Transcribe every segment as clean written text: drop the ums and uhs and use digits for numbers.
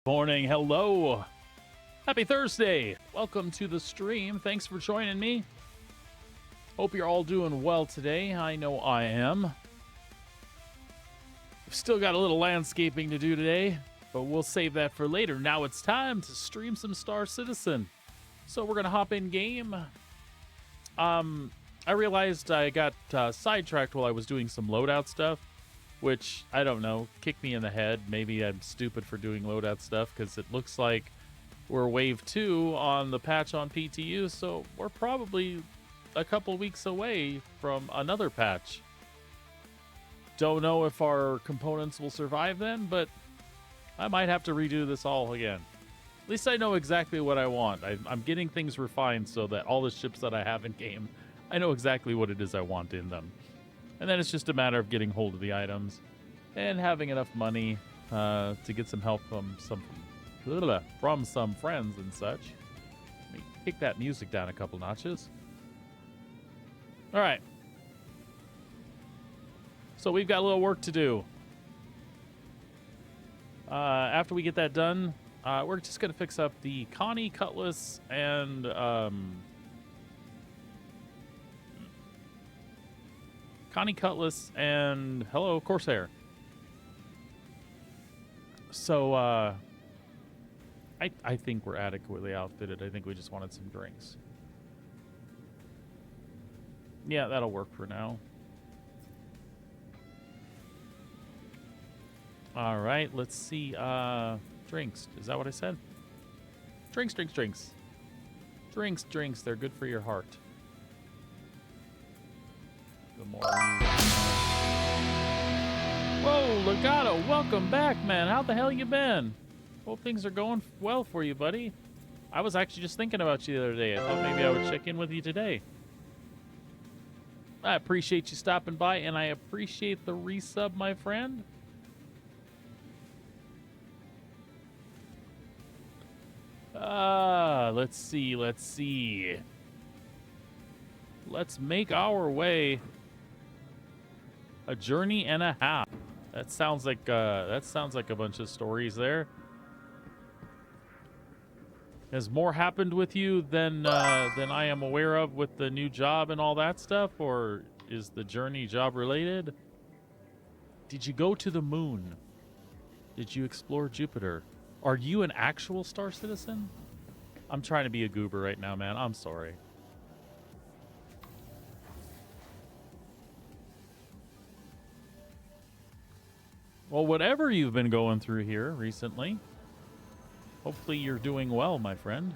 Morning, hello. Happy Thursday. Welcome to the stream. Thanks for joining me. Hope you're all doing well today. I know I am. Still got a little landscaping to do today, but we'll save that for later. Now it's time to stream some Star Citizen. So we're gonna hop in game. I realized I got sidetracked while I was doing some loadout stuff, which, I don't know, kicked me in the head. Maybe I'm stupid for doing loadout stuff, because it looks like we're wave 2 on the patch on PTU, so we're probably a couple weeks away from another patch. Don't know if our components will survive then, but I might have to redo this all again. At least I know exactly what I want. I'm getting things refined so that all the ships that I have in game, I know exactly what it is I want in them. And then it's just a matter of getting hold of the items and having enough money to get some help from some friends and such. Let me kick that music down a couple notches. All right. So we've got a little work to do. After we get that done, we're just going to fix up the Connie Cutlass and hello, Corsair. So, I think we're adequately outfitted. I think we just wanted some drinks. Yeah, that'll work for now. All right, let's see. Drinks. Is that what I said? Drinks. Drinks. They're good for your heart. The more you... Whoa, Legato, welcome back, man. How the hell you been? Hope things are going well for you, buddy. I was actually just thinking about you the other day. I thought maybe I would check in with you today. I appreciate you stopping by, and I appreciate the resub, my friend. Let's see. Let's make our way. A journey and a half. That sounds like a bunch of stories there. Has more happened with you than I am aware of with the new job and all that stuff, or is the journey job related? Did you go to the moon? Did you explore Jupiter? Are you an actual Star Citizen? I'm trying to be a goober right now, man. I'm sorry. Well, whatever you've been going through here recently, hopefully you're doing well, my friend.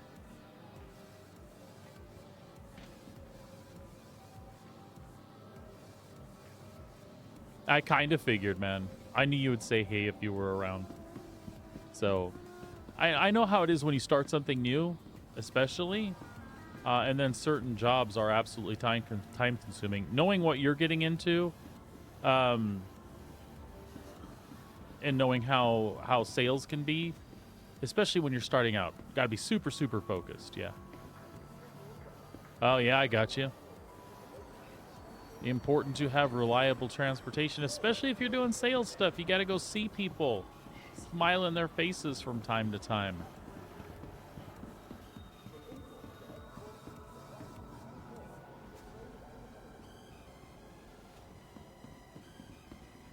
I kind of figured, man. I knew you would say hey if you were around. So, I know how it is when you start something new, especially, and then certain jobs are absolutely time-consuming. Knowing what you're getting into, and knowing how sales can be, especially when you're starting out. Got to be super, super focused, yeah. Oh, yeah, I got you. Important to have reliable transportation, especially if you're doing sales stuff. You got to go see people, smile in their faces from time to time.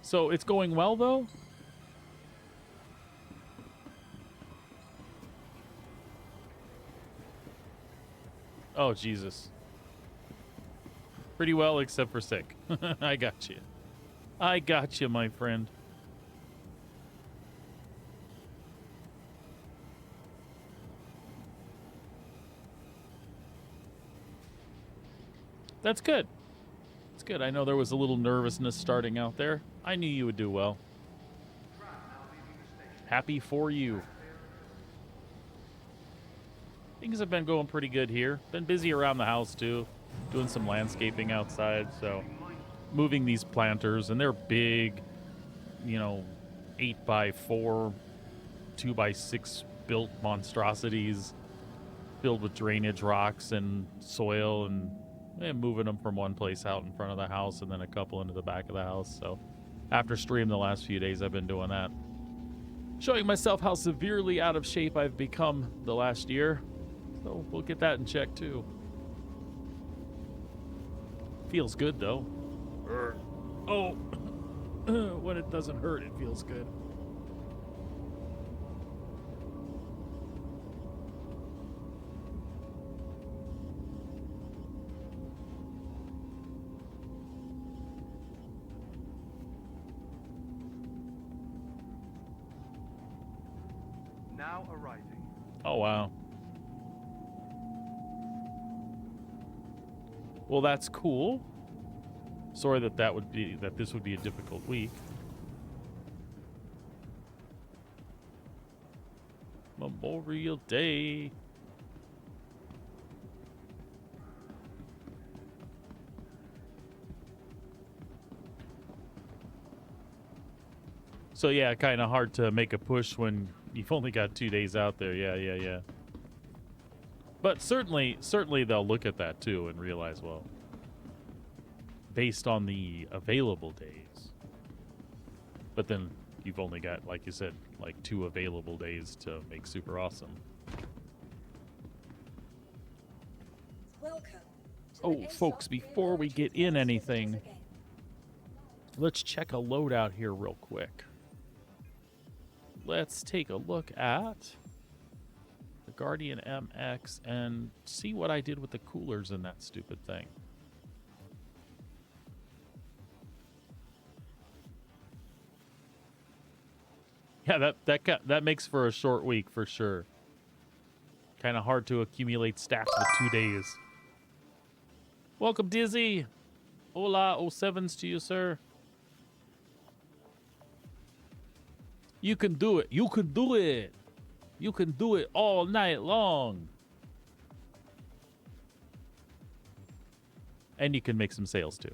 So it's going well, though? Oh, Jesus. Pretty well, except for sick. I got you. I got you, my friend. That's good. It's good. I know there was a little nervousness starting out there. I knew you would do well. Happy for you. Things have been going pretty good here. Been busy around the house, too. Doing some landscaping outside, so... Moving these planters, and they're big, 8x4, 2x6 built monstrosities filled with drainage rocks and soil, and moving them from one place out in front of the house and then a couple into the back of the house. So after stream the last few days, I've been doing that. Showing myself how severely out of shape I've become the last year. So we'll get that in check too. Feels good though. Oh, when it doesn't hurt, it feels good. Now arriving. Oh wow. Well, that's cool. Sorry that this would be a difficult week. Memorial Day. So yeah, kind of hard to make a push when you've only got 2 days out there. Yeah. But certainly they'll look at that too and realize, well, based on the available days. But then you've only got, like you said, like 2 available days to make super awesome. Oh, folks, before we get in anything, let's check a loadout here real quick. Let's take a look at the Guardian MX and see what I did with the coolers in that stupid thing. Yeah, that makes for a short week for sure. Kind of hard to accumulate stacks with 2 days. Welcome, Dizzy. Hola, 07s to you, sir. You can do it. You can do it. You can do it all night long. And you can make some sales too.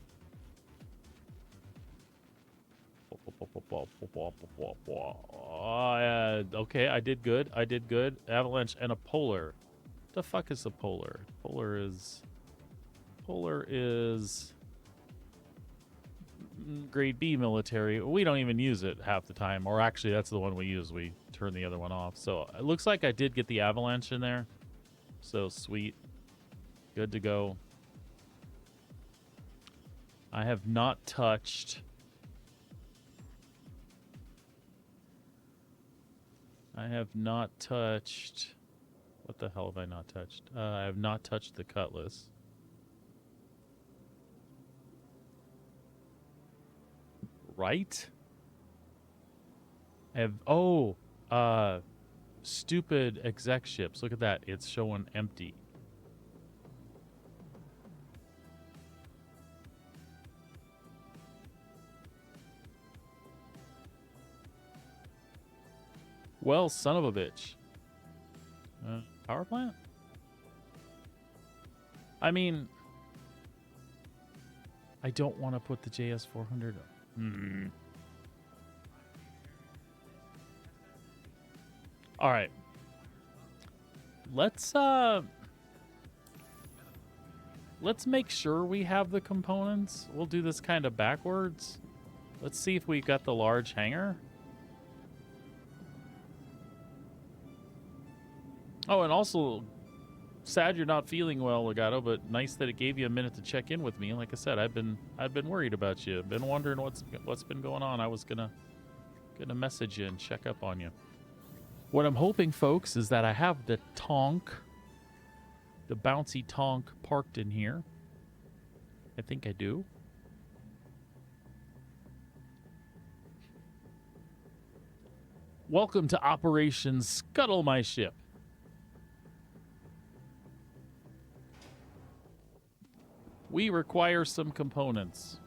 Okay, I did good. I did good. Avalanche and a polar. The fuck is a polar? Polar is grade B military. We don't even use it half the time, or actually that's the one we use. We turn the other one off. So it looks like I did get the avalanche in there. So sweet. Good to go. I have not touched what the hell have I not touched? I have not touched the cutlass. Right? I have stupid exec ships. Look at that. It's showing empty. Well, son of a bitch. Power plant? I mean, I don't want to put the JS400 up. All right. Let's make sure we have the components. We'll do this kind of backwards. Let's see if we've got the large hangar. Oh, and also, sad you're not feeling well, Legato, but nice that it gave you a minute to check in with me. Like I said, I've been worried about you. Been wondering what's been going on. I was gonna message you and check up on you. What I'm hoping, folks, is that I have the Tonk, the bouncy Tonk, parked in here. I think I do. Welcome to Operation Scuttle My Ship. We require some components.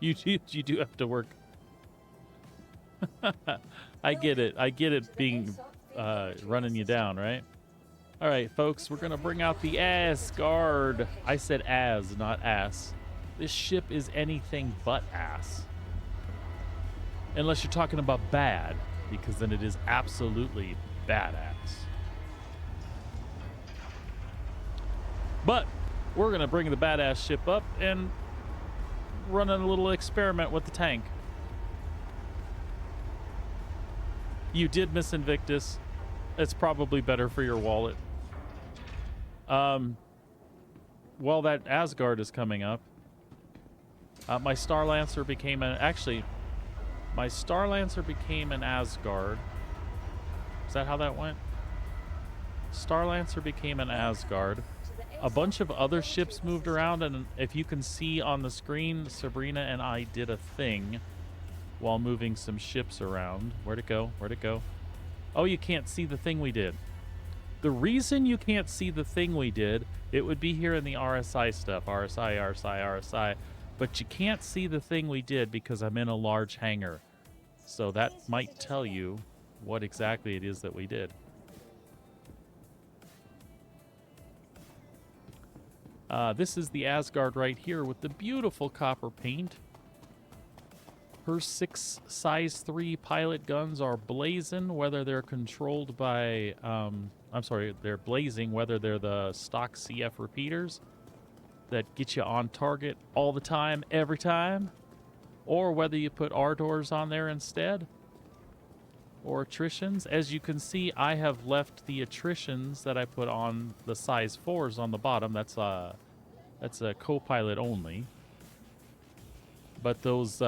You do have to work. I get it. I get it being running you down, right? All right, folks, we're going to bring out the ass guard. I said as, not ass. This ship is anything but ass. Unless you're talking about bad, because then it is absolutely badass. But we're going to bring the badass ship up and run a little experiment with the tank. You did miss Invictus. It's probably better for your wallet. Well, that Asgard is coming up. My Star Lancer became an... Actually, my Star Lancer became an Asgard. Is that how that went? Star Lancer became an Asgard. A bunch of other ships moved around, and if you can see on the screen, Sabrina and I did a thing while moving some ships around. Where'd it go? Where'd it go? Oh, you can't see the thing we did. The reason you can't see the thing we did, it would be here in the RSI stuff. RSI, RSI, RSI. But you can't see the thing we did because I'm in a large hangar. So that might tell you what exactly it is that we did. This is the Asgard right here with the beautiful copper paint. Her 6 size 3 pilot guns are blazing, whether they're controlled by, I'm sorry, they're blazing, whether they're the stock CF repeaters that get you on target all the time, every time, or whether you put R-doors on there instead, or attritions. As you can see, I have left the attritions that I put on the size 4s on the bottom. That's a co-pilot only. But those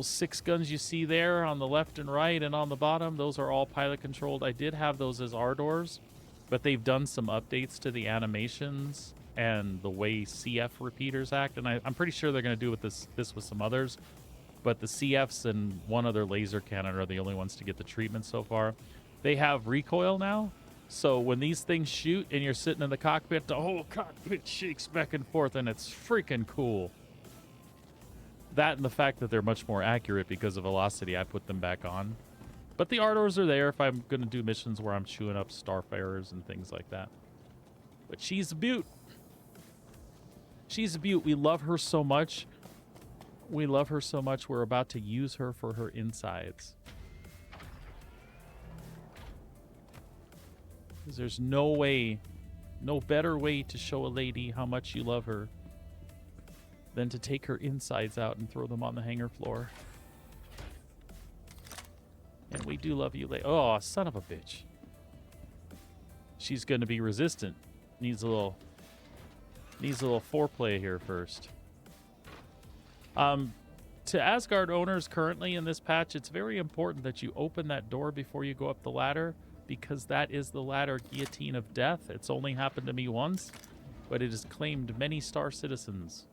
6 guns you see there on the left and right and on the bottom, those are all pilot controlled. I did have those as R-doors, but they've done some updates to the animations and the way CF repeaters act, and I'm pretty sure they're going to do with this with some others. But the CFs and one other laser cannon are the only ones to get the treatment so far. They have recoil now, so when these things shoot and you're sitting in the cockpit, the whole cockpit shakes back and forth, and it's freaking cool. That and the fact that they're much more accurate because of velocity, I put them back on. But the R-doors are there if I'm going to do missions where I'm chewing up starfarers and things like that. But she's a beaut. She's a beaut. We love her so much. We love her so much, we're about to use her for her insides. Because there's no way, no better way to show a lady how much you love her than to take her insides out and throw them on the hangar floor. And we do love you, lady. Oh, son of a bitch. She's going to be resistant. Needs a little foreplay here first. To Asgard owners currently in this patch, it's very important that you open that door before you go up the ladder, because that is the ladder guillotine of death. It's only happened to me once, but it has claimed many star citizens.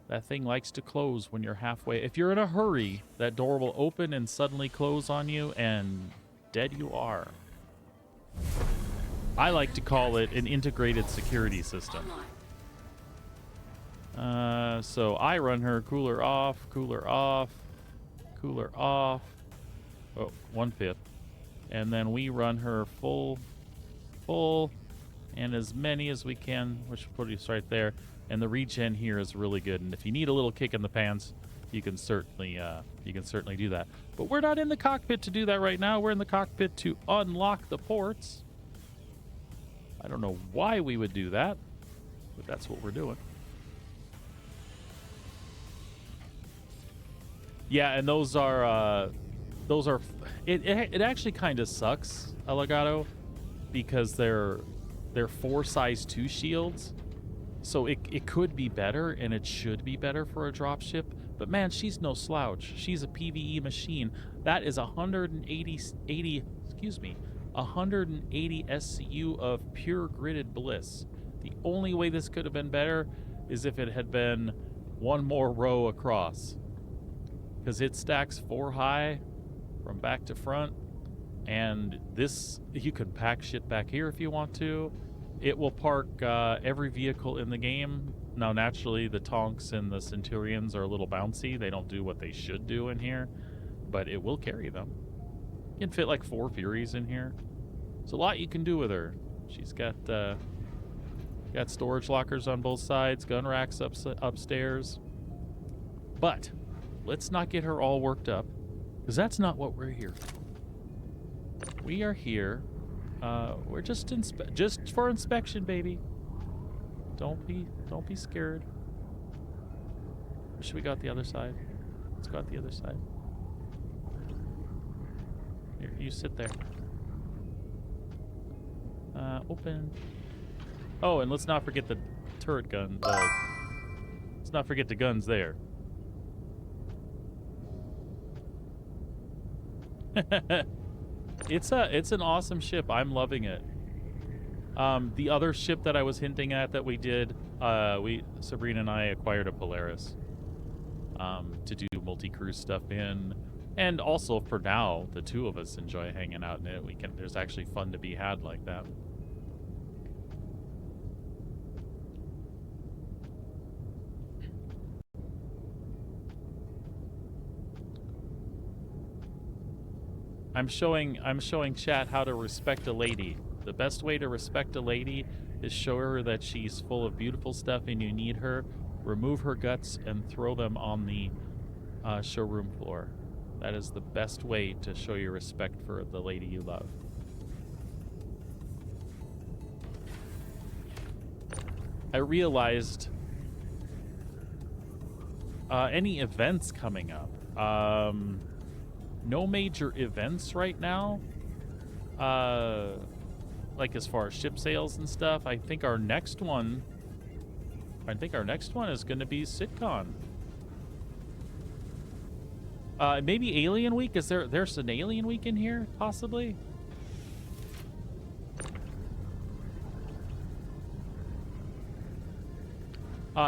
That thing likes to close when you're halfway. If you're in a hurry, that door will open and suddenly close on you, and dead you are. I like to call it an integrated security system. So I run her cooler off, cooler off, cooler off. Oh, 1/5. And then we run her full, and as many as we can, which will put us right there. And the regen here is really good. And if you need a little kick in the pants, you can certainly do that. But we're not in the cockpit to do that right now. We're in the cockpit to unlock the ports. I don't know why we would do that, but that's what we're doing. Yeah, and those are it actually kind of sucks, Elgato, because they're 4 size 2 shields. So it could be better, and it should be better for a dropship. But man, she's no slouch. She's a PvE machine. That is 180 SCU of pure gridded bliss. The only way this could have been better is if it had been one more row across. Because it stacks 4 high from back to front. And this, you can pack shit back here if you want to. It will park every vehicle in the game. Now, naturally, the Tonks and the Centurions are a little bouncy. They don't do what they should do in here. But it will carry them. You can fit like 4 Furies in here. There's a lot you can do with her. She's got storage lockers on both sides, gun racks upstairs. But let's not get her all worked up, because that's not what we're here for. We are here. We're just for inspection, baby. Don't be scared. Or should we go out the other side? Let's go out the other side. Here, you sit there. Open. Oh, and let's not forget the turret gun. Let's not forget the guns there. It's an awesome ship. I'm loving it. The other ship that I was hinting at that we did, Sabrina and I acquired a Polaris to do multi-cruise stuff in, and also for now, the two of us enjoy hanging out in it. There's actually fun to be had like that. I'm showing chat how to respect a lady. The best way to respect a lady is show her that she's full of beautiful stuff and you need her. Remove her guts and throw them on the showroom floor. That is the best way to show your respect for the lady you love. I realized any events coming up. No major events right now. Like as far as ship sales and stuff. I think our next one is going to be SitCon. Maybe Alien Week. There's an Alien Week in here, possibly?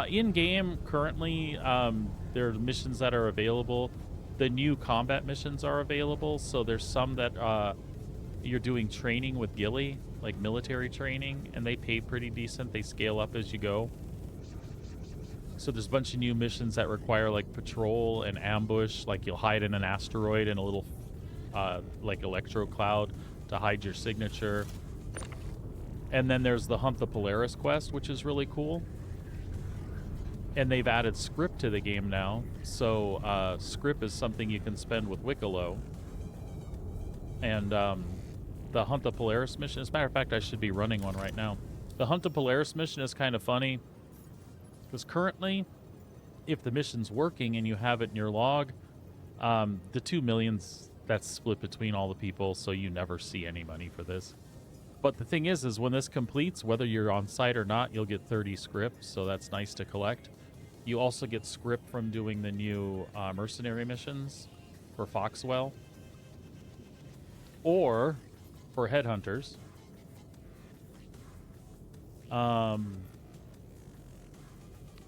In-game, currently, there are missions that are available. The new combat missions are available, so there's some that you're doing training with Gilly, like military training, and they pay pretty decent. They scale up as you go. So there's a bunch of new missions that require like patrol and ambush, like you'll hide in an asteroid in a little like electro cloud to hide your signature. And then there's the Hunt the Polaris quest, which is really cool. And they've added script to the game now. So script is something you can spend with Wicklow. And the Hunt the Polaris mission, as a matter of fact, I should be running one right now. The Hunt the Polaris mission is kind of funny. Because currently, if the mission's working and you have it in your log, the 2 millions, that's split between all the people, so you never see any money for this. But the thing is when this completes, whether you're on site or not, you'll get 30 script, so that's nice to collect. You also get script from doing the new mercenary missions for Foxwell. Or for headhunters.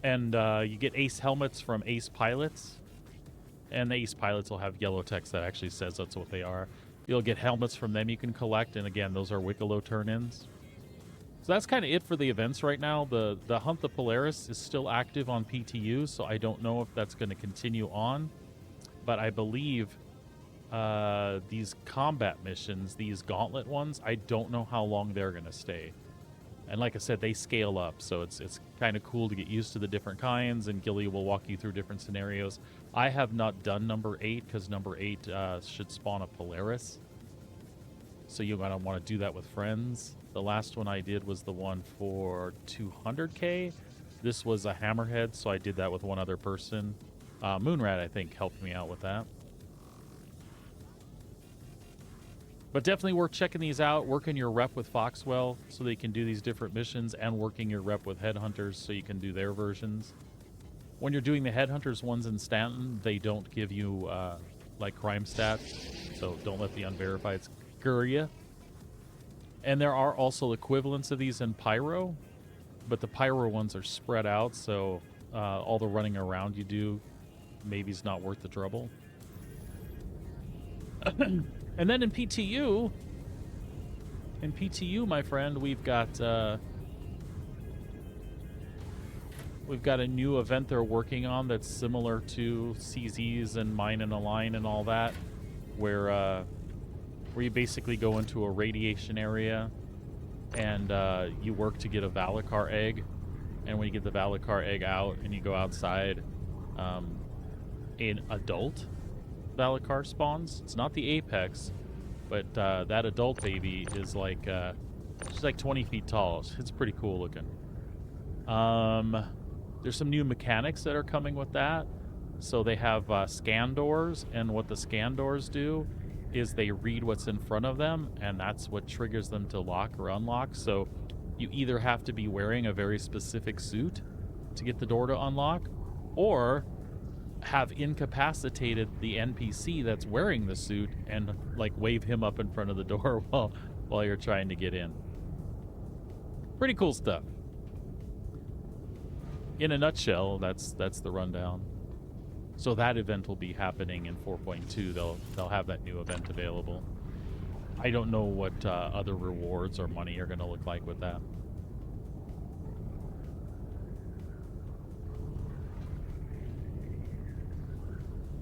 And you get ace helmets from ace pilots. And the ace pilots will have yellow text that actually says that's what they are. You'll get helmets from them you can collect. And again, those are Wicklow turn-ins. So that's kind of it for the events right now. The Hunt the Polaris is still active on PTU, so I don't know if that's going to continue on. But I believe these combat missions, these gauntlet ones, I don't know how long they're going to stay. And like I said, they scale up, so it's kind of cool to get used to the different kinds, and Gilly will walk you through different scenarios. I have not done number 8, because number 8 should spawn a Polaris. So you're going to want to do that with friends. The last one I did was the one for 200k. This was a Hammerhead, so I did that with one other person. Moonrat, I think, helped me out with that. But definitely worth checking these out, working your rep with Foxwell so that you can do these different missions, and working your rep with Headhunters so you can do their versions. When you're doing the Headhunters ones in Stanton, they don't give you, like, crime stats, so don't let the unverified scare you. And there are also equivalents of these in Pyro, but the Pyro ones are spread out, so all the running around you do maybe is not worth the trouble. And then in PTU, my friend, we've got a new event they're working on that's similar to CZ's and Mine and Align and all that, where you basically go into a radiation area and you work to get a Valacar egg, and when you get the Valacar egg out and you go outside, an adult Valacar spawns. It's not the apex, but that adult baby is like she's like 20 feet tall. It's pretty cool looking. There's some new mechanics that are coming with that. So they have scan doors, and what the scan doors do is they read what's in front of them, and that's what triggers them to lock or unlock. So you either have to be wearing a very specific suit to get the door to unlock, or have incapacitated the NPC that's wearing the suit and like wave him up in front of the door while you're trying to get in. Pretty cool stuff. In a nutshell, that's the rundown. So that event will be happening in 4.2. They'll have that new event available. I don't know what other rewards or money are going to look like with that.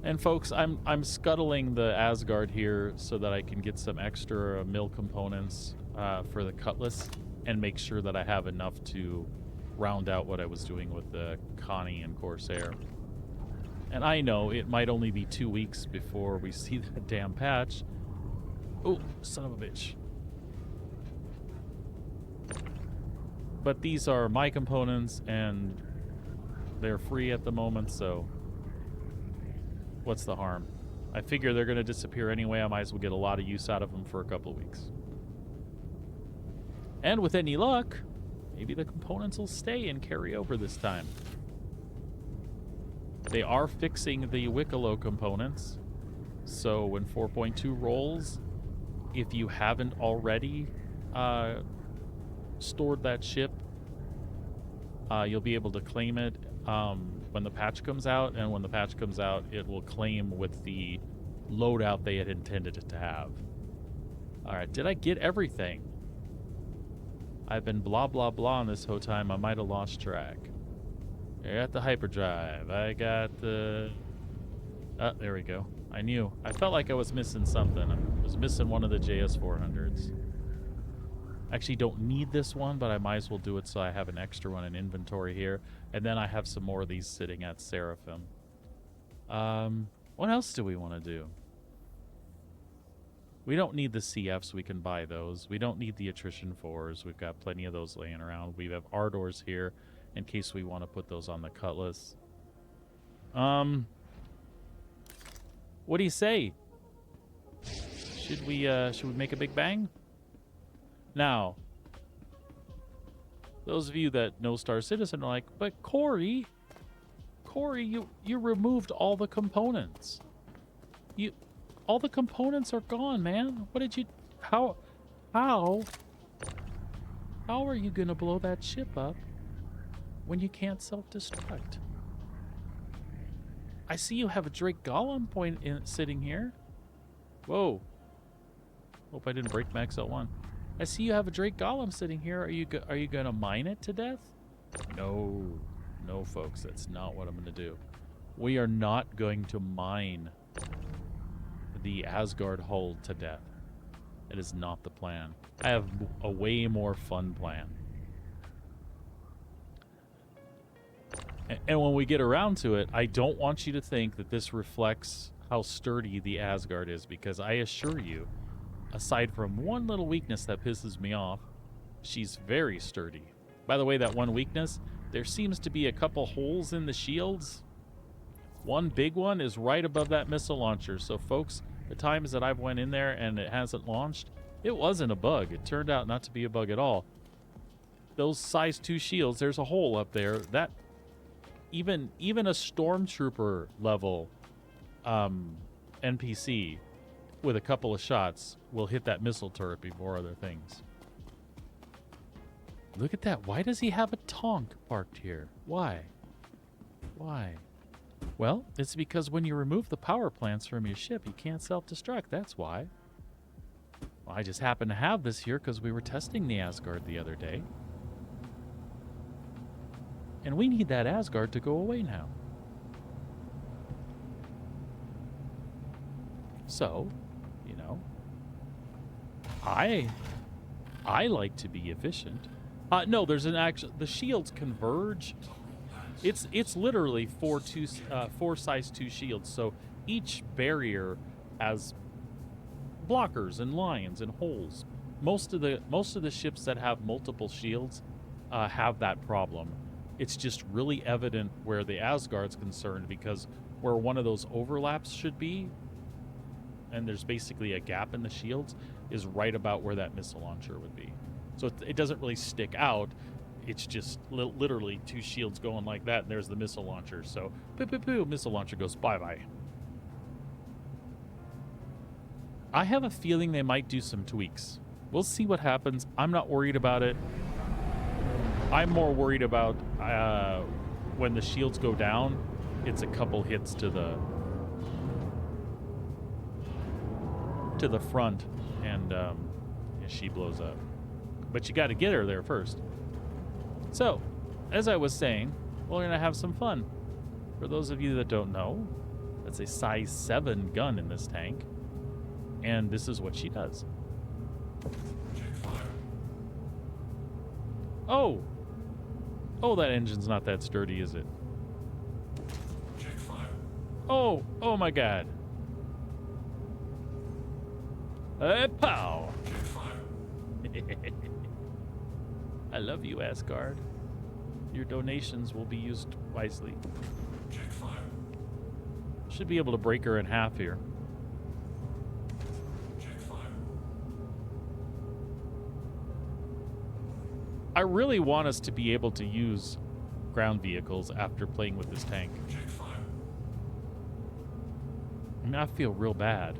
And folks, I'm scuttling the Asgard here so that I can get some extra mill components for the cutlass and make sure that I have enough to round out what I was doing with the Connie and Corsair. And I know it might only be 2 weeks before we see that damn patch. Oh, son of a bitch. But these are my components, and they're free at the moment, so what's the harm? I figure they're going to disappear anyway. I might as well get a lot of use out of them for a couple of weeks. And with any luck, maybe the components will stay and carry over this time. They are fixing the Wicklow components, so when 4.2 rolls, if you haven't already stored that ship, you'll be able to claim it when the patch comes out, and when the patch comes out, it will claim with the loadout they had intended it to have. Alright, did I get everything? I've been blah blah blah on this whole time. I might have lost track. I got the hyperdrive. I got the... Oh, there we go. I knew. I felt like I was missing something. I was missing one of the JS400s. Actually don't need this one, but I might as well do it so I have an extra one in inventory here. And then I have some more of these sitting at Seraphim. What else do we want to do? We don't need the CFs. We can buy those. We don't need the attrition 4s. We've got plenty of those laying around. We have Ardors here in case we want to put those on the Cutlass. What do you say? Should we make a big bang? Now, those of you that know Star Citizen are like, but Corey, you removed all the components. All the components are gone, man. What did you, how are you gonna blow that ship up when you can't self-destruct? I see you have a Drake Golem sitting here. Whoa. Hope I didn't break Max L1. I see you have a Drake Golem sitting here. Are you gonna mine it to death? No, folks, that's not what I'm gonna do. We are not going to mine the Asgard hull to death. It is not the plan. I have a way more fun plan. And when we get around to it, I don't want you to think that this reflects how sturdy the Asgard is, because I assure you, aside from one little weakness that pisses me off, she's very sturdy. By the way, that one weakness, there seems to be a couple holes in the shields. One big one is right above that missile launcher. So folks, the times that I've went in there and it hasn't launched, it wasn't a bug. It turned out not to be a bug at all. Those size 2 shields, there's a hole up there. That even a stormtrooper level NPC with a couple of shots will hit that missile turret before other things. Look at that. Why does he have a Tonk parked here? Why? Well, it's because when you remove the power plants from your ship, you can't self-destruct. That's why. Well, I just happen to have this here because we were testing the Asgard the other day. And we need that Asgard to go away now. So, you know, I like to be efficient. No, there's an actual... The shields converge. It's literally four size 2 shields. So each barrier has blockers and lines and holes. Most of the ships that have multiple shields have that problem. It's just really evident where the Asgard's concerned, because where one of those overlaps should be, and there's basically a gap in the shields, is right about where that missile launcher would be. So it doesn't really stick out. It's just literally two shields going like that, and there's the missile launcher. So, poo, missile launcher goes bye-bye. I have a feeling they might do some tweaks. We'll see what happens. I'm not worried about it. I'm more worried about when the shields go down, it's a couple hits to the front, and she blows up. But you got to get her there first. So, as I was saying, we're going to have some fun. For those of you that don't know, that's a size 7 gun in this tank. And this is what she does. Oh! Oh, that engine's not that sturdy, is it? Oh! Oh my god. Pow! I love you, Asgard. Your donations will be used wisely. Should be able to break her in half here. I really want us to be able to use ground vehicles after playing with this tank. I mean, I feel real bad.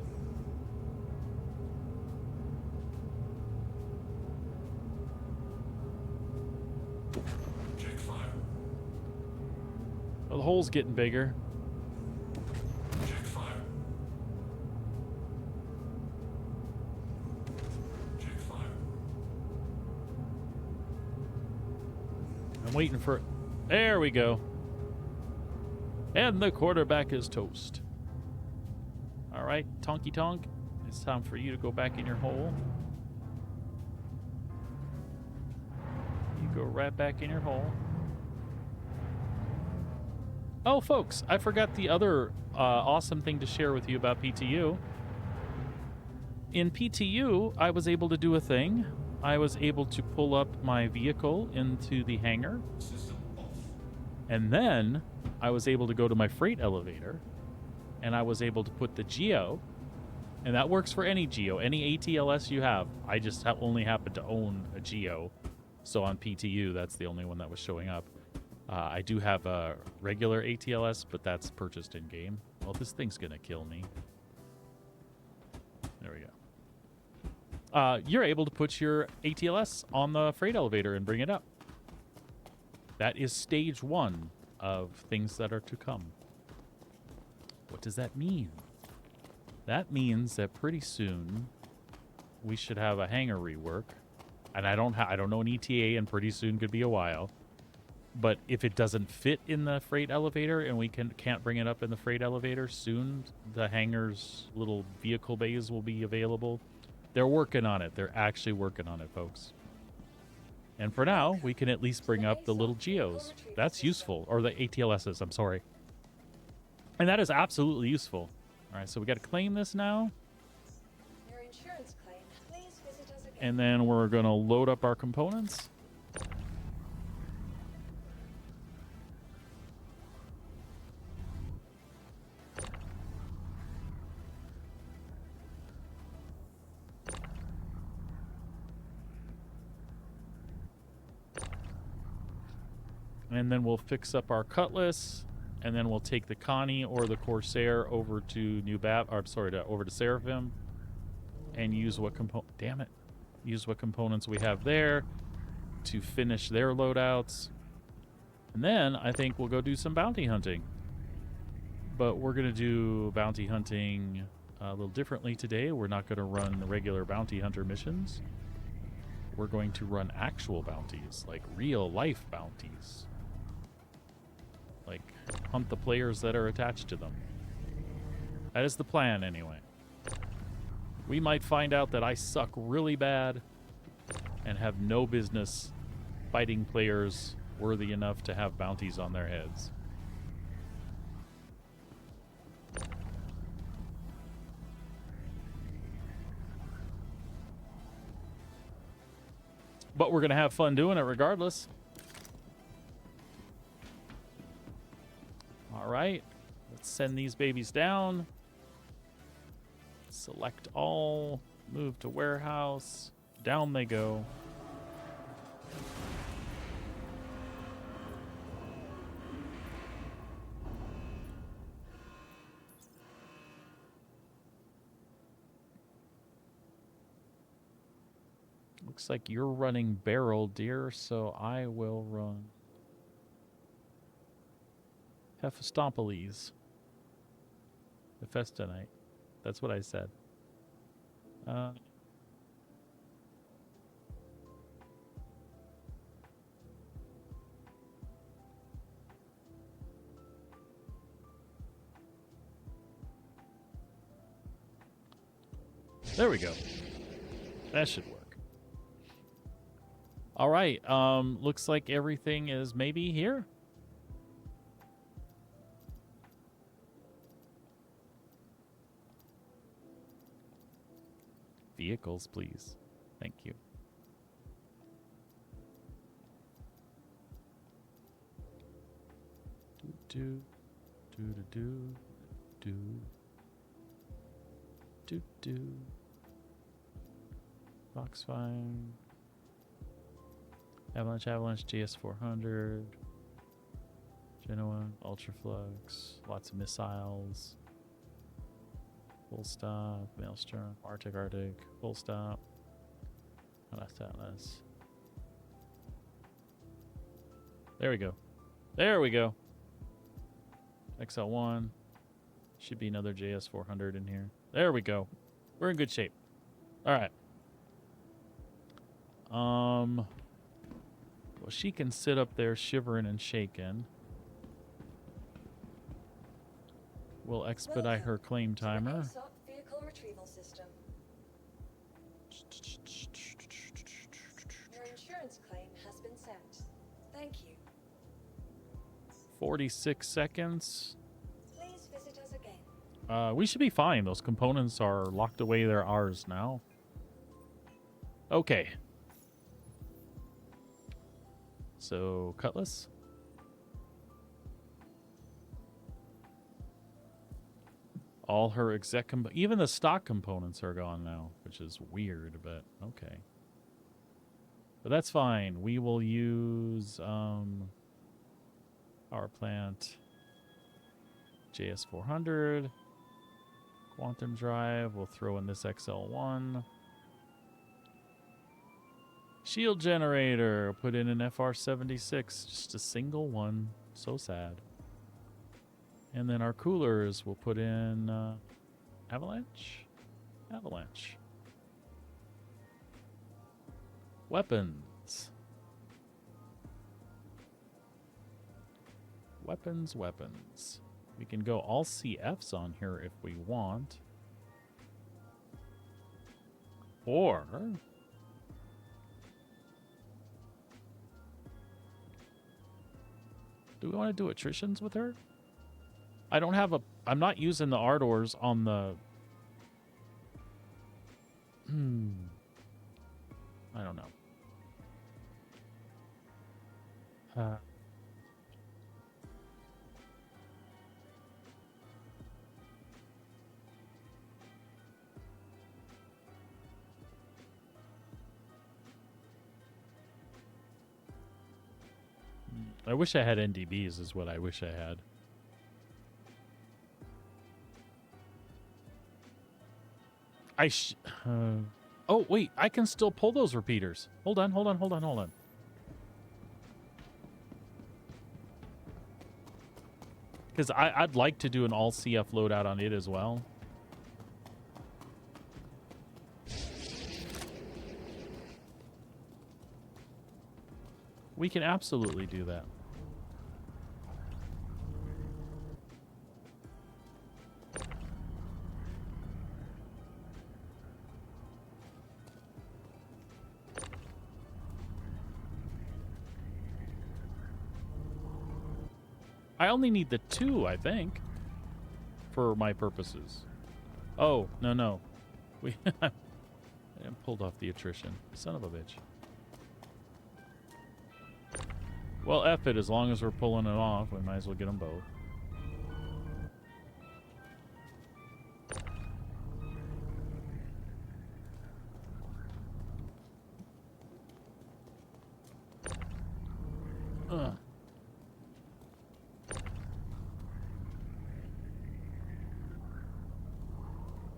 Well, the hole's getting bigger. I'm waiting for it. There we go. And the quarterback is toast. All right, Tonky Tonk. It's time for you to go back in your hole. You go right back in your hole. Oh, folks, I forgot the other awesome thing to share with you about PTU. In PTU, I was able to do a thing. I was able to pull up my vehicle into the hangar. And then I was able to go to my freight elevator, and I was able to put the Geo, and that works for any Geo, any ATLS you have. I just only happen to own a Geo, so on PTU, that's the only one that was showing up. I do have a regular ATLS, but that's purchased in-game. Well, this thing's going to kill me. There we go. You're able to put your ATLS on the freight elevator and bring it up. That is stage 1 of things that are to come. What does that mean? That means that pretty soon we should have a hangar rework. And I don't know an ETA, and pretty soon could be a while. But if it doesn't fit in the freight elevator and we can't bring it up in the freight elevator, soon the hangar's little vehicle bays will be available. They're working on it. They're actually working on it, folks. And for now, we can at least bring up the little Geos. That's useful. Or the ATLSs, I'm sorry. And that is absolutely useful. All right, so we got to claim this now. Your insurance claim. Please visit us again. And then we're going to load up our components. And then we'll fix up our Cutlass, and then we'll take the Connie or the Corsair over to over to Seraphim, and use what components we have there to finish their loadouts. And then I think we'll go do some bounty hunting. But we're going to do bounty hunting a little differently today. We're not going to run the regular bounty hunter missions. We're going to run actual bounties, like real life bounties. Like, hunt the players that are attached to them. That is the plan, anyway. We might find out that I suck really bad and have no business fighting players worthy enough to have bounties on their heads. But we're going to have fun doing it regardless. All right, let's send these babies down. Select all. Move to warehouse. Down they go. Looks like you're running barrel deer, so I will run Hephaestompeles. Hephaestonite. That's what I said. There we go. That should work. All right. Looks like everything is maybe here. Vehicles, please. Thank you. Do do do do do do. Foxfire. Avalanche, GS400. Genoa, Ultraflux. Lots of missiles. Full stop, Maelstrom, Arctic, full stop. Atlas. There we go. There we go. XL1. Should be another JS400 in here. There we go. We're in good shape. All right. Well, she can sit up there shivering and shaking. We'll expedite her claim timer. Vehicle retrieval system. Your insurance claim has been sent. Thank you. 46 seconds. Please visit us again. We should be fine. Those components are locked away. They're ours now. Okay. So, Cutlass. All her even the stock components are gone now, which is weird, but okay. But that's fine. We will use power plant JS400, quantum drive. We'll throw in this XL1. Shield generator. Put in an FR76, just a single one. So sad. And then our coolers, we'll put in Avalanche. Weapons. Weapons. We can go all CFs on here if we want. Or do we want to do attritions with her? I don't have I'm not using the Ardors on the... I don't know. I wish I had NDBs is what I wish I had. Oh, wait. I can still pull those repeaters. Hold on. Because I'd like to do an all CF loadout on it as well. We can absolutely do that. I only need the 2, I think, for my purposes. Oh, no. We I pulled off the attrition. Son of a bitch. Well, F it. As long as we're pulling it off, we might as well get them both.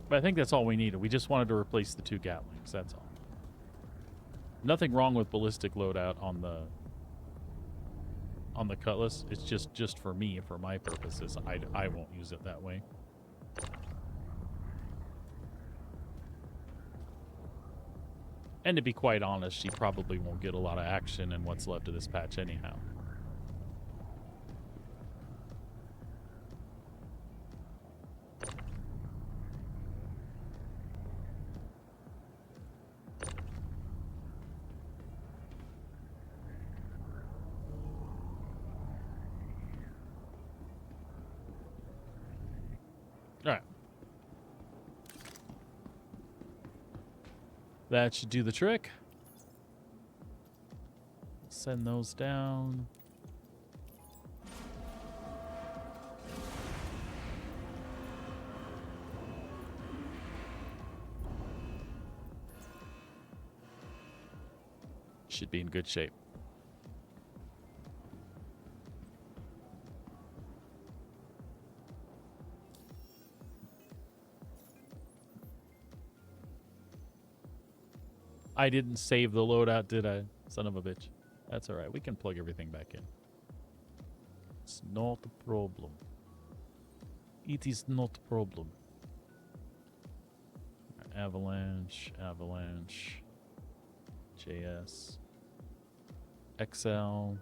But I think that's all we needed. We just wanted to replace the 2 Gatlings. That's all. Nothing wrong with ballistic loadout on the Cutlass. It's just for me, for my purposes. I won't use it that way. And to be quite honest, she probably won't get a lot of action in what's left of this patch anyhow. All right. That should do the trick. Send those down. Should be in good shape. I didn't save the loadout, did I? Son of a bitch. That's alright. We can plug everything back in. It's not a problem. It is not a problem. Avalanche, Avalanche, JS, XL,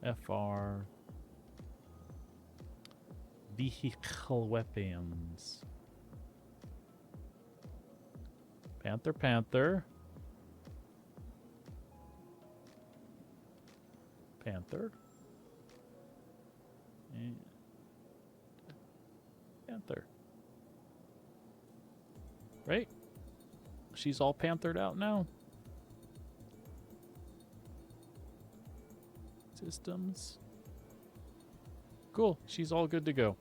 FR, vehicle weapons. Panther, Panther. Panther. And Panther. Right? She's all panthered out now. Systems. Cool. She's all good to go.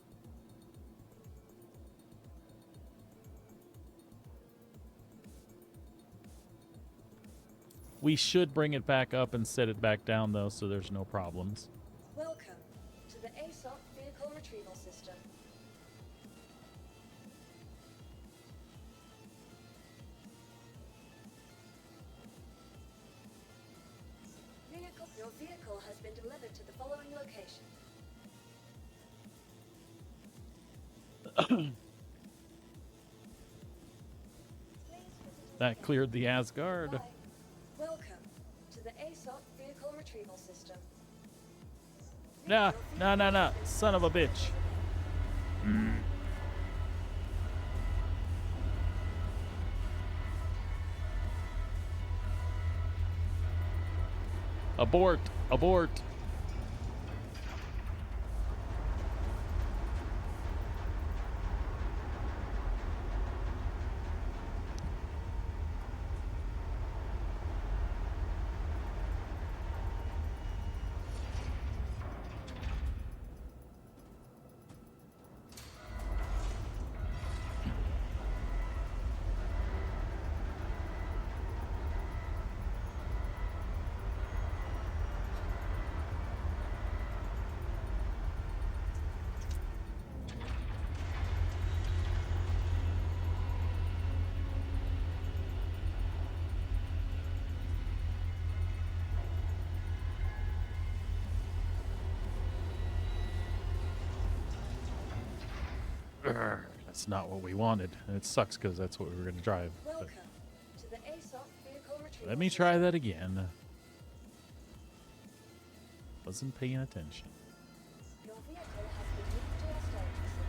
We should bring it back up and set it back down, though, so there's no problems. Welcome to the ASOP vehicle retrieval system. Your vehicle has been delivered to the following location. That cleared the Asgard. Hi. Welcome to the ASOP vehicle retrieval system. Nah, nah. Son of a bitch. Abort. Abort. That's not what we wanted. And it sucks because that's what we were going to drive. Welcome to the ASOP vehicle retrieval Let me try that again. Wasn't paying attention. Your vehicle has been moved to our storage facility.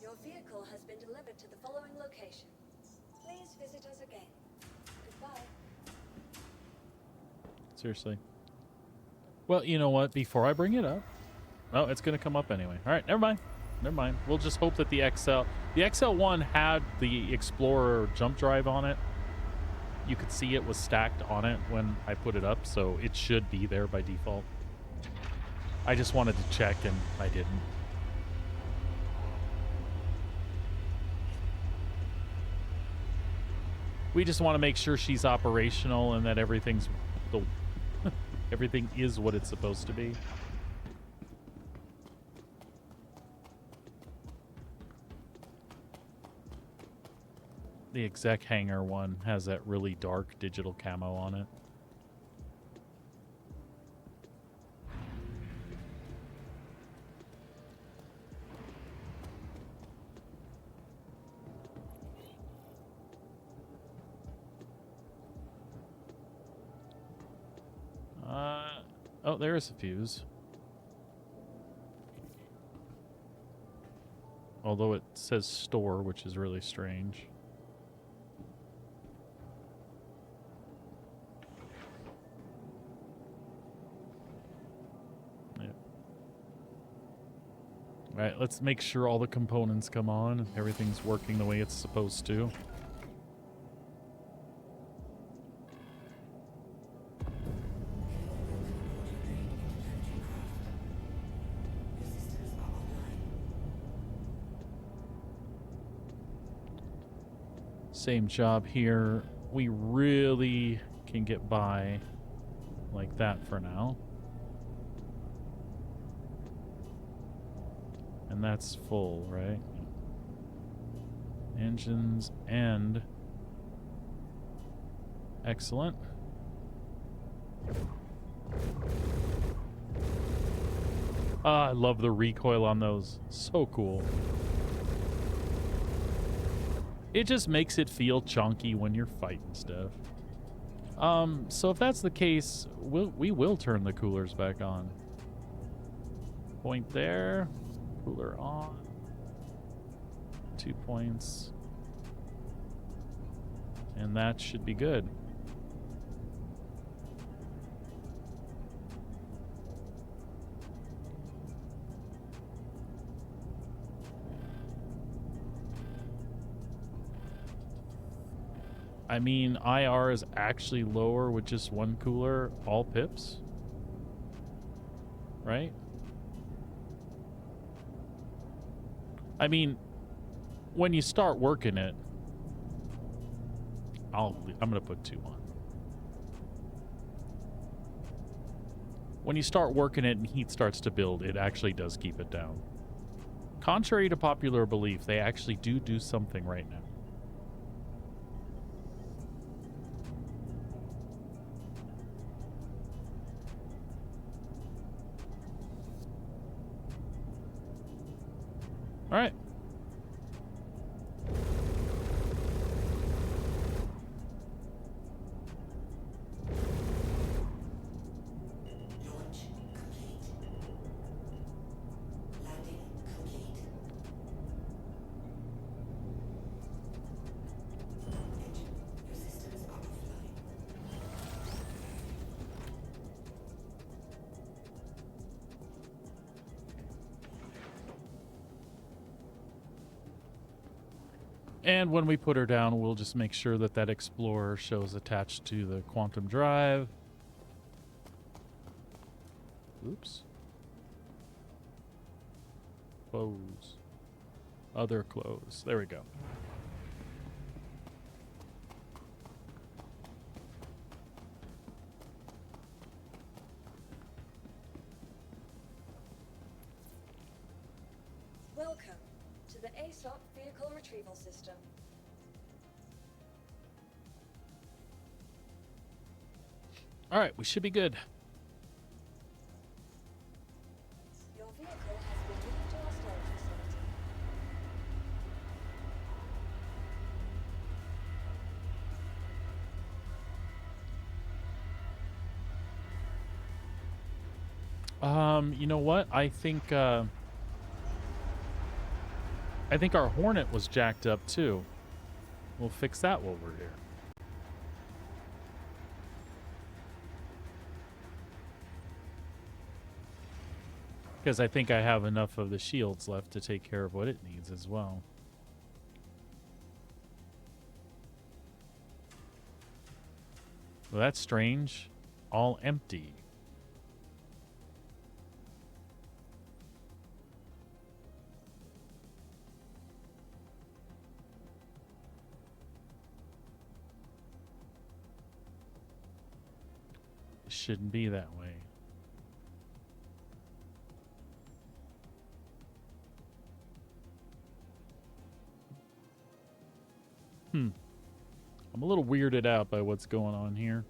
Your vehicle has been delivered to the following location. Please visit us again. Goodbye. Seriously. Well, you know what? Before I bring it up... Well, it's going to come up anyway. All right, never mind. never mind. We'll just hope that the XL1 had the Explorer jump drive on it. You could see it was stacked on it when I put it up, so it should be there by default. I just wanted to check, and I didn't. We just want to make sure she's operational and that everything is what it's supposed to be. The exec hangar one has that really dark digital camo on it. Oh, there is a fuse. Although it says store, which is really strange. Alright, let's make sure all the components come on and everything's working the way it's supposed to. Same job here. We really can get by like that for now. And that's full, right? Engines and excellent. Ah, I love the recoil on those. So cool. It just makes it feel chunky when you're fighting stuff. So if that's the case, we will turn the coolers back on. Point there. Cooler on. 2 points. And that should be good. I mean, IR is actually lower with just one cooler, all pips. Right? I mean, when you start working it, I'm going to put 2 on. When you start working it and heat starts to build, it actually does keep it down. Contrary to popular belief, they actually do something right now. All right. Launch complete. Landing complete. Engine, your systems are offline. And when we put her down, we'll just make sure that that Explorer shows attached to the quantum drive. Oops. Close. Other close. There we go. Welcome to the ASOP Vehicle Retrieval System. All right, we should be good. Your vehicle has been moved to our storage facility. You know what? I think our Hornet was jacked up too. We'll fix that while we're here. Because I think I have enough of the shields left to take care of what it needs as well. Well, that's strange. All empty. It shouldn't be that way. I'm a little weirded out by what's going on here.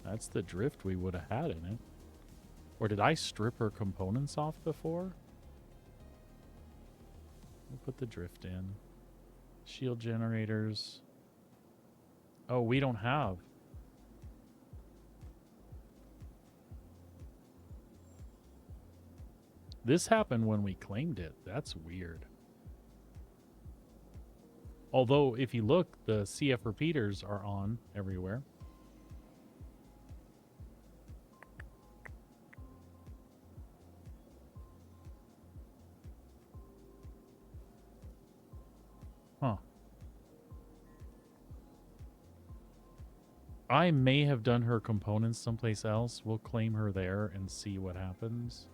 That's the drift we would have had in it. Or did I strip her components off before? We'll put the drift in. Shield generators. Oh, we don't have. This happened when we claimed it. That's weird. Although, if you look, the CF repeaters are on everywhere. Huh. I may have done her components someplace else. We'll claim her there and see what happens.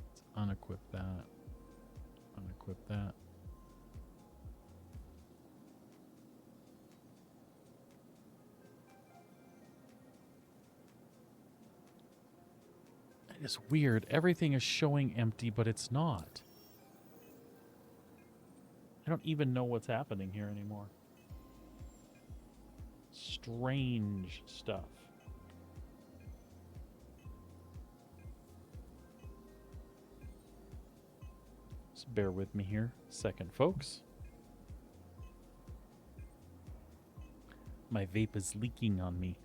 Let's unequip that. Unequip that. It's weird. Everything is showing empty, but it's not. I don't even know what's happening here anymore. Strange stuff. Just bear with me here a second, folks. My vape is leaking on me.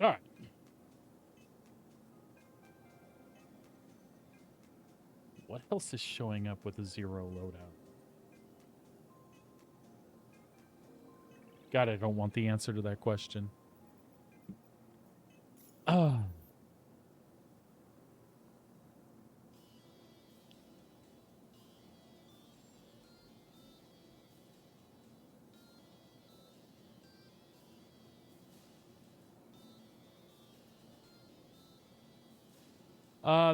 All right. What else is showing up with a 0 loadout? God, I don't want the answer to that question. Oh.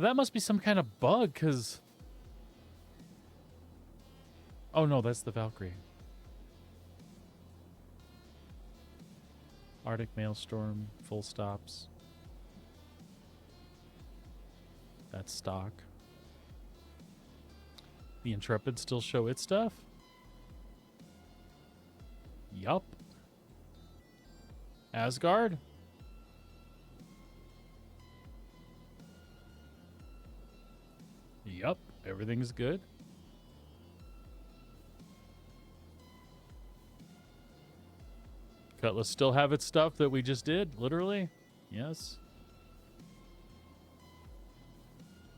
That must be some kind of bug, because... Oh, no, that's the Valkyrie. Arctic Maelstrom, full stops. That's stock. The Intrepid still show its stuff? Yup. Asgard? Yup, everything's good. Cutlass still have its stuff that we just did, literally? Yes.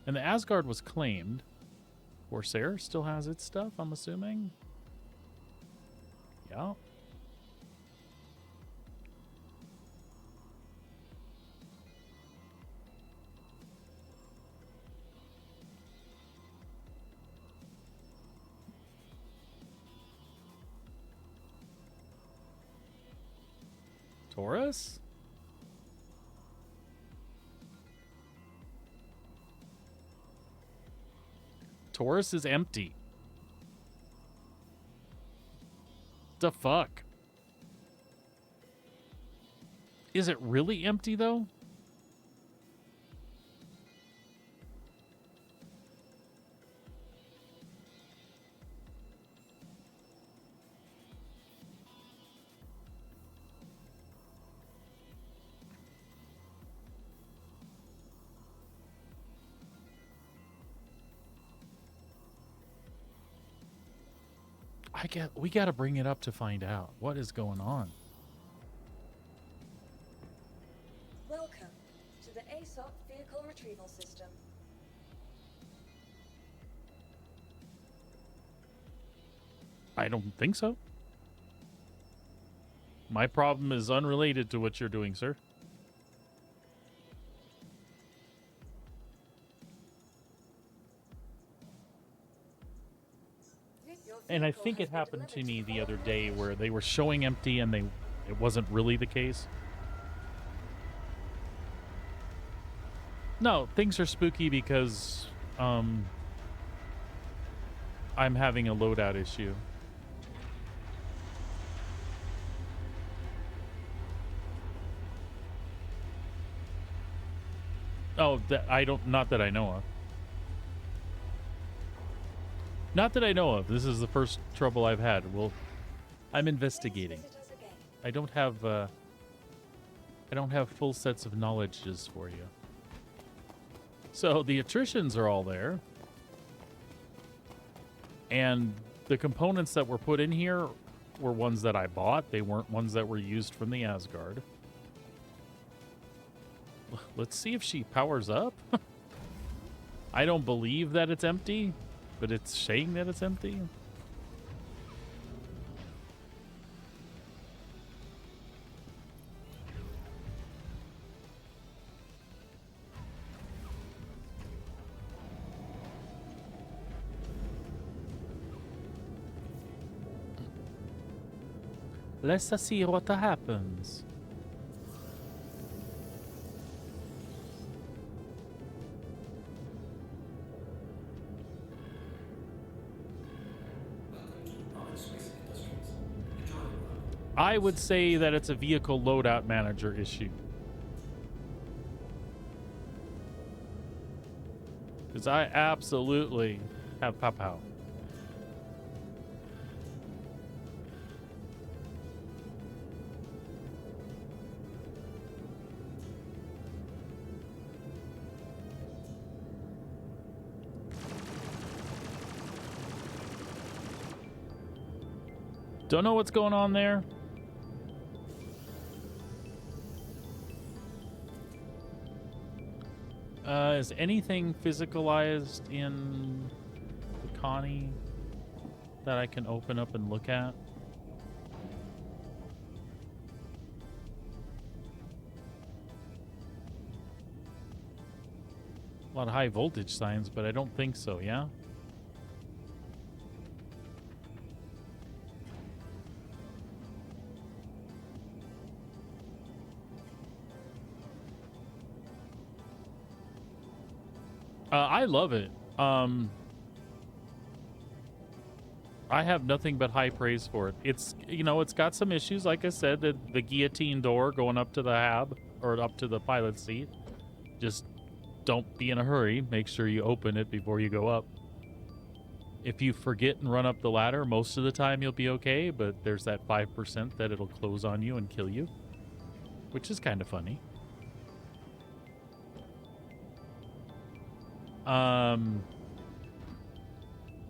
And the Asgard was claimed. Corsair still has its stuff, I'm assuming. Yeah. Taurus? Taurus is empty. The fuck? Is it really empty, though? We got to bring it up to find out what is going on. Welcome to the ASOP vehicle retrieval system. I don't think so. My problem is unrelated to what you're doing, sir. And I think it happened to me the other day where they were showing empty and it wasn't really the case. No, things are spooky because I'm having a loadout issue. Oh, not that I know of. Not that I know of. This is the first trouble I've had. Well, I'm investigating. I don't have full sets of knowledges for you. So the attritions are all there. And the components that were put in here were ones that I bought. They weren't ones that were used from the Asgard. Let's see if she powers up. I don't believe that it's empty, but it's saying that it's empty. Let's see what happens. I would say that it's a vehicle loadout manager issue. Because I absolutely have pow-pow. Don't know what's going on there. Is anything physicalized in the Connie that I can open up and look at? A lot of high voltage signs, but I don't think so, yeah? I love it. I have nothing but high praise for it. It's, you know, it's got some issues. Like I said, the guillotine door going up to the hab or up to the pilot seat. Just don't be in a hurry. Make sure you open it before you go up. If you forget and run up the ladder, most of the time you'll be okay, but there's that 5% that it'll close on you and kill you, which is kind of funny.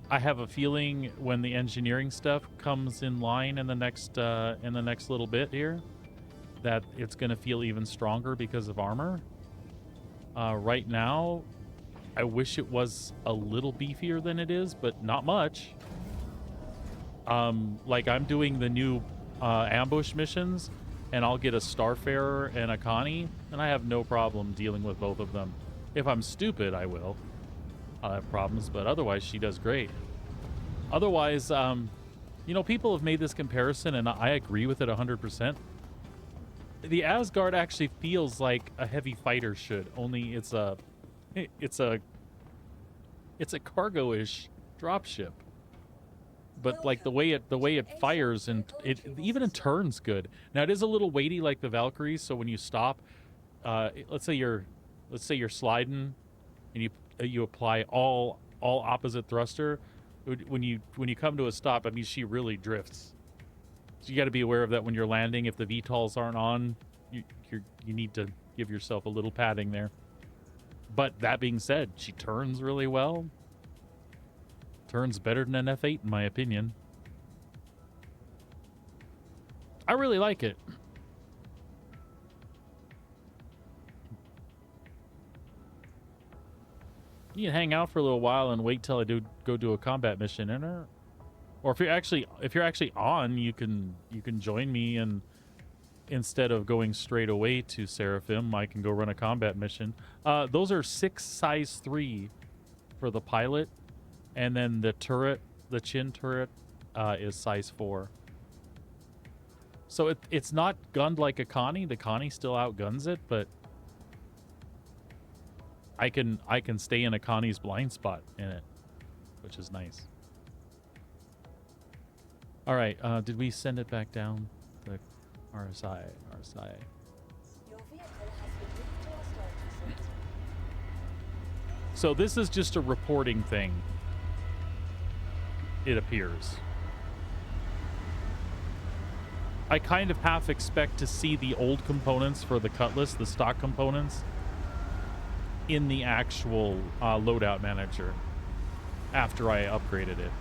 I have a feeling when the engineering stuff comes in line in the next little bit here, that it's going to feel even stronger because of armor. Right now, I wish it was a little beefier than it is, but not much. Like I'm doing the new ambush missions, and I'll get a Starfarer and a Connie, and I have no problem dealing with both of them. If I'm stupid, I will. I'll have problems, but otherwise she does great. Otherwise, you know, people have made this comparison, and I agree with it 100%. The Asgard actually feels like a heavy fighter should, only it's a cargo-ish dropship. But like the way it fires and it even in turns good. Now it is a little weighty like the Valkyries, so when you stop, let's say you're sliding and you apply all opposite thruster, when you come to a stop, I mean she really drifts. So you got to be aware of that when you're landing. If the VTOLs aren't on, you need to give yourself a little padding there. But that being said, she turns really well. Turns better than an F8 in my opinion. I really like it. You can hang out for a little while and wait till I go do a combat mission in it. Or if you're actually on, you can join me, and instead of going straight away to Seraphim, I can go run a combat mission. Those are 6 size 3 for the pilot, and then the turret, the chin turret, is size 4. So it's not gunned like a Connie. The Connie still outguns it, but I can stay in a Connie's blind spot in it, which is nice. All right, did we send it back down? The RSI. Your vehicle has been moved to our storage facility. So this is just a reporting thing. It appears. I kind of half expect to see the old components for the Cutlass, the stock components, in the actual loadout manager after I upgraded it.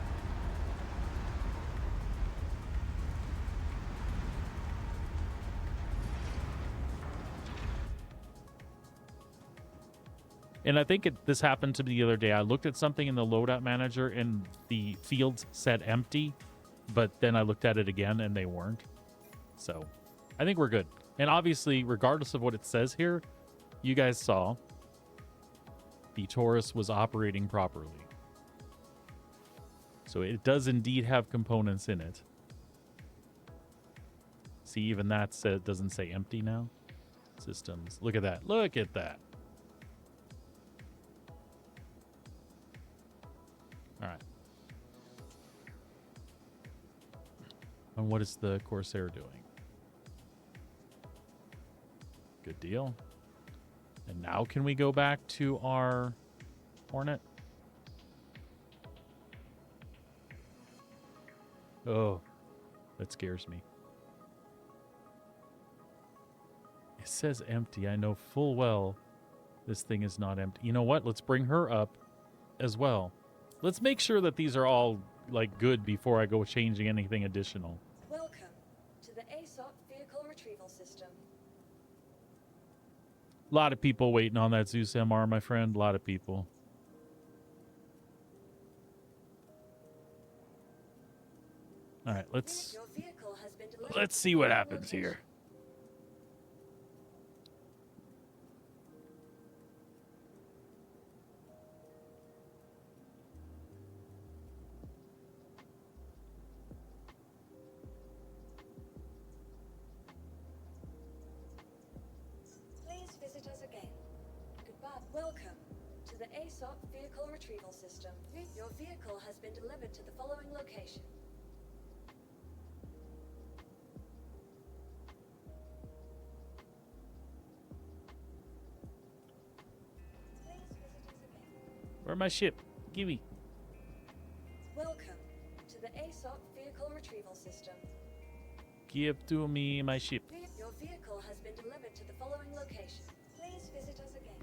And I think this happened to me the other day. I looked at something in the loadout manager and the fields said empty, but then I looked at it again and they weren't. So I think we're good. And obviously, regardless of what it says here, you guys saw the Taurus was operating properly. So it does indeed have components in it. See, even that doesn't say empty now. Systems. Look at that. Look at that. All right. And what is the Corsair doing? Good deal. And now can we go back to our Hornet? Oh, that scares me. It says empty. I know full well this thing is not empty. You know what? Let's bring her up as well. Let's make sure that these are all like good before I go changing anything additional. Welcome to the ASOP vehicle retrieval system. A lot of people waiting on that Zeus MR, my friend. A lot of people. All right, let's see what happens here. Please visit us again. Goodbye. Welcome to the ASOP vehicle retrieval system. Your vehicle has been delivered to the following location. Where's my ship? Gimme. Welcome to the ASOP vehicle retrieval system. Give to me my ship. Your vehicle has been delivered to the following location. Please visit us again.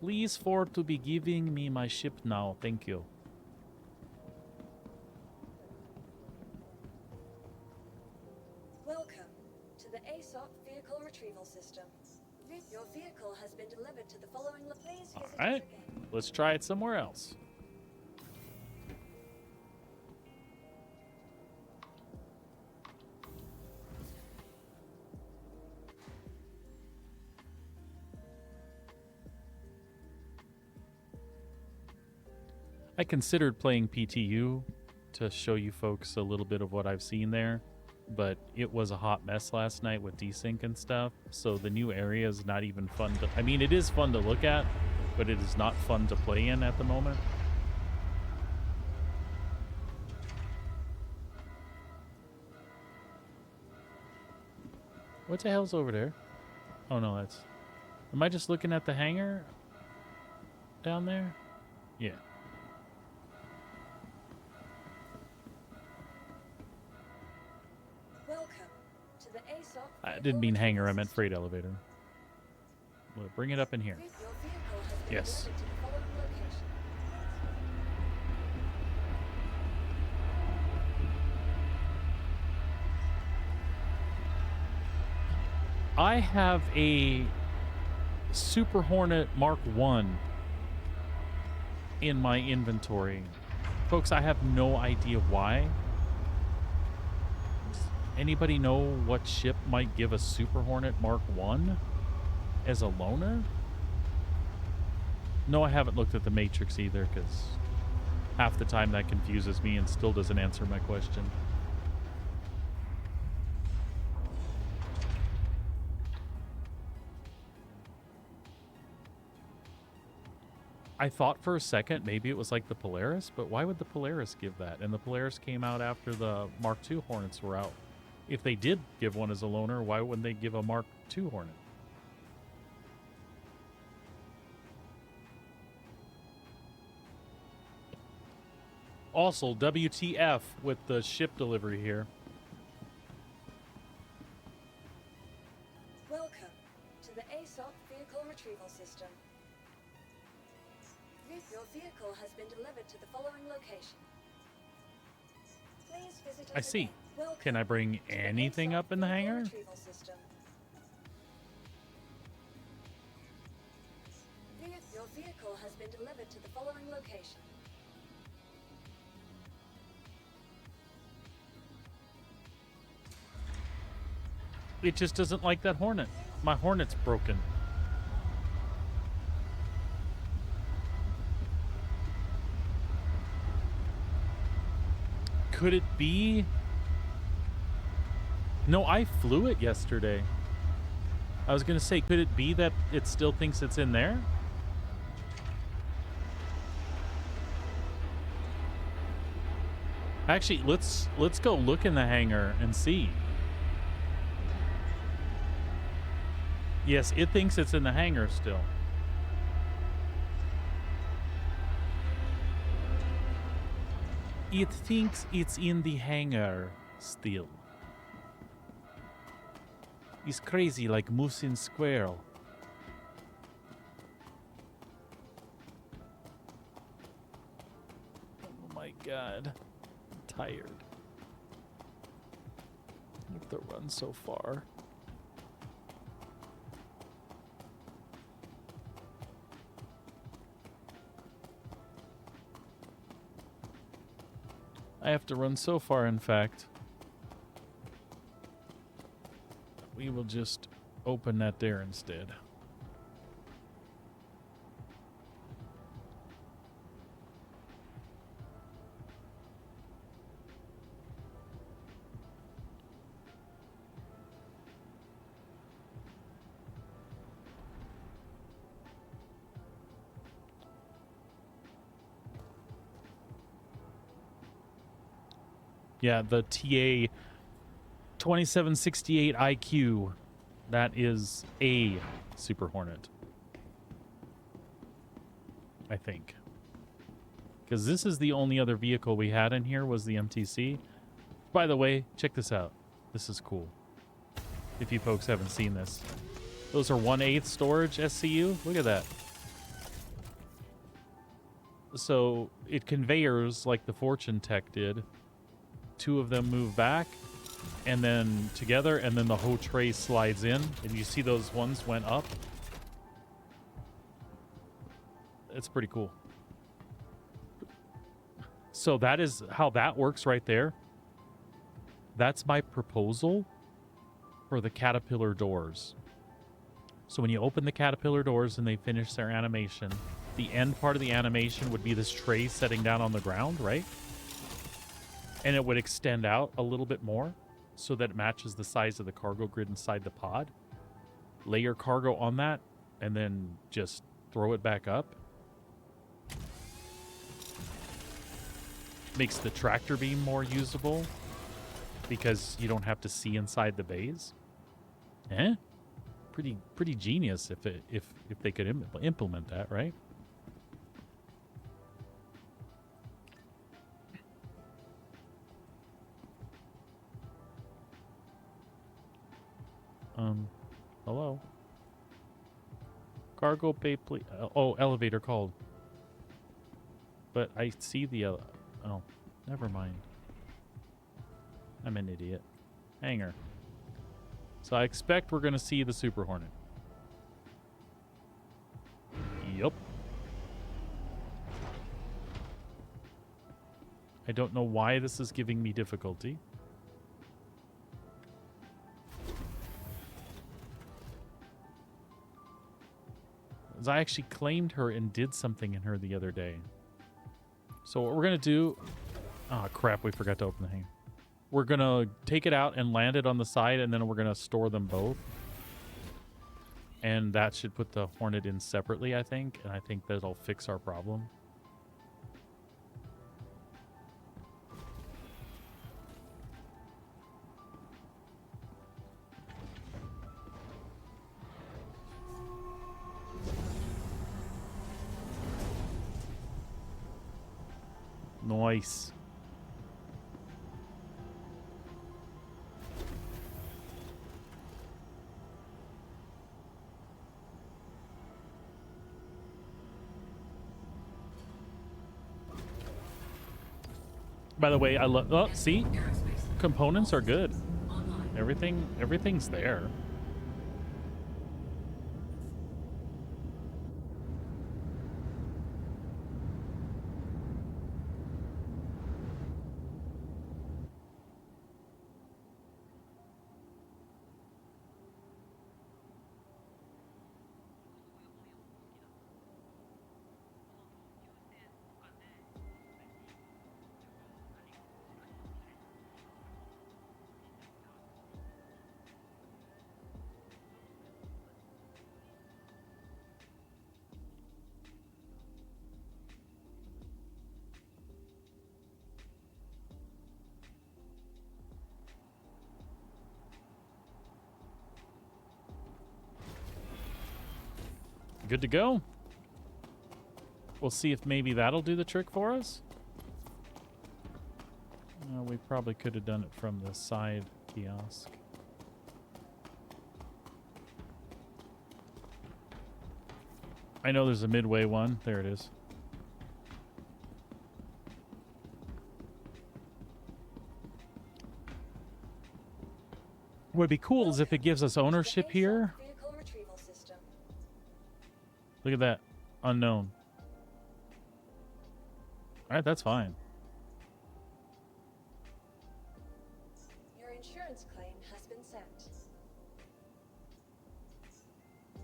Please for to be giving me my ship now. Thank you. Welcome to the ASOP vehicle retrieval system. Your vehicle has been delivered to the following. Please visit us Alright, again. let's try it somewhere else. I considered playing PTU to show you folks a little bit of what I've seen there, but it was a hot mess last night with desync and stuff, so the new area is not even fun to... I mean, it is fun to look at, but it is not fun to play in at the moment. What the hell's over there? Oh no, that's... Am I just looking at the hangar down there? Yeah. Welcome to the ASOP. I didn't mean hangar, I meant freight elevator. Well, bring it up in here. Your vehicle been Yes. delivered to the following location. I have a Super Hornet Mark 1 in my inventory. Folks, I have no idea why. Does anybody know what ship might give a Super Hornet Mark 1 as a loaner? No, I haven't looked at the Matrix either, because half the time that confuses me and still doesn't answer my question. I thought for a second maybe it was like the Polaris, but why would the Polaris give that? And the Polaris came out after the Mark II Hornets were out. If they did give one as a loaner, why wouldn't they give a Mark II Hornet? Also, WTF with the ship delivery here. Welcome to the ASOP Vehicle Retrieval System. Your vehicle has been delivered to the following location. Please visit us I see. again. Welcome Can I bring to the anything ASOP up in the Vehicle hangar? Retrieval System. Your vehicle has been delivered to the following location. It just doesn't like that Hornet. My Hornet's broken. Could it be? No, I flew it yesterday. I was going to say, could it be that it still thinks it's in there? Actually, let's go look in the hangar and see. Yes, it thinks it's in the hangar still. It thinks it's in the hangar still. It's crazy like moose in squirrel. Oh my god. I'm tired. I have to run so far. I have to run so far, in fact. We will just open that there instead. Yeah, the TA 2768 IQ. That is a Super Hornet. I think. Because this is the only other vehicle we had in here was the MTC. By the way, check this out. This is cool. If you folks haven't seen this. Those are 1/8 storage SCU. Look at that. So it conveyors like the Fortune Tech did. Two of them move back and then together, and then the whole tray slides in, and you see those ones went up. It's pretty cool. So that is how that works right there. That's my proposal for the Caterpillar doors. So when you open the Caterpillar doors and they finish their animation, the end part of the animation would be this tray setting down on the ground, right? And it would extend out a little bit more so that it matches the size of the cargo grid inside the pod. Lay your cargo on that and then just throw it back up. Makes the tractor beam more usable because you don't have to see inside the bays. Pretty genius if they could implement that, right? Hello. Cargo bay, please. Oh, elevator called. But I see the... oh, never mind. I'm an idiot. Hangar. So I expect we're going to see the Super Hornet. Yup. I don't know why this is giving me difficulty. As I actually claimed her and did something in her the other day. So what we're going to do... oh, crap. We forgot to open the hangar. We're going to take it out and land it on the side, and then we're going to store them both. And that should put the Hornet in separately, I think. And I think that'll fix our problem. Nice. By the way, I love... oh, see? Components are good. Everything's there. Good to go. We'll see if maybe that'll do the trick for us. We probably could have done it from the side kiosk. I know there's a midway one. There it is. What would be cool is if it gives us ownership here. Look at that. Unknown. Alright, that's fine. Your insurance claim has been sent.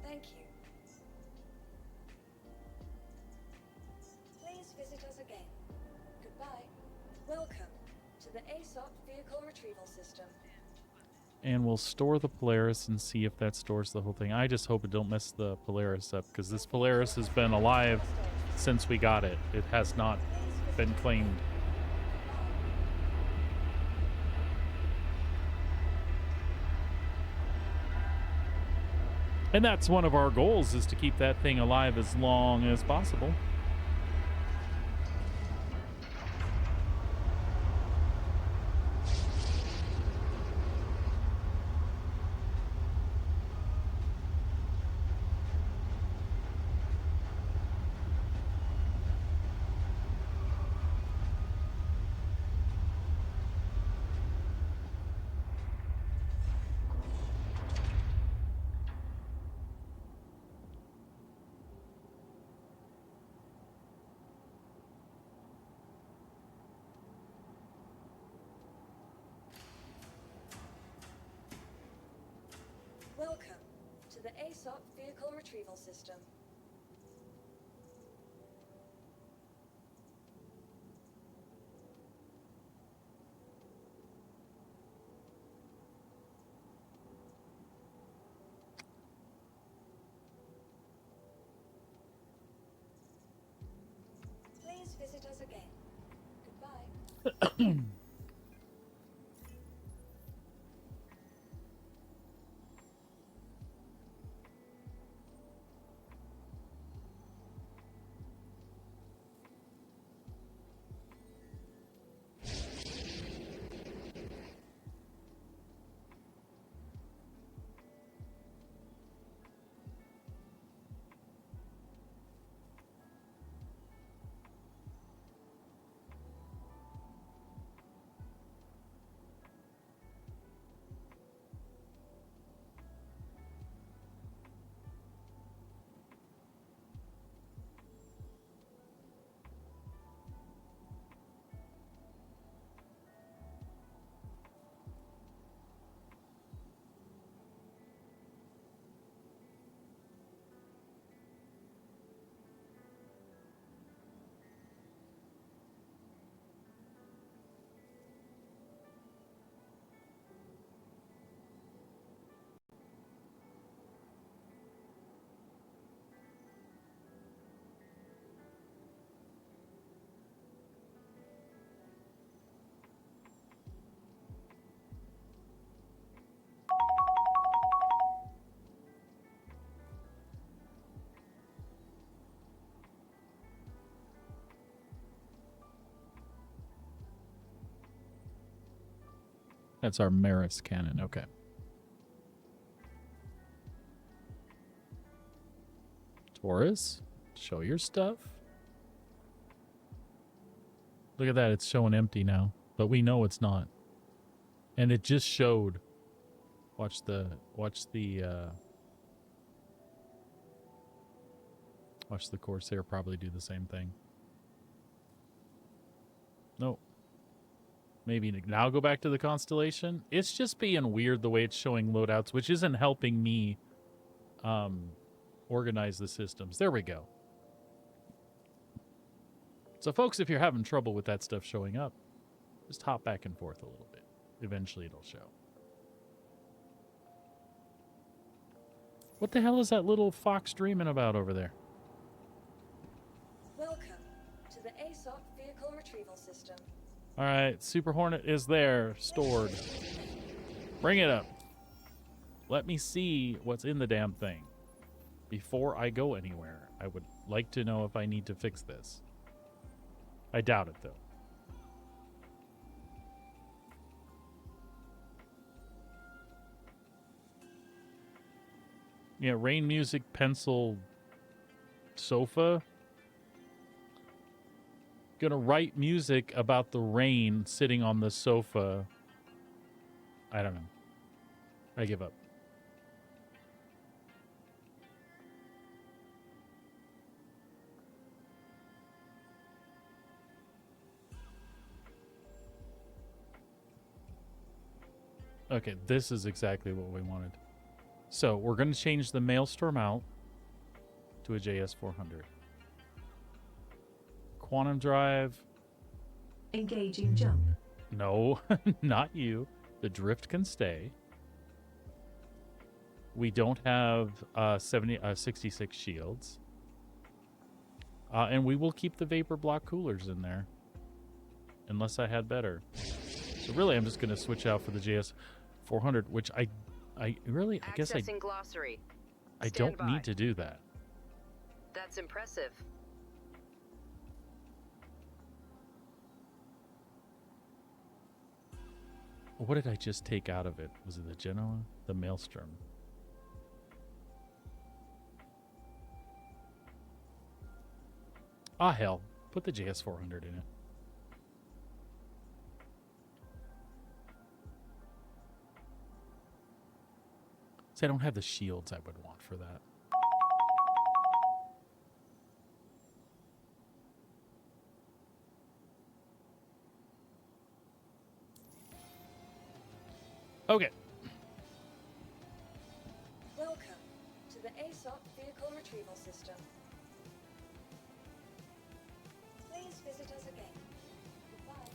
Thank you. Please visit us again. Goodbye. Welcome to the ASOP Vehicle Retrieval System. And we'll store the Polaris and see if that stores the whole thing. I just hope it don't mess the Polaris up, because this Polaris has been alive since we got it. It has not been claimed. And that's one of our goals, is to keep that thing alive as long as possible. Welcome to the ASOP Vehicle Retrieval System. Please visit us again. Goodbye. That's our Maris cannon. Okay. Taurus, show your stuff. Look at that. It's showing empty now, but we know it's not. And it just showed. Watch the Corsair probably do the same thing. No. Maybe now go back to the Constellation. It's just being weird the way it's showing loadouts, which isn't helping me organize the systems. There we go. So folks, if you're having trouble with that stuff showing up, just hop back and forth a little bit. Eventually it'll show. What the hell is that little fox dreaming about over there? Welcome to the ASOP Vehicle Retrieval System. All right, Super Hornet is there, stored. Bring it up. Let me see what's in the damn thing. Before I go anywhere, I would like to know if I need to fix this. I doubt it, though. Yeah, rain music, pencil, sofa. Gonna write music about the rain sitting on the sofa. I don't know. I give up. Okay, this is exactly what we wanted. So we're going to change the Maelstrom out to a JS400. Quantum drive. Engaging jump. No, not you. The drift can stay. We don't have 66 shields. And we will keep the vapor block coolers in there. Unless I had better. So really, I'm just going to switch out for the JS400, which I guess Accessing glossary. I Stand don't by. need to do that. That's impressive. What did I just take out of it? Was it the Genoa? The Maelstrom? Ah, hell. Put the JS400 in it. See, I don't have the shields I would want for that. Okay. Welcome to the ASOP Vehicle Retrieval System. Please visit us again. Goodbye.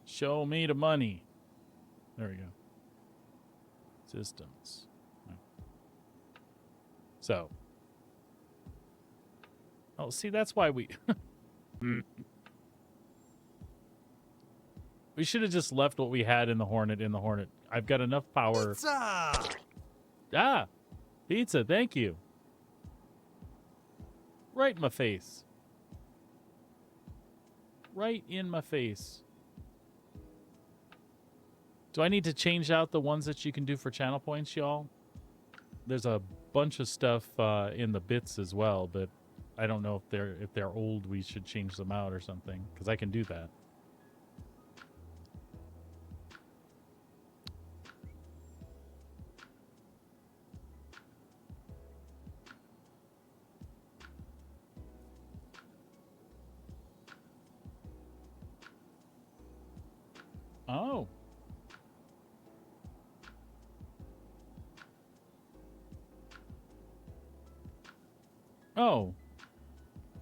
Show me the money. There we go. Systems. No. So. Oh, see, that's why we... We should have just left what we had in the Hornet in the Hornet. I've got enough power. Pizza! Ah! Pizza, thank you. Right in my face. Right in my face. Do I need to change out the ones that you can do for channel points, y'all? There's a bunch of stuff in the bits as well, but I don't know if they're old. We should change them out or something, because I can do that. Oh. Oh.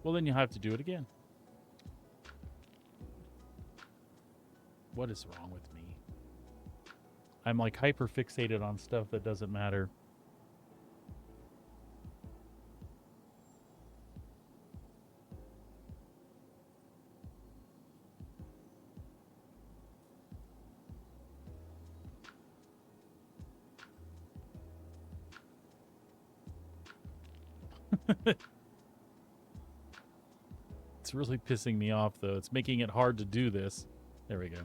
Well, then you'll have to do it again. What is wrong with me? I'm like hyper fixated on stuff that doesn't matter. It's really pissing me off, though. It's making it hard to do this. There we go.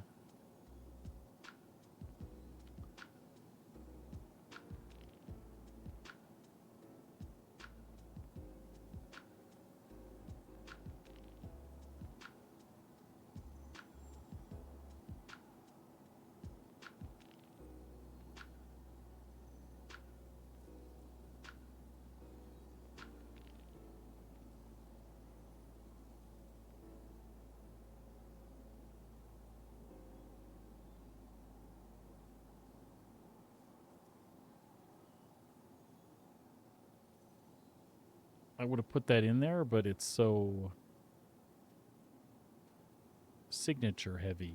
I would have put that in there, but it's so signature heavy.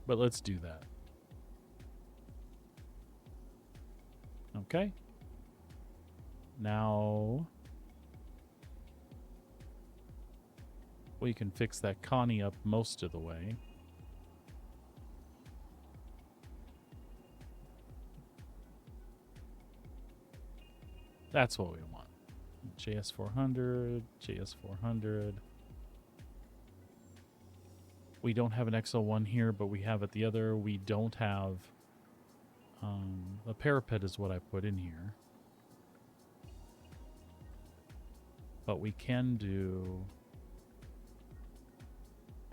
But let's do that. Okay. Now we can fix that Connie up most of the way. That's what we want. JS400, JS400. We don't have an XL1 here, but we have at the other. We don't have the parapet is what I put in here. But we can do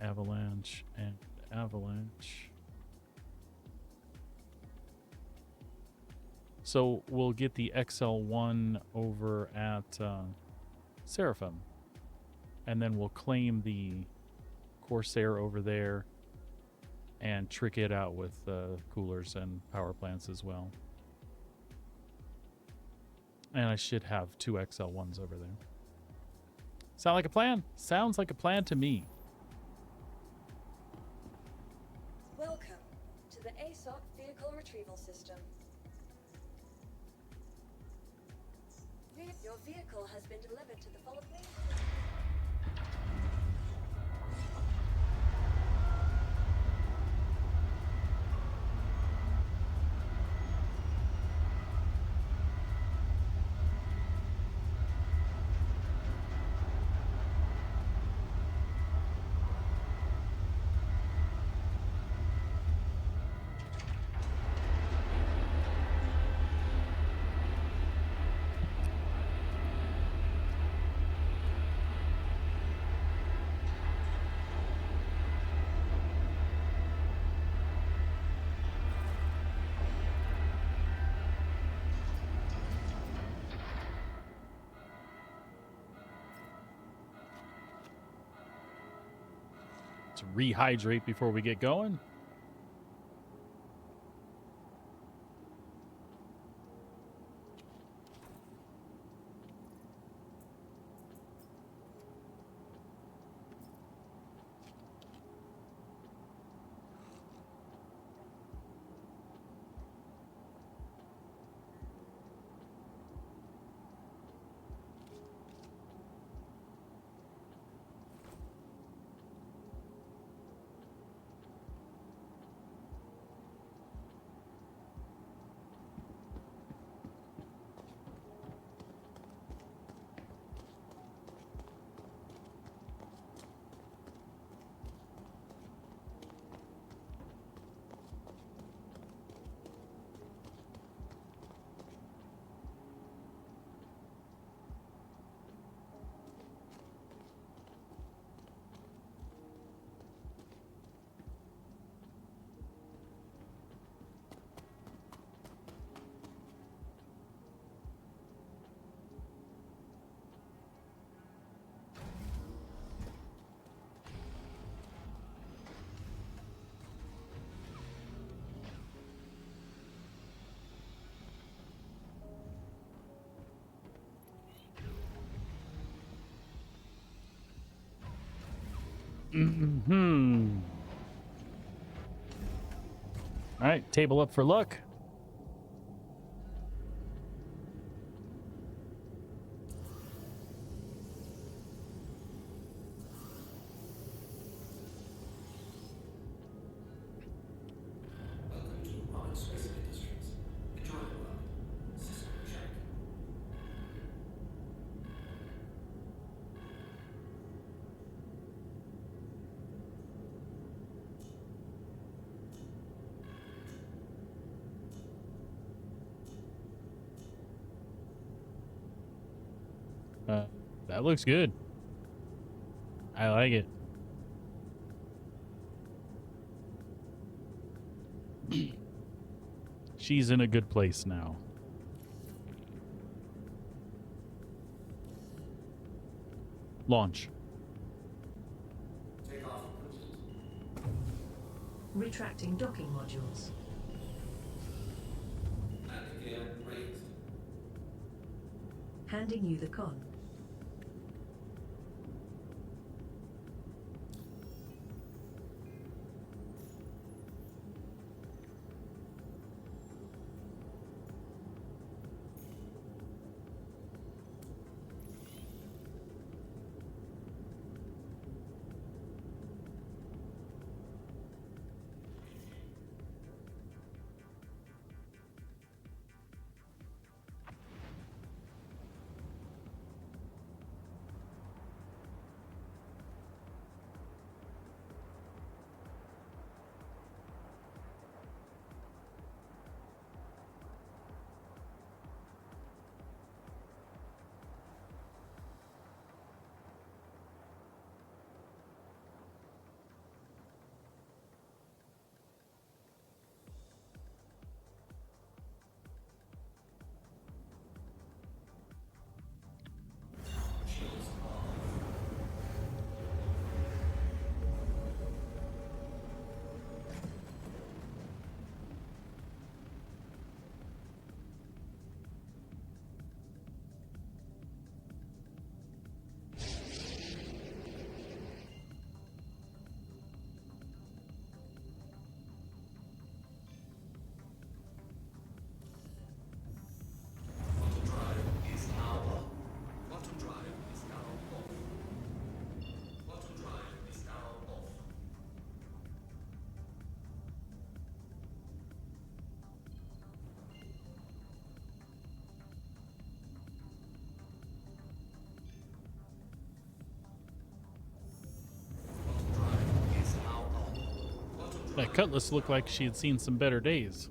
avalanche and avalanche. So we'll get the XL1 over at Seraphim. And then we'll claim the Corsair over there and trick it out with coolers and power plants as well. And I should have 2 XL1s over there. Sound like a plan? Sounds like a plan to me. Welcome to the ASOP Vehicle Retrieval System. Your vehicle has been delivered to the following. To rehydrate before we get going. Mm-hmm. All right, table up for luck. That looks good. I like it. She's in a good place now. Launch. Retracting docking modules. Handing you the con. That cutlass looked like she had seen some better days.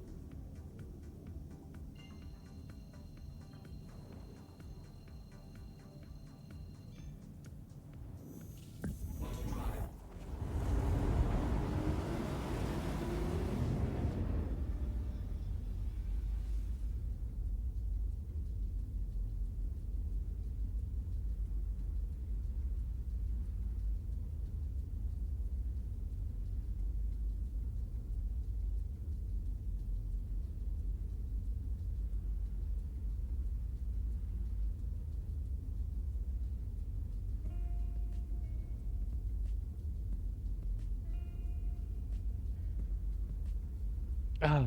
Ah.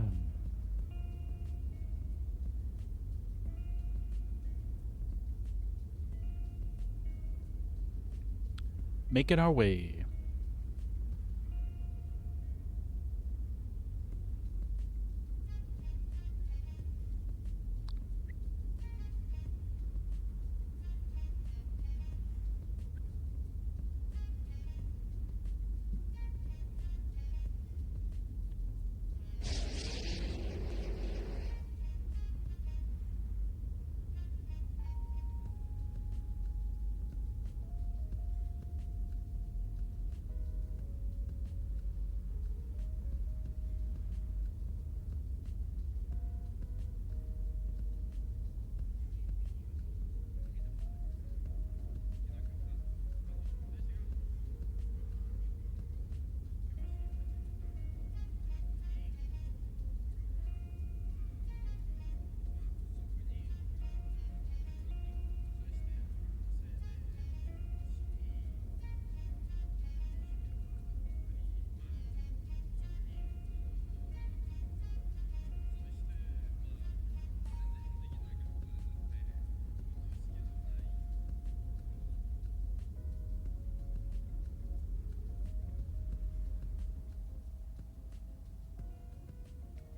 Making our way.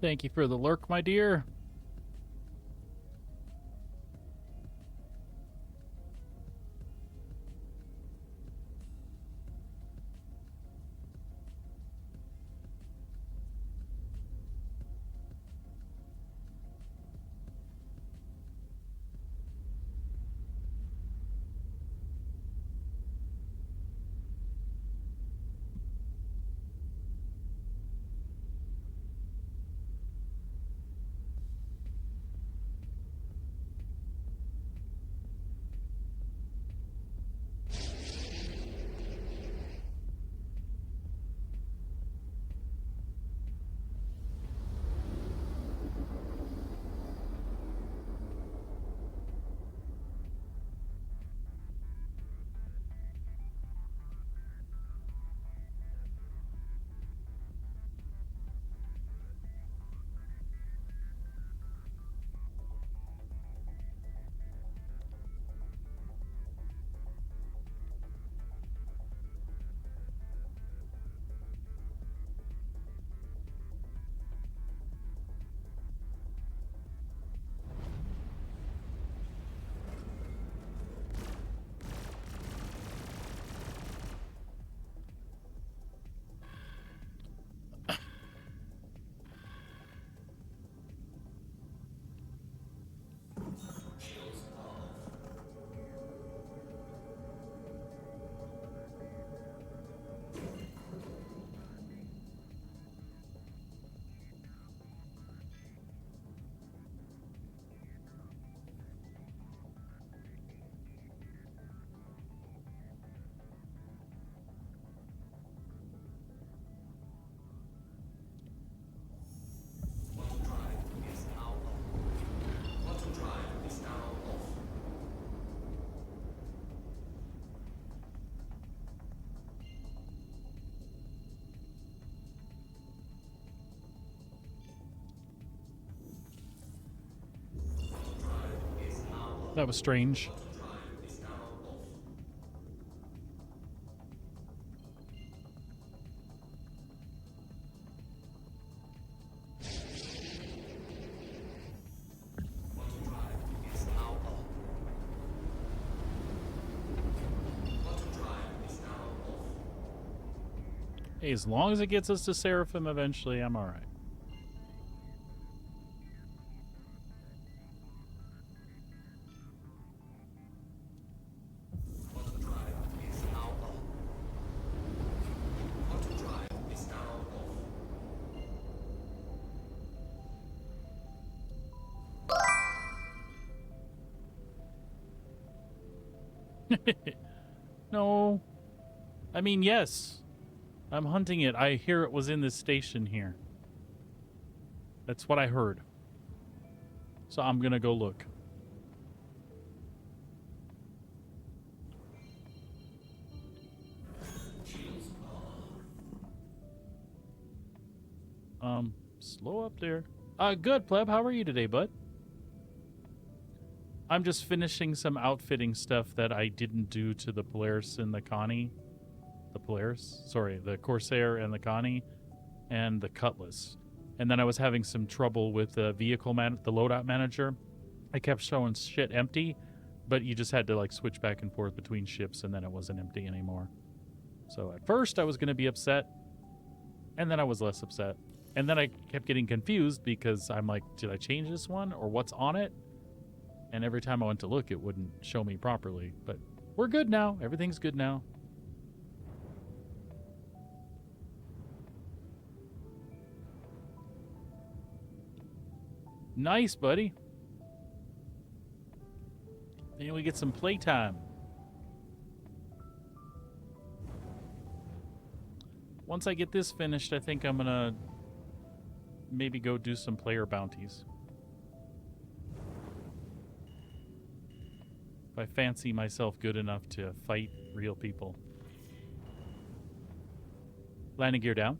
Thank you for the lurk, my dear. That was strange. Hey, as long as it gets us to Seraphim eventually, I'm alright. No. I mean, yes. I'm hunting it. I hear it was in this station here. That's what I heard. So I'm gonna go look. Slow up there. Good, pleb. How are you today, bud? I'm just finishing some outfitting stuff that I didn't do to the Polaris and the Connie. The Polaris? Sorry, the Corsair and the Connie and the Cutlass. And then I was having some trouble with the the loadout manager. I kept showing shit empty, but you just had to like switch back and forth between ships and then it wasn't empty anymore. So at first I was going to be upset, and then I was less upset. And then I kept getting confused because I'm like, did I change this one or what's on it? And every time I went to look, it wouldn't show me properly. But we're good now. Everything's good now. Nice, buddy. And we get some playtime. Once I get this finished, I think I'm gonna maybe go do some player bounties. If I fancy myself good enough to fight real people. Landing gear down.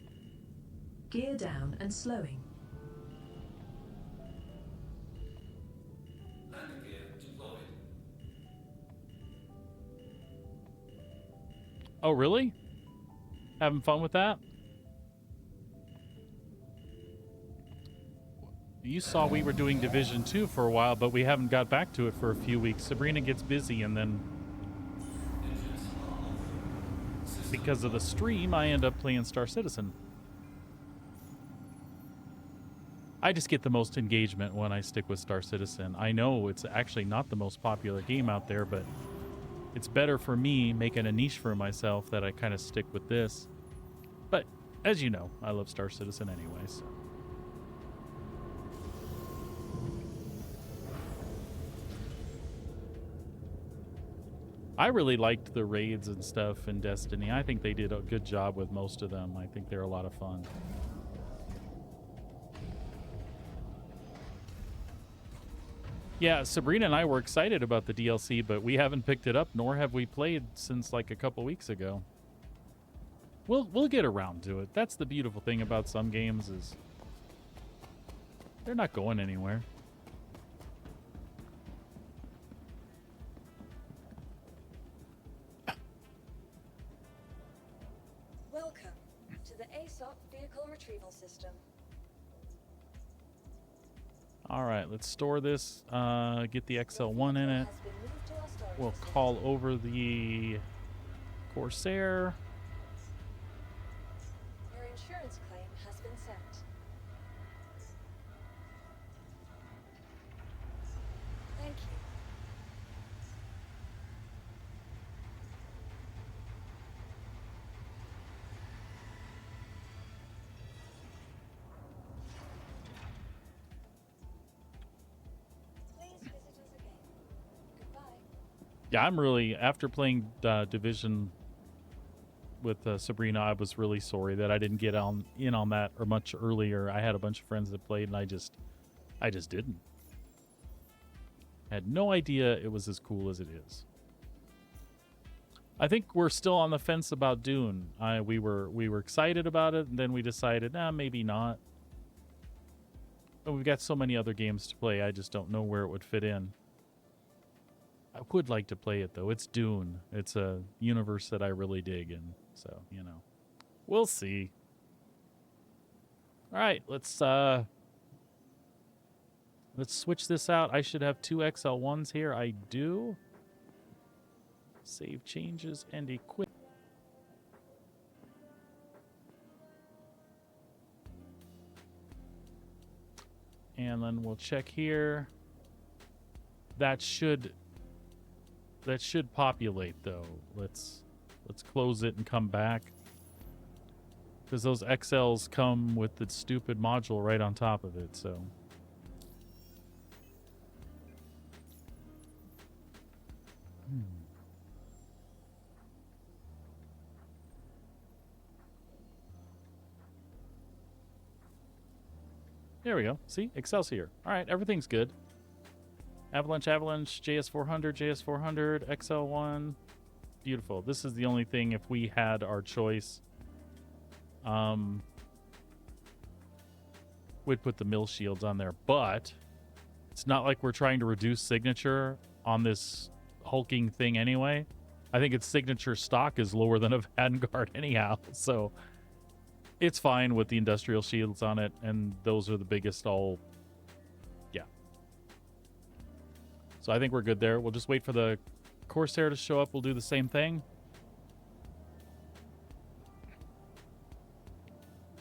Gear down and slowing. Oh, really? Having fun with that? You saw we were doing Division 2 for a while, but we haven't got back to it for a few weeks. Sabrina gets busy, and then because of the stream, I end up playing Star Citizen. I just get the most engagement when I stick with Star Citizen. I know it's actually not the most popular game out there, but it's better for me making a niche for myself that I kind of stick with this. But as you know, I love Star Citizen anyway, so. I really liked the raids and stuff in Destiny. I think they did a good job with most of them. I think they're a lot of fun. Yeah, Sabrina and I were excited about the DLC, but we haven't picked it up, nor have we played since like a couple weeks ago. We'll get around to it. That's the beautiful thing about some games is they're not going anywhere. Welcome to the ASOP Vehicle Retrieval System. All right, let's store this. Get the XL1 in it. Has been moved to our storage We'll facility. call over the Corsair. Your insurance claim has been sent. Thank you. Please visit us again. Goodbye. Yeah, I'm really, after playing Division with Sabrina, I was really sorry that I didn't get in on that or much earlier. I had a bunch of friends that played, and I just didn't. I had no idea it was as cool as it is. I think we're still on the fence about Dune. We were excited about it, and then we decided, maybe not. But we've got so many other games to play, I just don't know where it would fit in. I would like to play it though. It's Dune. It's a universe that I really dig, and so you know, we'll see. All right, let's switch this out. I should have 2 XL1s here. I do. Save changes and equip. And then we'll check here. That should populate though. Let's close it and come back. Because those XLs come with the stupid module right on top of it, so. There we go. See? Excelsior. All right, everything's good. Avalanche, JS400, JS400, XL1. Beautiful. This is the only thing, if we had our choice, we'd put the mill shields on there. But it's not like we're trying to reduce signature on this hulking thing anyway. I think its signature stock is lower than a Vanguard anyhow, so it's fine with the industrial shields on it, and those are the biggest all. Yeah. So I think we're good there. We'll just wait for the Corsair to show up. We'll do the same thing.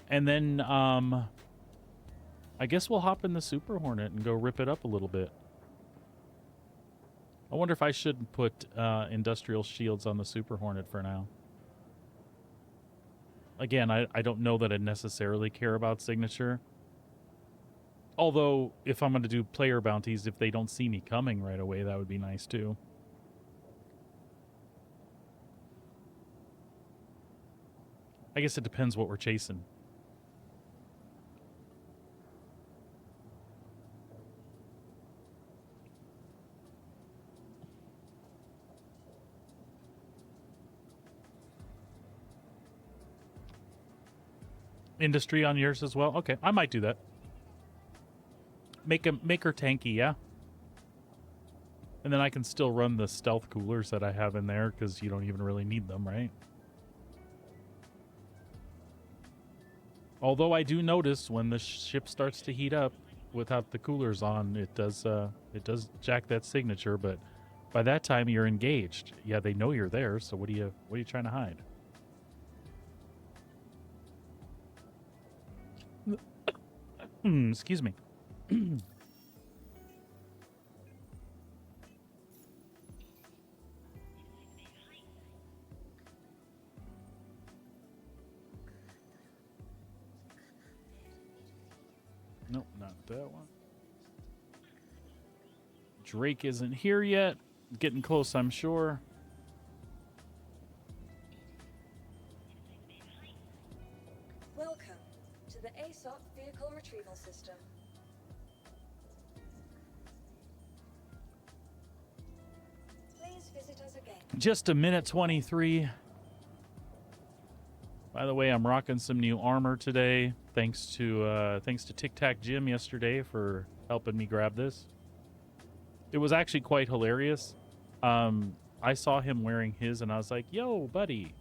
And then I guess we'll hop in the Super Hornet and go rip it up a little bit. I wonder if I shouldn't put industrial shields on the Super Hornet for now. Again, I don't know that I necessarily care about signature. Although, if I'm going to do player bounties, if they don't see me coming right away, that would be nice too. I guess it depends what we're chasing. Industry on yours as well? Okay, I might do that. Make her tanky, yeah? And then I can still run the stealth coolers that I have in there, because you don't even really need them, right? Although I do notice when the ship starts to heat up without the coolers on, it does jack that signature, but by that time you're engaged. Yeah, they know you're there, so what are you trying to hide? Excuse me. Nope, not that one. Drake isn't here yet. Getting close, I'm sure. Welcome to the ASOP vehicle retrieval system. Please visit us again. Just a minute 23. By the way, I'm rocking some new armor today. Thanks to Tic Tac Jim yesterday for helping me grab this. It was actually quite hilarious. I saw him wearing his, and I was like, "Yo, buddy,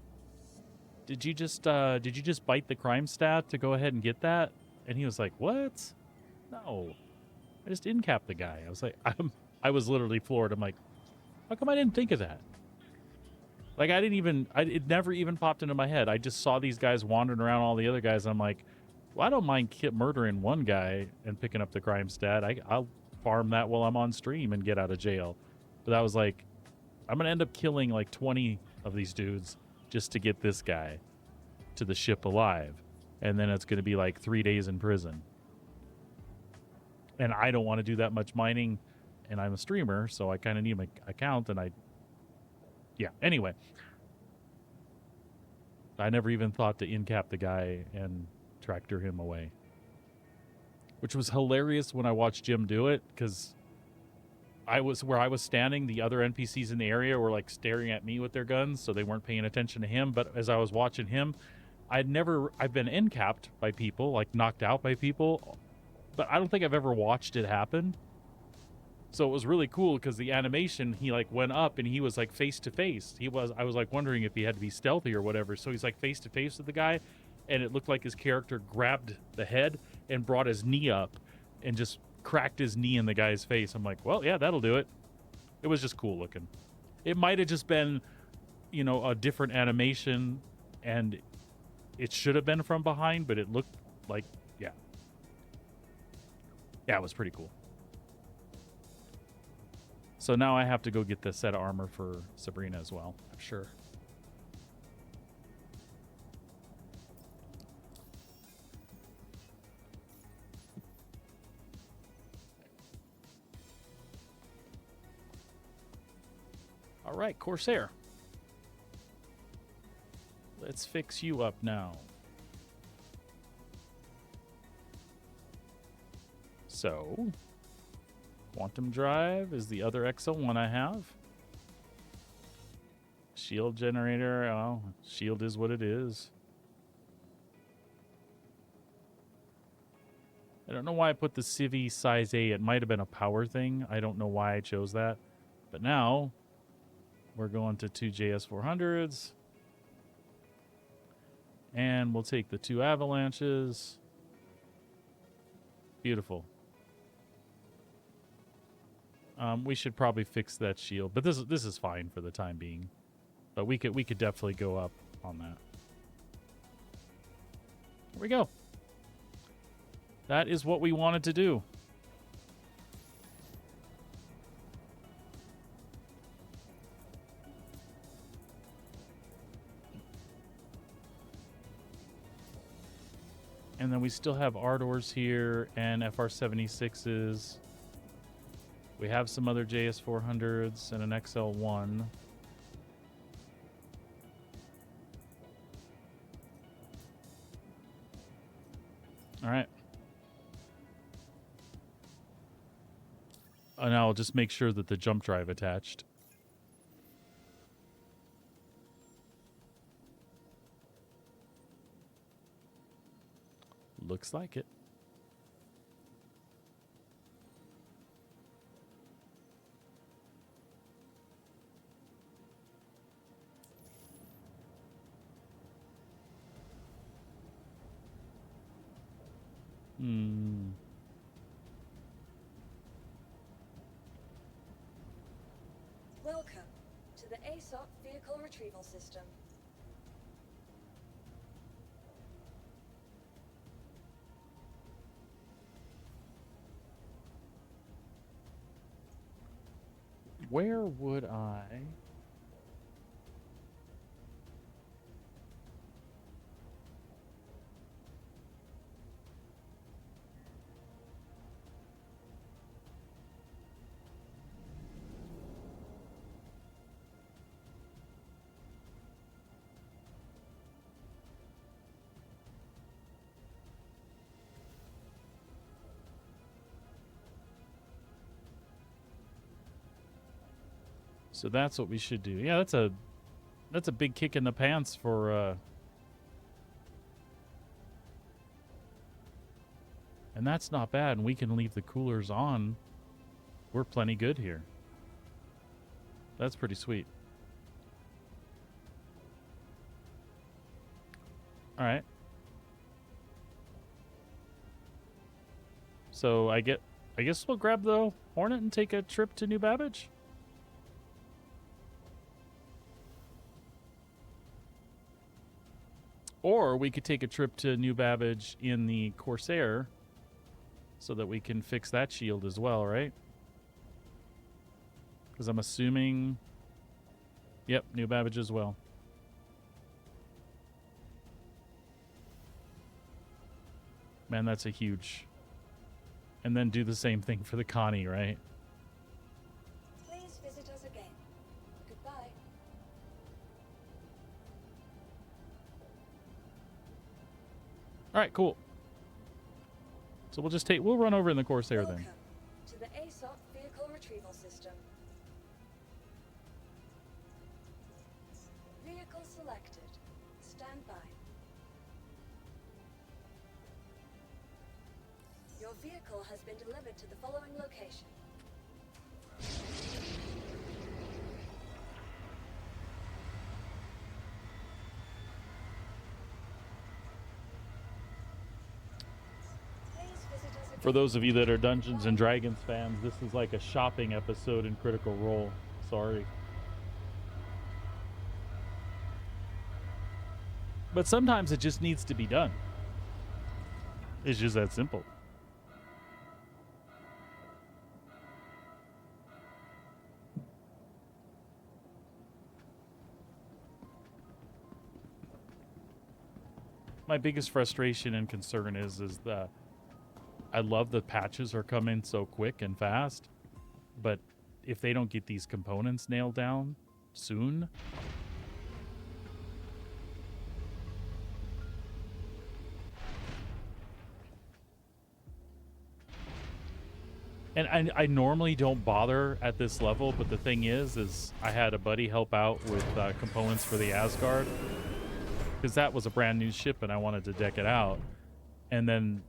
did you just bite the crime stat to go ahead and get that?" And he was like, "What? No, I just in-capped the guy." I was like, I was literally floored. I'm like, how come I didn't think of that? Like, it never even popped into my head. I just saw these guys wandering around all the other guys, and I'm like, well, I don't mind murdering one guy and picking up the crime stat. I'll farm that while I'm on stream and get out of jail. But I was like, I'm going to end up killing like 20 of these dudes just to get this guy to the ship alive. And then it's going to be like 3 days in prison. And I don't want to do that much mining, and I'm a streamer, so I kind of need my account, and yeah, anyway. I never even thought to in-cap the guy and tractor him away. Which was hilarious when I watched Jim do it, because where I was standing, the other NPCs in the area were like staring at me with their guns, so they weren't paying attention to him. But as I was watching him, I've been in-capped by people, like knocked out by people, but I don't think I've ever watched it happen. So it was really cool because the animation, he like went up and he was like face to face. I was like wondering if he had to be stealthy or whatever. So he's like face to face with the guy, and it looked like his character grabbed the head and brought his knee up and just cracked his knee in the guy's face. I'm like, well, yeah, that'll do it. It was just cool looking. It might have just been, you know, a different animation, and it should have been from behind, but it looked like, yeah. Yeah, it was pretty cool. So now I have to go get the set of armor for Sabrina as well, I'm sure. All right, Corsair. Let's fix you up now. So, Quantum Drive is the other XL1 I have. Shield generator, oh, shield is what it is. I don't know why I put the Civi size A. It might have been a power thing. I don't know why I chose that. But now, we're going to 2 JS400s. And we'll take the 2 Avalanches. Beautiful. We should probably fix that shield, but this is fine for the time being. But we could definitely go up on that. Here we go. That is what we wanted to do. And then we still have Ardors here and FR76s. We have some other JS400s and an XL1. All right. And I'll just make sure that the jump drive attached. Looks like it. Welcome to the ASOP Vehicle Retrieval System. Where would I... So that's what we should do. Yeah, that's a big kick in the pants for and that's not bad, and we can leave the coolers on. We're plenty good here. That's pretty sweet. All right. So I guess we'll grab the Hornet and take a trip to New Babbage. Or we could take a trip to New Babbage in the Corsair so that we can fix that shield as well, right? Because I'm assuming... Yep, New Babbage as well. Man, that's a huge... And then do the same thing for the Connie, right? Please visit us again. Goodbye. All right, cool. So we'll run over in the Corsair Welcome then. to the ASOP Vehicle Retrieval System. Vehicle selected. Stand by. Your vehicle has been delivered to the following location. For those of you that are Dungeons and Dragons fans, this is like a shopping episode in Critical Role. Sorry. But sometimes it just needs to be done. It's just that simple. My biggest frustration and concern is that I love the patches are coming so quick and fast, but if they don't get these components nailed down soon, and I normally don't bother at this level, but the thing is I had a buddy help out with components for the Asgard, because that was a brand new ship and I wanted to deck it out. And then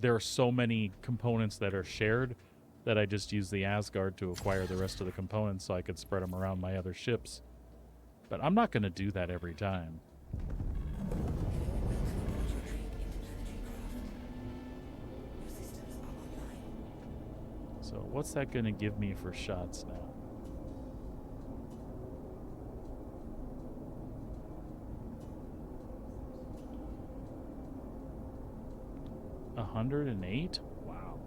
there are so many components that are shared that I just use the Asgard to acquire the rest of the components so I could spread them around my other ships. But I'm not going to do that every time. So what's that going to give me for shots now? $108? Wow.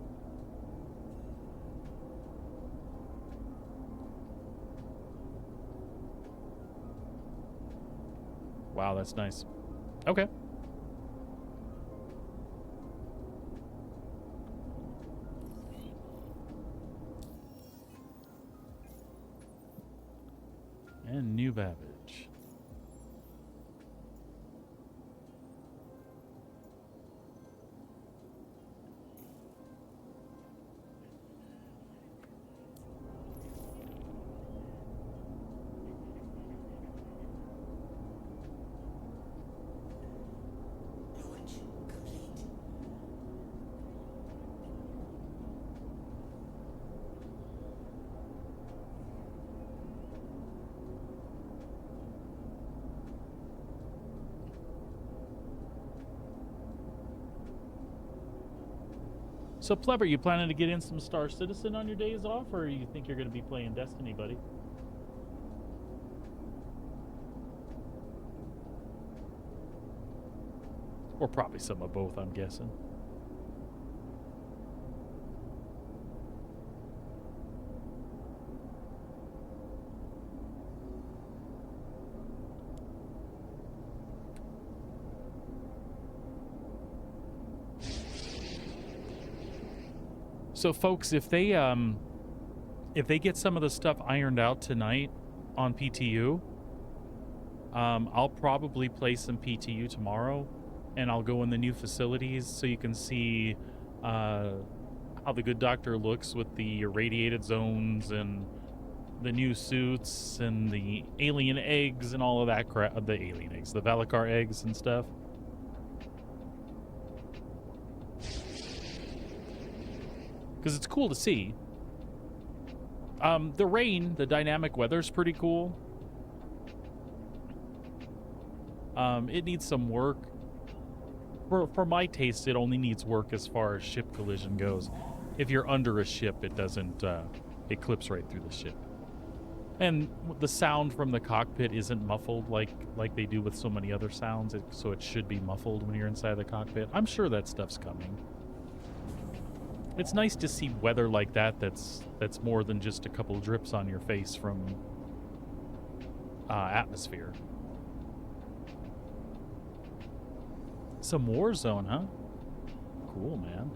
Wow, that's nice. Okay. And new Babbage. Launch complete. So, Pleber, you planning to get in some Star Citizen on your days off, or you think you're going to be playing Destiny, buddy? Or probably some of both, I'm guessing. So, folks, if they get some of the stuff ironed out tonight on PTU, I'll probably play some PTU tomorrow, and I'll go in the new facilities so you can see how the Good Doctor looks with the irradiated zones and the new suits and the alien eggs and all of that crap. The alien eggs, the Valakar eggs and stuff. Because it's cool to see. The rain, the dynamic weather's pretty cool. It needs some work. For my taste, it only needs work as far as ship collision goes. If you're under a ship, it doesn't, it clips right through the ship. And the sound from the cockpit isn't muffled like they do with so many other sounds, so it should be muffled when you're inside the cockpit. I'm sure that stuff's coming. It's nice to see weather like that that's more than just a couple drips on your face from atmosphere. Some Warzone, huh? Cool, man.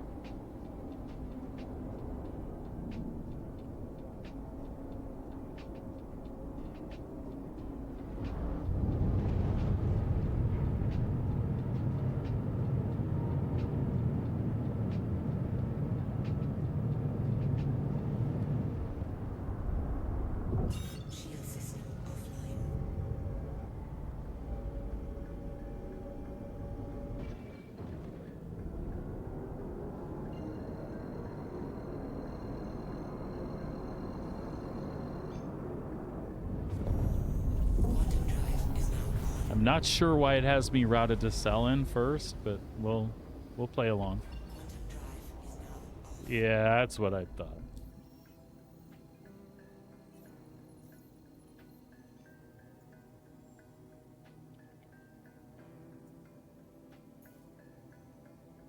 Shield system offline. Quantum drive is now on. I'm not sure why it has me routed to Selin first, but we'll play along. Quantum drive is now Yeah, that's what I thought.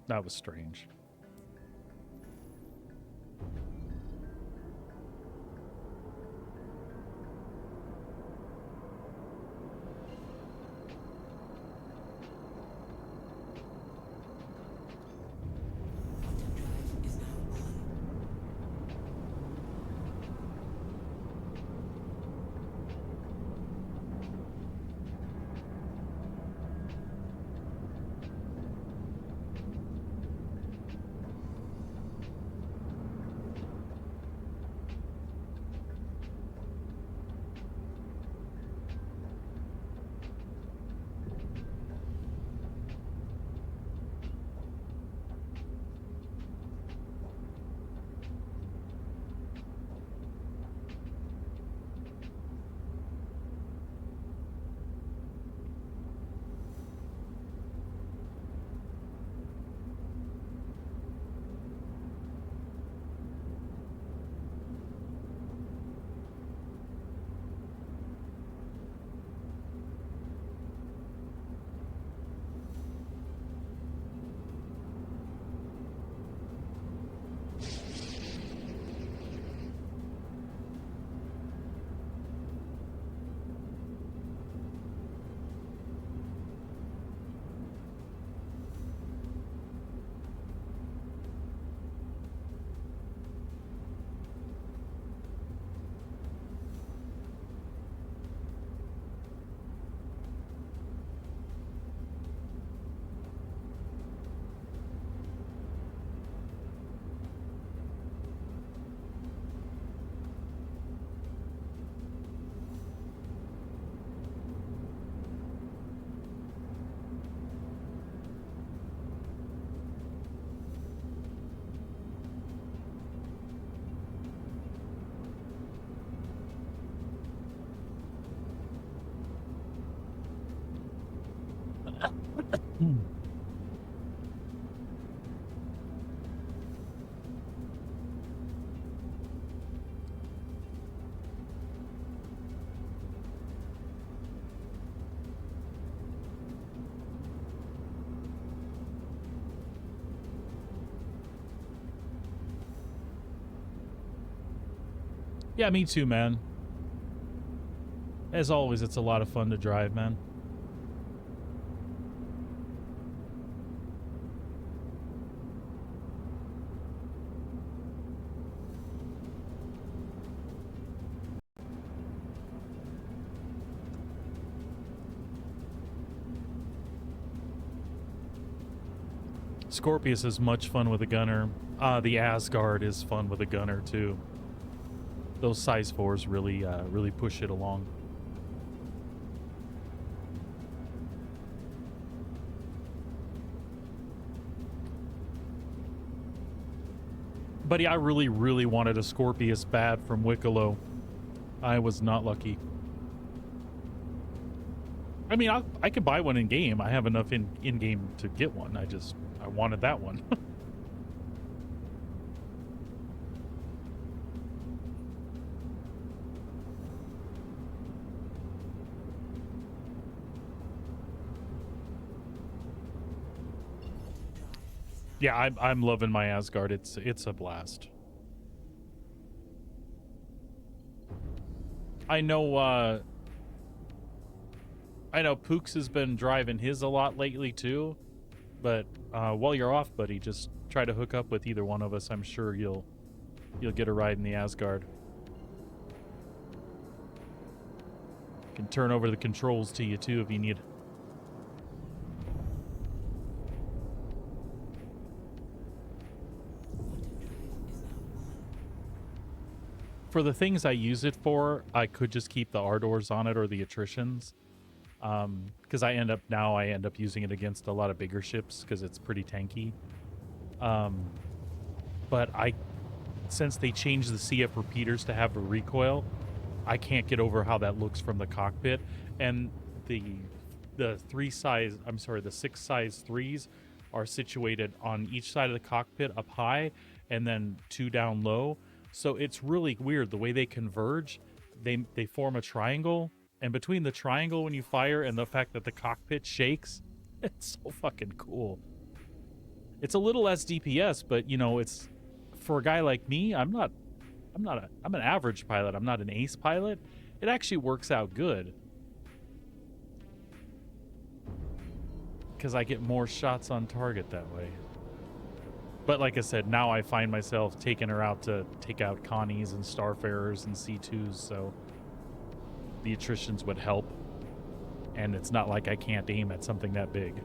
That was strange. Quantum drive is now on. Yeah, me too, man. As always, it's a lot of fun to drive, man. Scorpius is much fun with a gunner. The Asgard is fun with a gunner too. Those size 4s really, really push it along. Buddy, I really, really wanted a Scorpius bad from Wicklow. I was not lucky. I mean, I could buy one in game. I have enough in game to get one. I wanted that one. Yeah, I'm loving my Asgard. It's a blast. I know Pooks has been driving his a lot lately too. But while you're off, buddy, just try to hook up with either one of us. I'm sure you'll get a ride in the Asgard. Can turn over the controls to you too if you need. For the things I use it for, I could just keep the Ardors on it or the attritions. Because I end up using it against a lot of bigger ships because it's pretty tanky. But since they changed the CF repeaters to have a recoil, I can't get over how that looks from the cockpit. And the 6 size 3s are situated on each side of the cockpit up high, and then 2 down low. So it's really weird the way they converge. They form a triangle, and between the triangle when you fire and the fact that the cockpit shakes, it's so fucking cool. It's a little less DPS, but you know, it's for a guy like me, I'm an average pilot. I'm not an ace pilot. It actually works out good. Because I get more shots on target that way. But like I said, now I find myself taking her out to take out Connies and Starfarers and C2s, so the attritions would help. And it's not like I can't aim at something that big.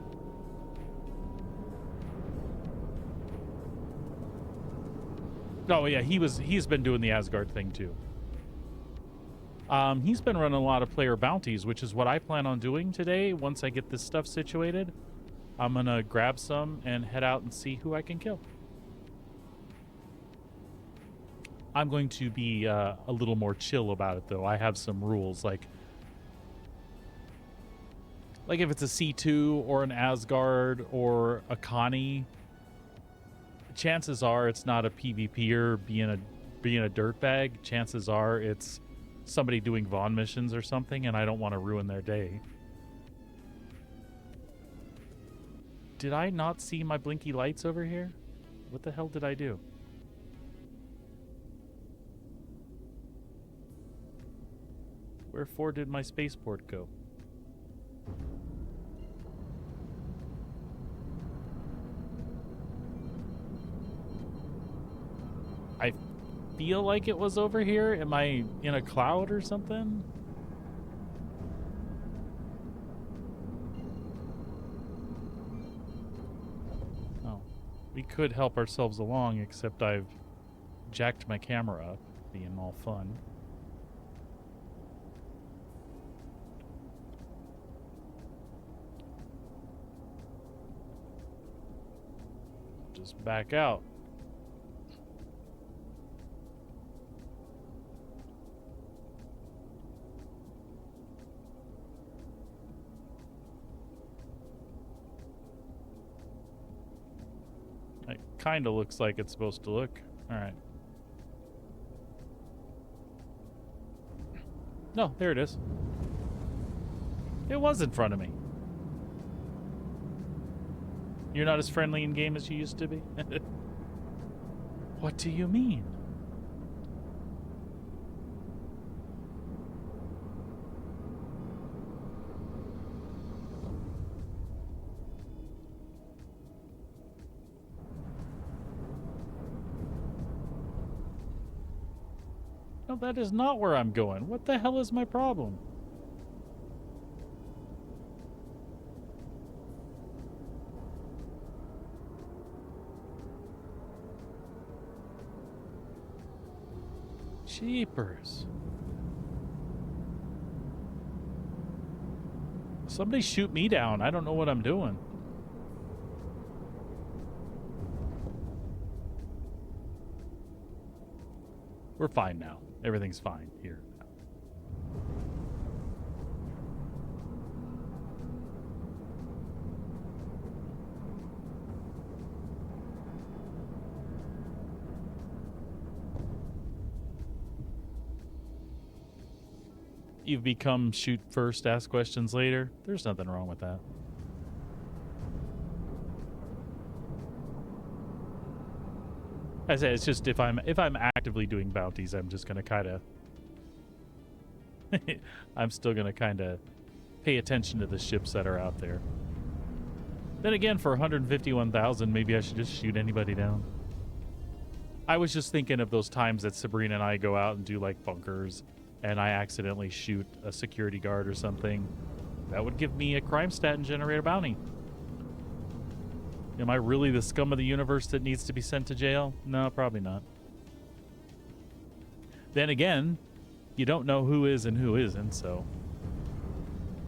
Oh yeah, he's been doing the Asgard thing too. He's been running a lot of player bounties, which is what I plan on doing today. Once I get this stuff situated, I'm gonna grab some and head out and see who I can kill. I'm going to be a little more chill about it, though. I have some rules, like if it's a C2 or an Asgard or a Connie, chances are it's not a PvPer being a dirtbag. Chances are it's somebody doing Vaughn missions or something, and I don't want to ruin their day. Did I not see my blinky lights over here? What the hell did I do? Wherefore did my spaceport go? I feel like it was over here. Am I in a cloud or something? Oh, we could help ourselves along, except I've jacked my camera up, being all fun. Just back out. It kind of looks like it's supposed to look. All right. No, there it is. It was in front of me. You're not as friendly in game as you used to be? What do you mean? No, that is not where I'm going. What the hell is my problem? Jeepers. Somebody shoot me down. I don't know what I'm doing. We're fine now. Everything's fine here. You've become shoot first, ask questions later. There's nothing wrong with that. I say it's just if I'm actively doing bounties, I'm just gonna kind of I'm still gonna kind of pay attention to the ships that are out there. Then again, for 151,000, maybe I should just shoot anybody down. I was just thinking of those times that Sabrina and I go out and do like bunkers, and I accidentally shoot a security guard or something. That would give me a crime stat and generate a bounty. Am I really the scum of the universe that needs to be sent to jail? No, probably not. Then again, you don't know who is and who isn't, so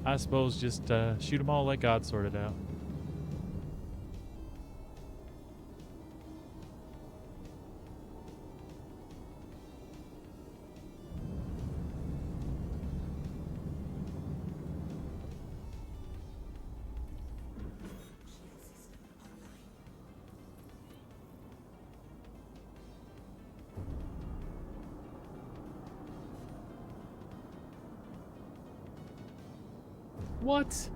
I suppose just shoot them all like God sorted out. What?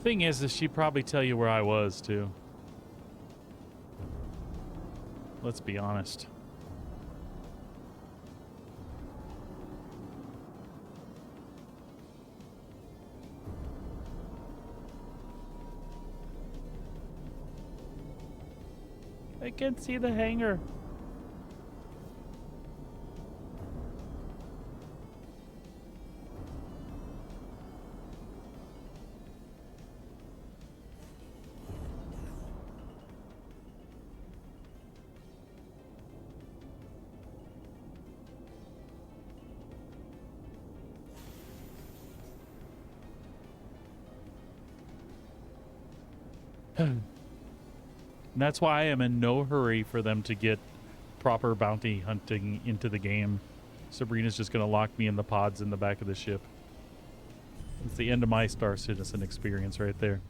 Thing is she'd probably tell you where I was, too. Let's be honest. I can't see the hangar. And that's why I am in no hurry for them to get proper bounty hunting into the game. Sabrina's just going to lock me in the pods in the back of the ship. It's the end of my Star Citizen experience right there.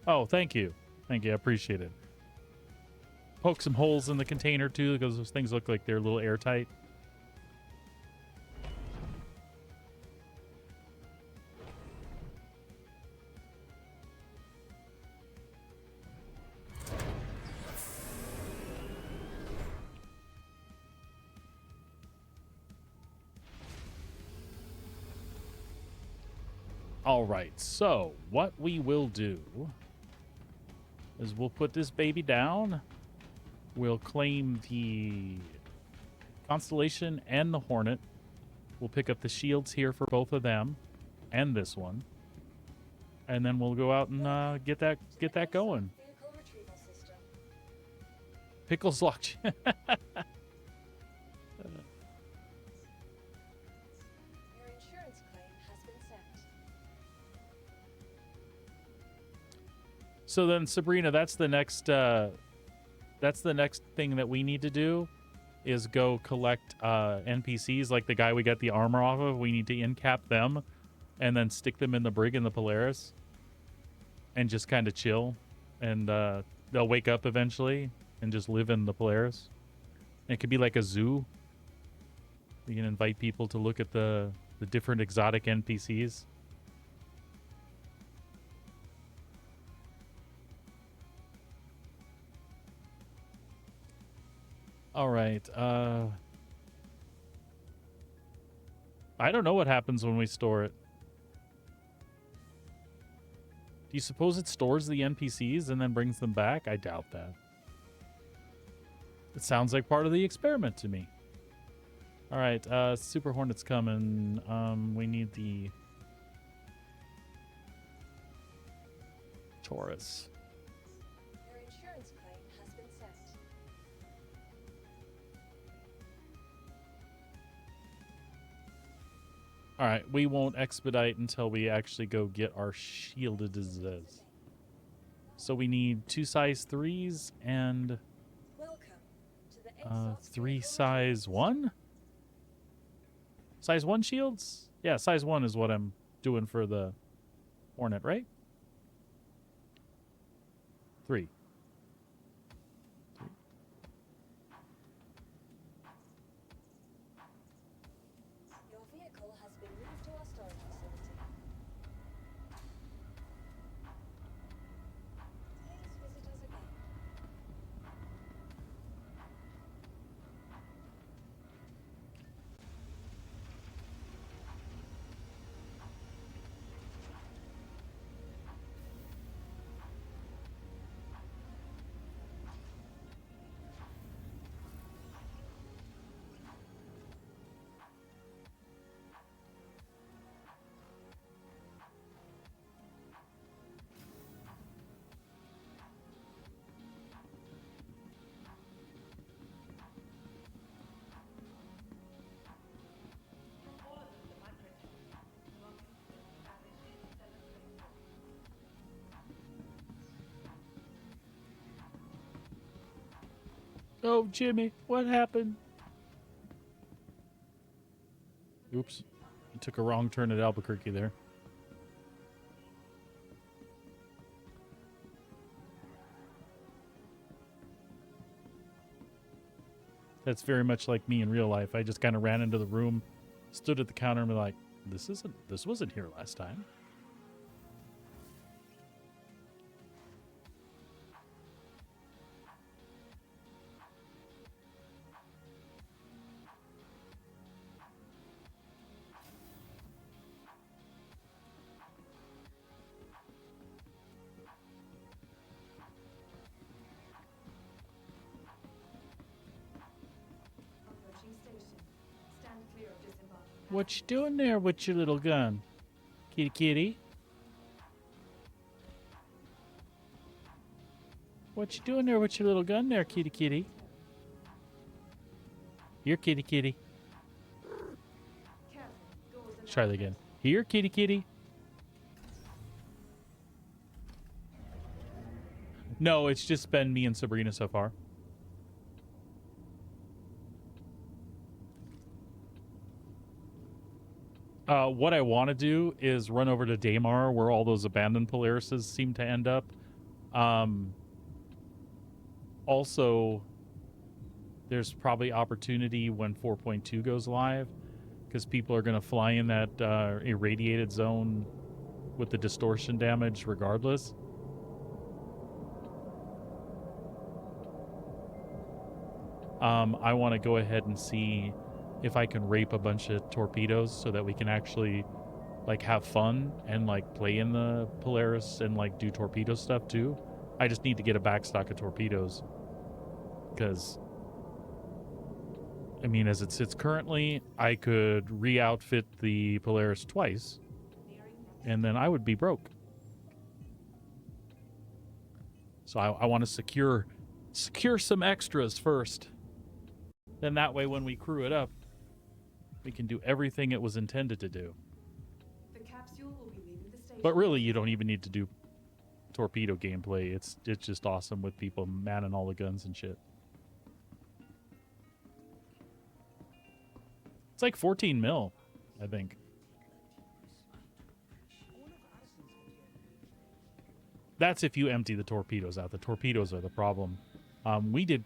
Oh, thank you. Thank you. I appreciate it. Poke some holes in the container, too, because those things look like they're a little airtight. All right, so what we will do is we'll put this baby down. We'll claim the Constellation and the Hornet. We'll pick up the shields here for both of them and this one. And then we'll go out and get that going. Vehicle retrieval system. Pickles locked. Your insurance claim has been sent. So then, Sabrina, that's the next thing that we need to do is go collect NPCs like the guy we got the armor off of. We need to in-cap them and then stick them in the brig in the Polaris and just kind of chill. And they'll wake up eventually and just live in the Polaris. And it could be like a zoo. You can invite people to look at the different exotic NPCs. All right. I don't know what happens when we store it. Do you suppose it stores the NPCs and then brings them back? I doubt that. It sounds like part of the experiment to me. All right. Super Hornet's coming. We need the Taurus. Your insurance claim has been sent. All right, we won't expedite until we actually go get our shielded disease. So we need 2 size 3s and Welcome to the ASOS 3 vehicle size 1? Size 1 shields? Yeah, size 1 is what I'm doing for the Hornet, right? 3. Your vehicle has been moved to our storage facility. Please visit us again. Oh, Jimmy, what happened? Oops. I took a wrong turn at Albuquerque there. That's very much like me in real life. I just kind of ran into the room, stood at the counter, and be like, this wasn't here last time. Approaching station. Stand clear of disembarking. What you doing there with your little gun? Kitty kitty? What you doing there with your little gun there, kitty kitty? Here, kitty kitty. Careful. Doors and Let's try that again. Here, kitty kitty. No, it's just been me and Sabrina so far. What I want to do is run over to Daymar, where all those abandoned Polarises seem to end up. Also, there's probably opportunity when 4.2 goes live, because people are going to fly in that irradiated zone with the distortion damage regardless. I want to go ahead and see if I can rape a bunch of torpedoes so that we can actually like have fun and like play in the Polaris and like do torpedo stuff too. I just need to get a backstock of torpedoes, because I mean, as it sits currently, I could re-outfit the Polaris twice and then I would be broke. So I want to secure some extras first. Then that way when we crew it up, we can do everything it was intended to do. The capsule will be leaving the station. But really, you don't even need to do torpedo gameplay. It's just awesome with people manning all the guns and shit. It's like 14 mil, I think. That's if you empty the torpedoes out. The torpedoes are the problem. We did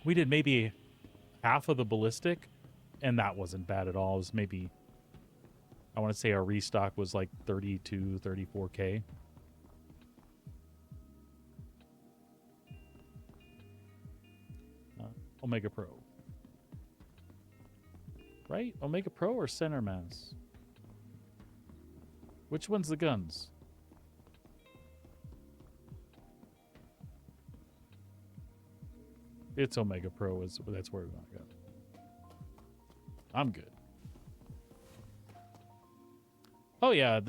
maybe half of the ballistic, and that wasn't bad at all. It was maybe, I want to say our restock was like 32, 34K. Omega Pro. Right? Omega Pro or Center Mass? Which one's the guns? It's Omega Pro. That's where we want to go. I'm good. Oh yeah,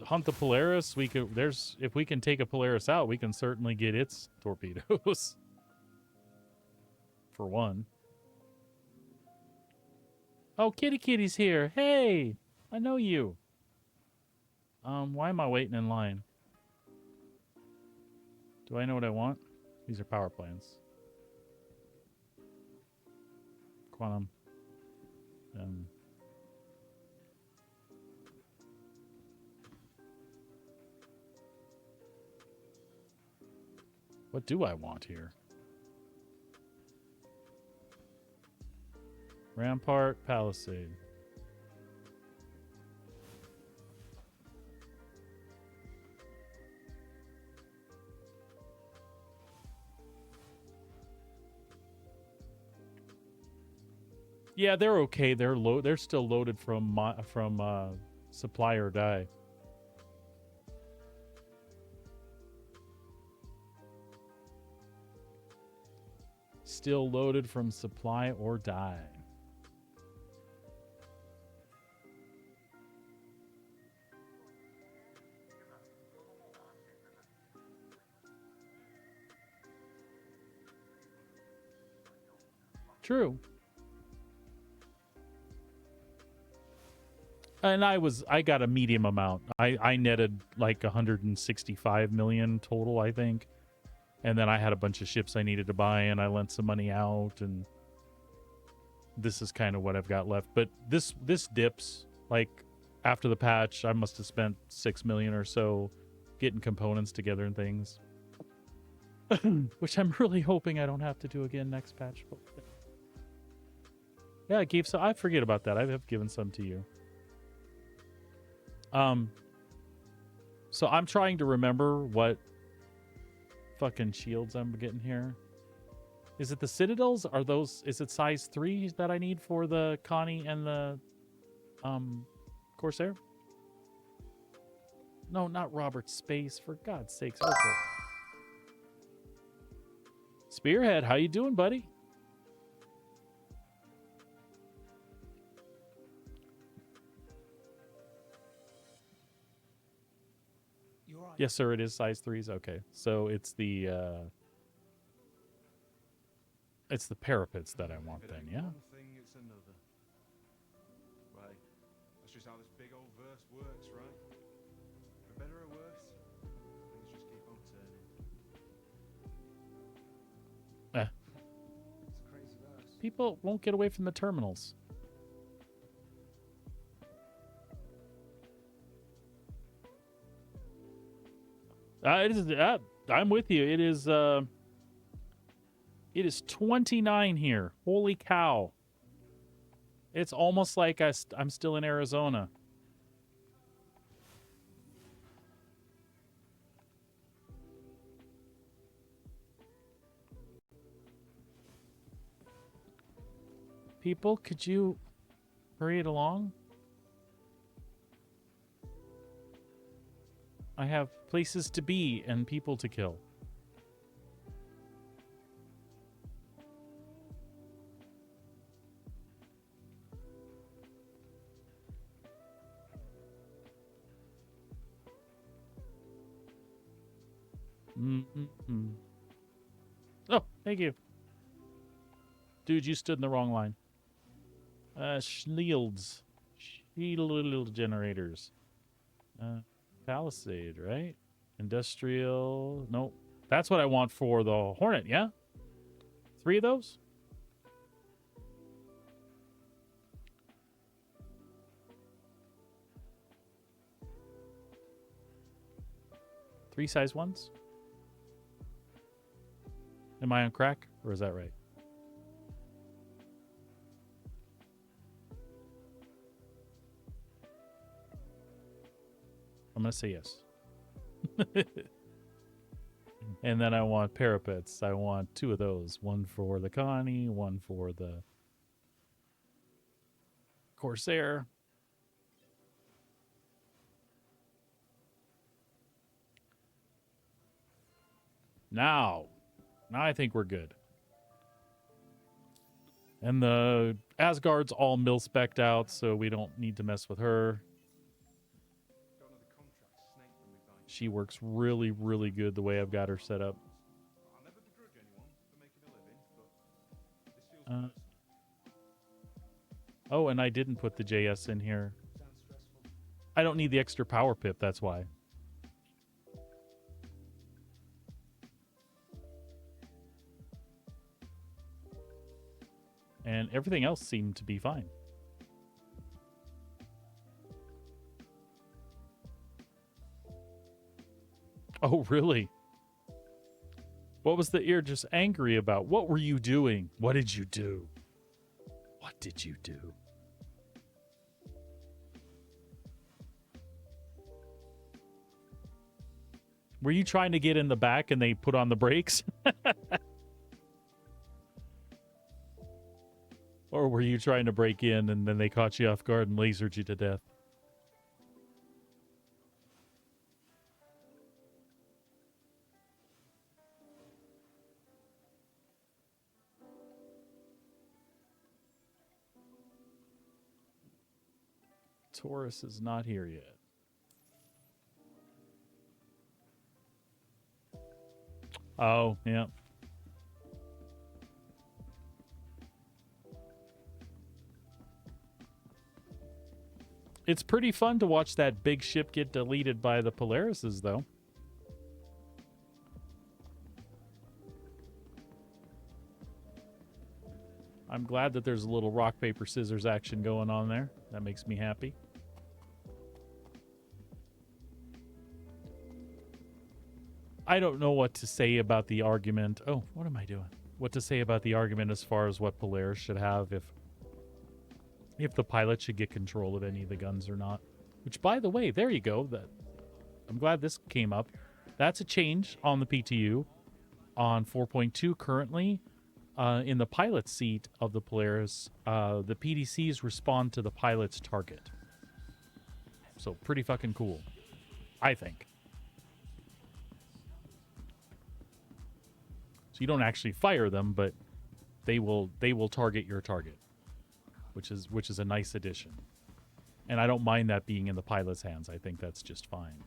hunt the Polaris. If we can take a Polaris out, we can certainly get its torpedoes. For one. Oh, Kitty Kitty's here. Hey, I know you. Why am I waiting in line? Do I know what I want? These are power plants. Quantum. What do I want here? Rampart, Palisade. Yeah, they're okay. They're still loaded from supply or die. Still loaded from supply or die. True. And I got a medium amount. I netted like 165 million total, I think. And then I had a bunch of ships I needed to buy, and I lent some money out, and this is kind of what I've got left. But this dips. Like, after the patch, I must have spent 6 million or so getting components together and things. Which I'm really hoping I don't have to do again next patch. Yeah, I gave some. I forget about that. I have given some to you. So I'm trying to remember what fucking shields I'm getting here. Is it the Citadels? Are those? Is it size 3 that I need for the Connie and the Corsair? No, not Robert Space. For God's sakes, Urkel. Spearhead, how you doing, buddy? Yes, sir, it is size 3s. Okay. So it's the parapets that I want then, yeah? One thing, it's another. Right. That's just how this big old verse works, right? For better or worse, things just keep on turning. It's a crazy verse. People won't get away from the terminals. I'm with you. It is 29 here. Holy cow. It's almost like I'm still in Arizona. People, could you hurry it along? I have places to be and people to kill. Oh, thank you. Dude, you stood in the wrong line. Shields. Shield generators. Palisade, right? Industrial. Nope. That's what I want for the Hornet, yeah? 3 of those? Three size ones? Am I on crack? Or is that right? I'm going to say yes. And then I want parapets. I want 2 of those. One for the Connie, one for the Corsair. Now I think we're good. And the Asgard's all mil-spec'd out, so we don't need to mess with her. She works really, really good the way I've got her set up. I'll never begrudge anyone for making a living, but this feels personal. Oh, and I didn't put the JS in here. I don't need the extra power pip, that's why. And everything else seemed to be fine. Oh, really? What was the ear just angry about? What were you doing? What did you do? What did you do? Were you trying to get in the back and they put on the brakes? Or were you trying to break in and then they caught you off guard and lasered you to death? Taurus is not here yet. Oh, yeah. It's pretty fun to watch that big ship get deleted by the Polarises, though. I'm glad that there's a little rock, paper, scissors action going on there. That makes me happy. I don't know what to say about the argument. Oh, what am I doing? What to say about the argument as far as what Polaris should have if the pilot should get control of any of the guns or not. Which, by the way, there you go. I'm glad this came up. That's a change on the PTU. On 4.2 currently, in the pilot seat of the Polaris, the PDCs respond to the pilot's target. So pretty fucking cool, I think. So you don't actually fire them, but they will target your target, which is a nice addition. And I don't mind that being in the pilot's hands. I think that's just fine.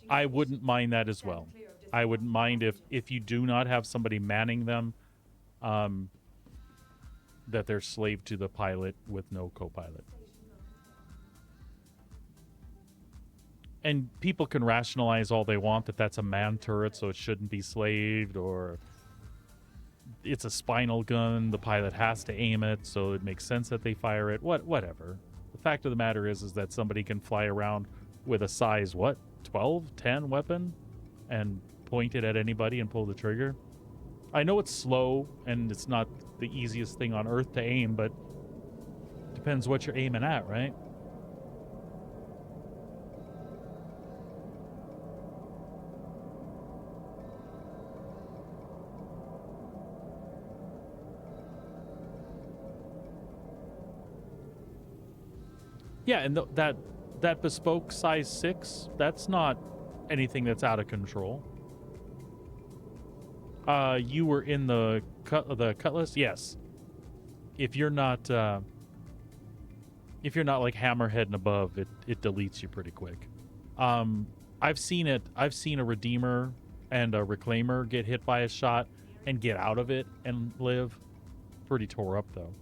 I wouldn't mind that as well. I wouldn't mind if you do not have somebody manning them, that they're slave to the pilot with no co-pilot. And people can rationalize all they want that that's a man turret, so it shouldn't be slaved, or it's a spinal gun, the pilot has to aim it, so it makes sense that they fire it. Whatever. The fact of the matter is that somebody can fly around with a size, 12, 10 weapon and point it at anybody and pull the trigger. I know it's slow and it's not the easiest thing on earth to aim, but depends what you're aiming at, right? Yeah, and that bespoke size 6, that's not anything that's out of control. You were in the Cutlass? Yes. If you're not like Hammerhead and above, it deletes you pretty quick. I've seen a Redeemer and a Reclaimer get hit by a shot and get out of it and live. Pretty tore up though.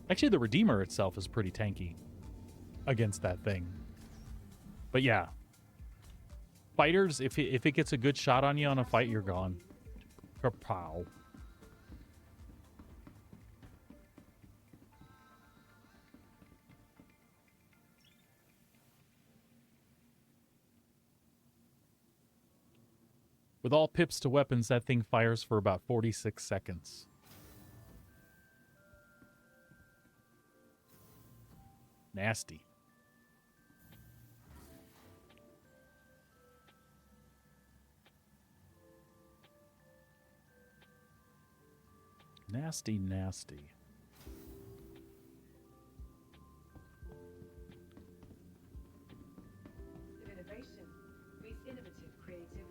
Actually, the Redeemer itself is pretty tanky against that thing. But yeah. Fighters, if it gets a good shot on you on a fight, you're gone. Kapow. With all pips to weapons, that thing fires for about 46 seconds. Nasty. Nasty, nasty. Innovation meets innovative creativity.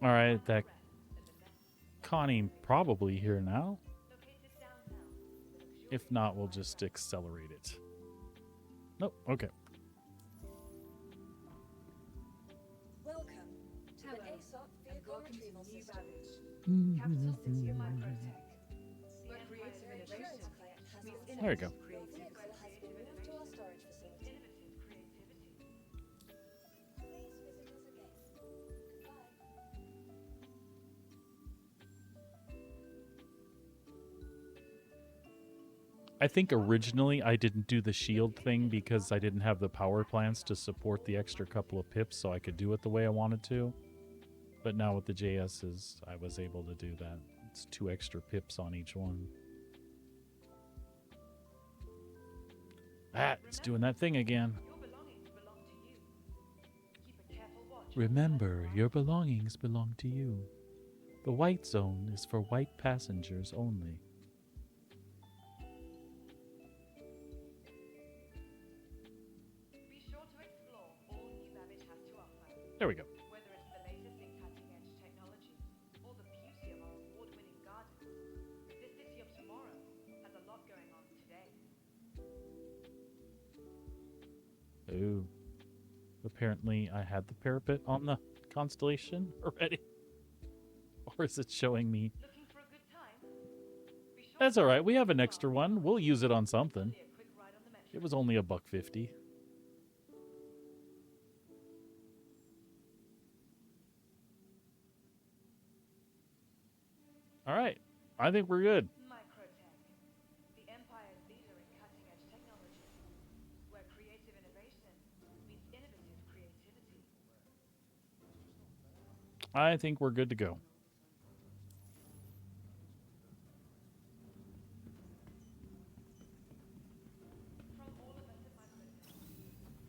All right, that Connie probably here now. If not, we'll just accelerate it. Nope, okay. Welcome to the ASOP Vehicle Retrieval System. Capital City of Microtech. Where creative Your innovation insurance claim has meets been There you go. Your vehicle has been moved to our storage facility. Please visit us again. Goodbye. I think originally I didn't do the shield thing because I didn't have the power plants to support the extra couple of pips so I could do it the way I wanted to. But now with the JSs, I was able to do that. It's 2 extra pips on each one. Ah, it's doing that thing again. Remember, your belongings belong to you. The white zone is for white passengers only. Be sure to explore all New Babbage has to offer. There we go. Whether it's the latest in cutting-edge technology or the beauty of our award-winning gardens, the city of tomorrow has a lot going on today. Apparently, I had the parapet on the constellation already. Or is it showing me? Looking for a good time? Be sure That's to all right. We have an park extra well. one. We'll use it on something. Only a quick ride on the metro. It was only $1.50. All right. I think we're good. Microtech, the empire's leader in cutting-edge technology, where creative innovation meets innovative creativity. I think we're good to go. From all of us at Microtech,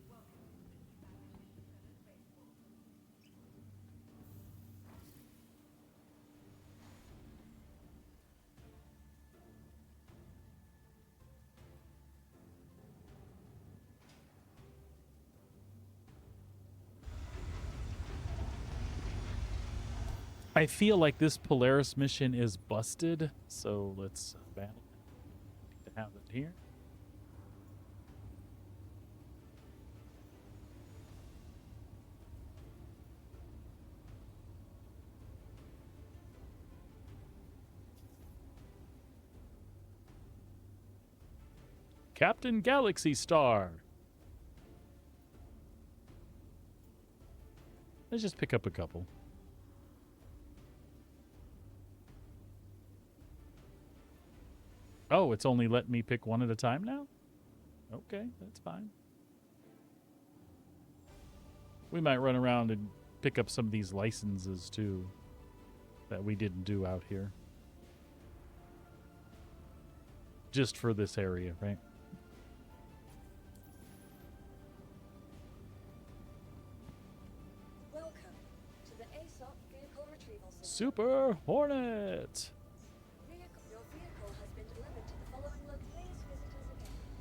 welcome to the new acquisition center spaceport. I feel like this Polaris mission is busted, so let's ban it. Need to have it here. Captain Galaxy Star. Let's just pick up a couple. Oh, it's only letting me pick one at a time now? Okay, that's fine. We might run around and pick up some of these licenses too that we didn't do out here. Just for this area, right? Welcome to the ASOP vehicle retrieval system. Super Hornet! Your vehicle has been delivered to the following location. Please visit us again.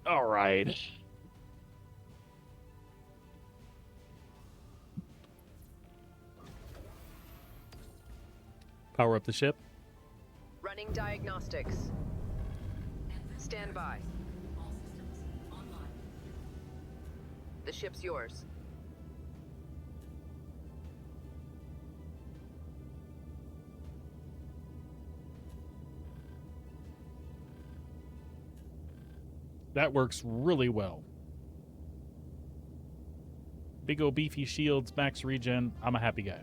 All right. Power up the ship. Running diagnostics. Stand by. All systems online. The ship's yours. That works really well. Big ol' beefy shields, max regen. I'm a happy guy.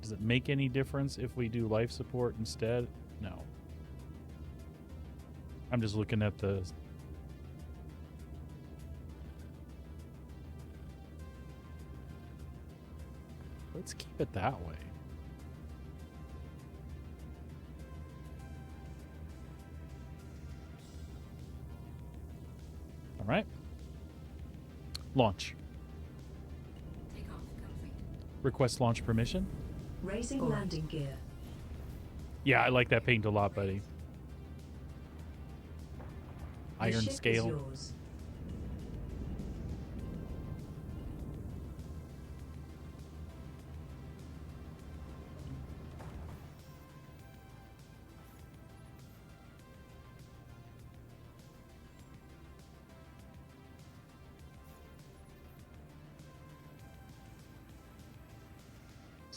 Does it make any difference if we do life support instead? No. I'm just looking at the... Let's keep it that way. All right. Launch. Takeoff complete. Request launch permission. Raising landing gear. Yeah, I like that paint a lot, buddy. The Iron ship scale. is yours.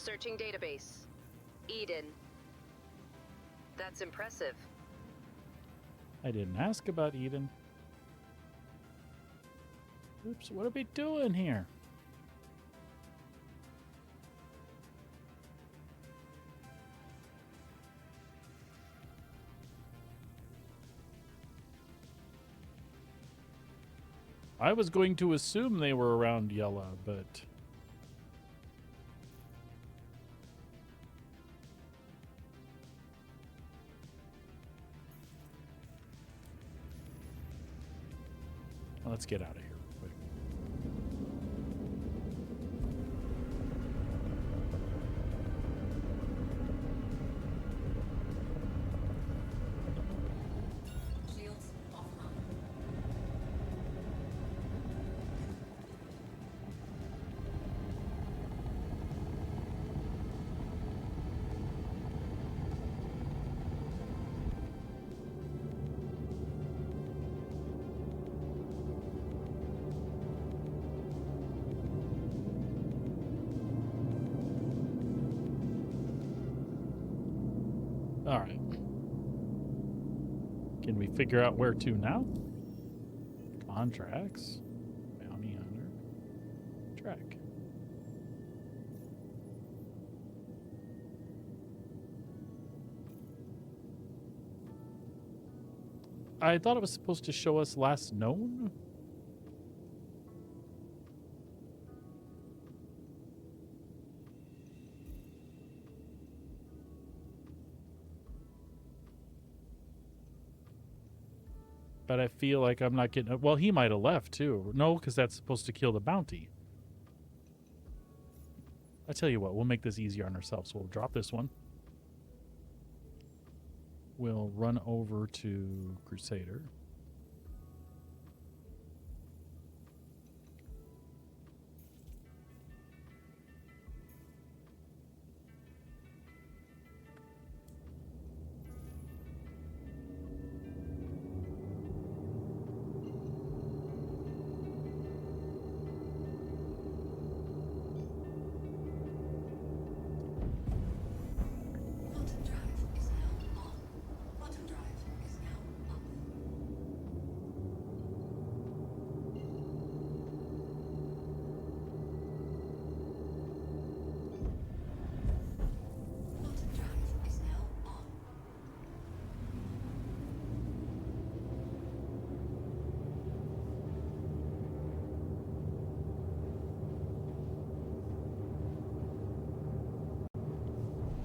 Searching database. Eden. That's impressive. I didn't ask about Eden. Oops, what are we doing here? I was going to assume they were around Yella, but... Let's get out of here real quick. Shields offline. All right. Can we figure out where to now? Contracts. Bounty hunter. Track. I thought it was supposed to show us last known. But I feel like I'm not getting... Well, he might have left, too. No, because that's supposed to kill the bounty. I tell you what, we'll make this easier on ourselves. We'll drop this one. We'll run over to Crusader. Quantum drive is now on. Quantum drive is now up. Quantum drive is now on.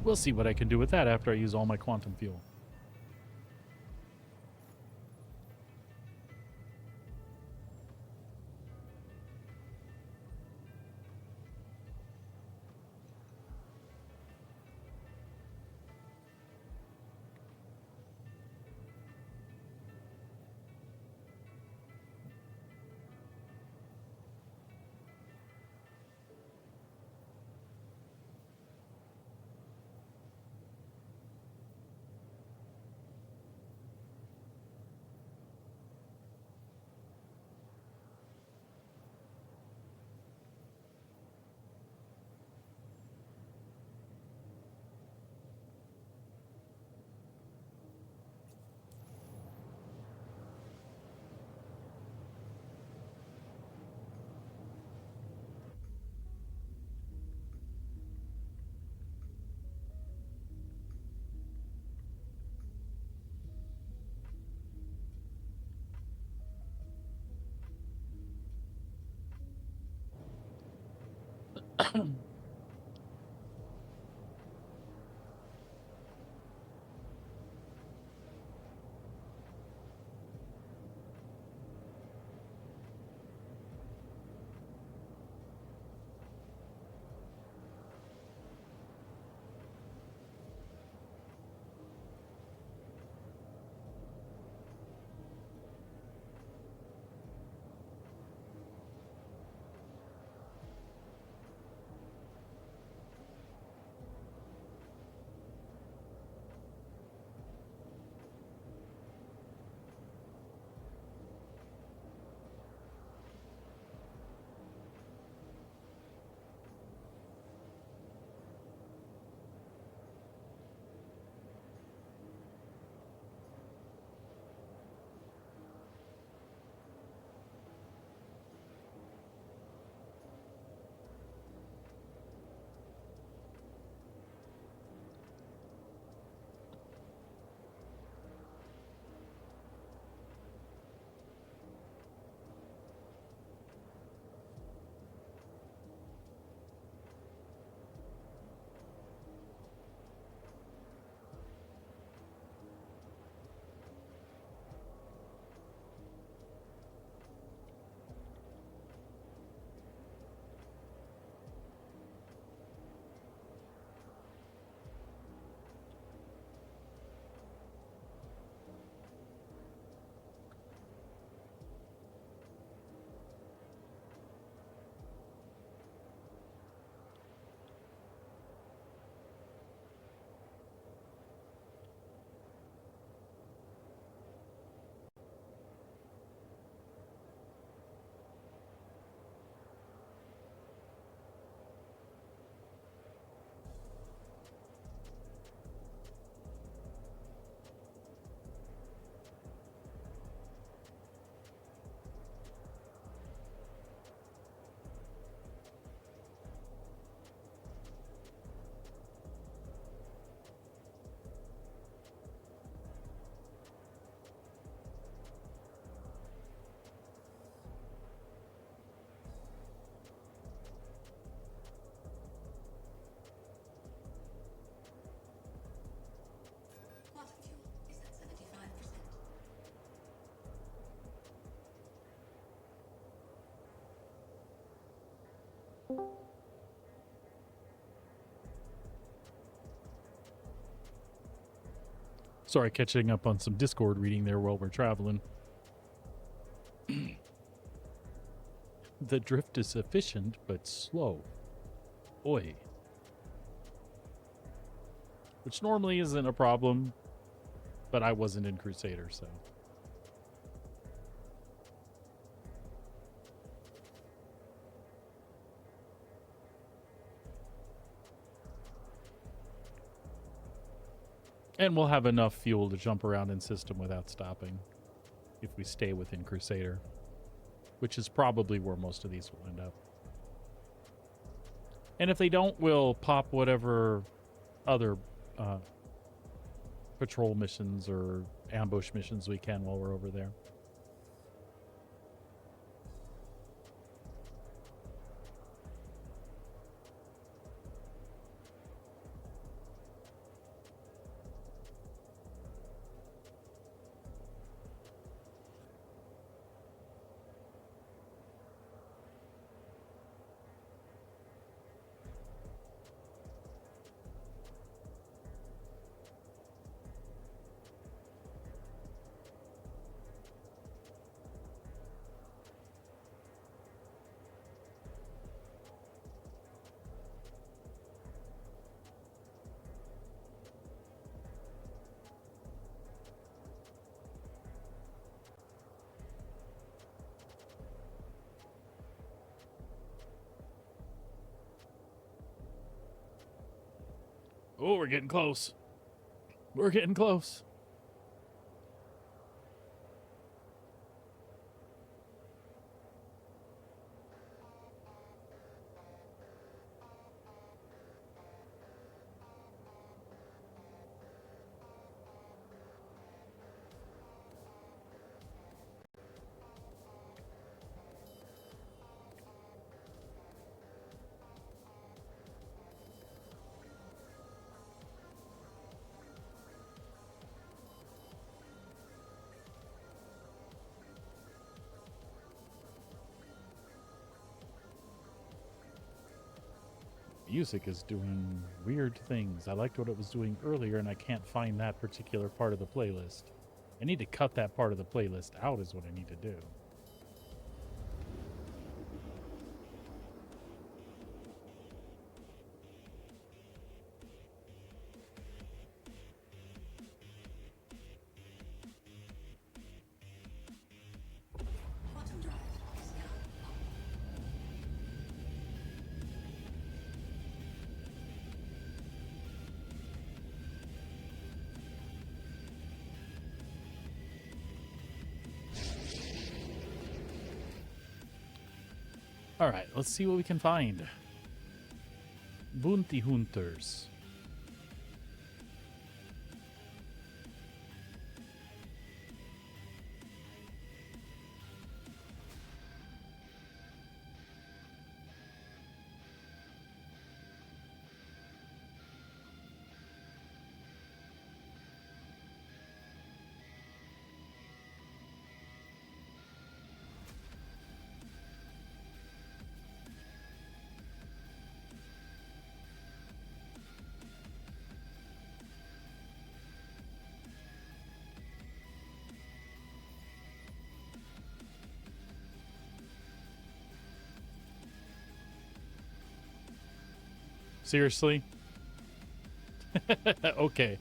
We'll see what I can do with that after I use all my quantum fuel. Sorry, catching up on some Discord reading there while we're traveling. The drift is efficient, but slow. Oi. Which normally isn't a problem, but I wasn't in Crusader, so. And we'll have enough fuel to jump around in system without stopping if we stay within Crusader, which is probably where most of these will end up. And if they don't, we'll pop whatever other patrol missions or ambush missions we can while we're over there. Oh, we're getting close. We're getting close. Music is doing weird things. I liked what it was doing earlier, and I can't find that particular part of the playlist. I need to cut that part of the playlist out is what I need to do. Quantum drive is now on. All right, let's see what we can find. Bounty hunters. Seriously? Okay.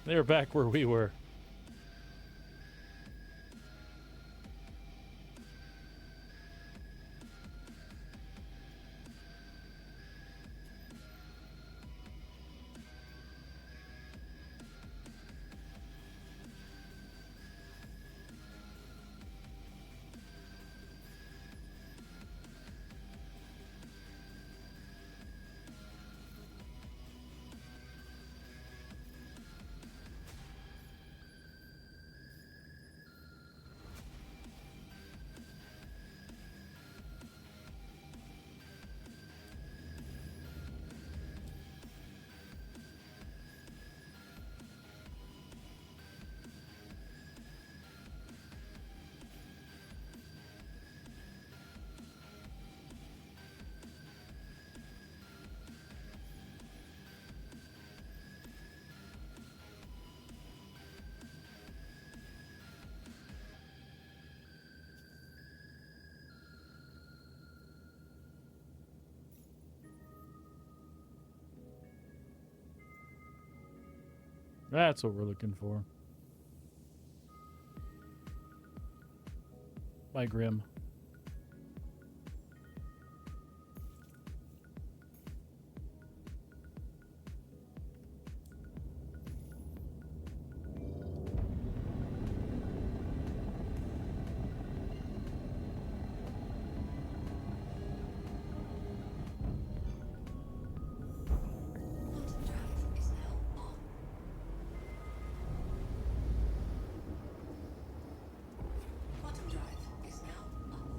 They're back where we were. That's what we're looking for. Bye, Grim. Quantum drive is now on.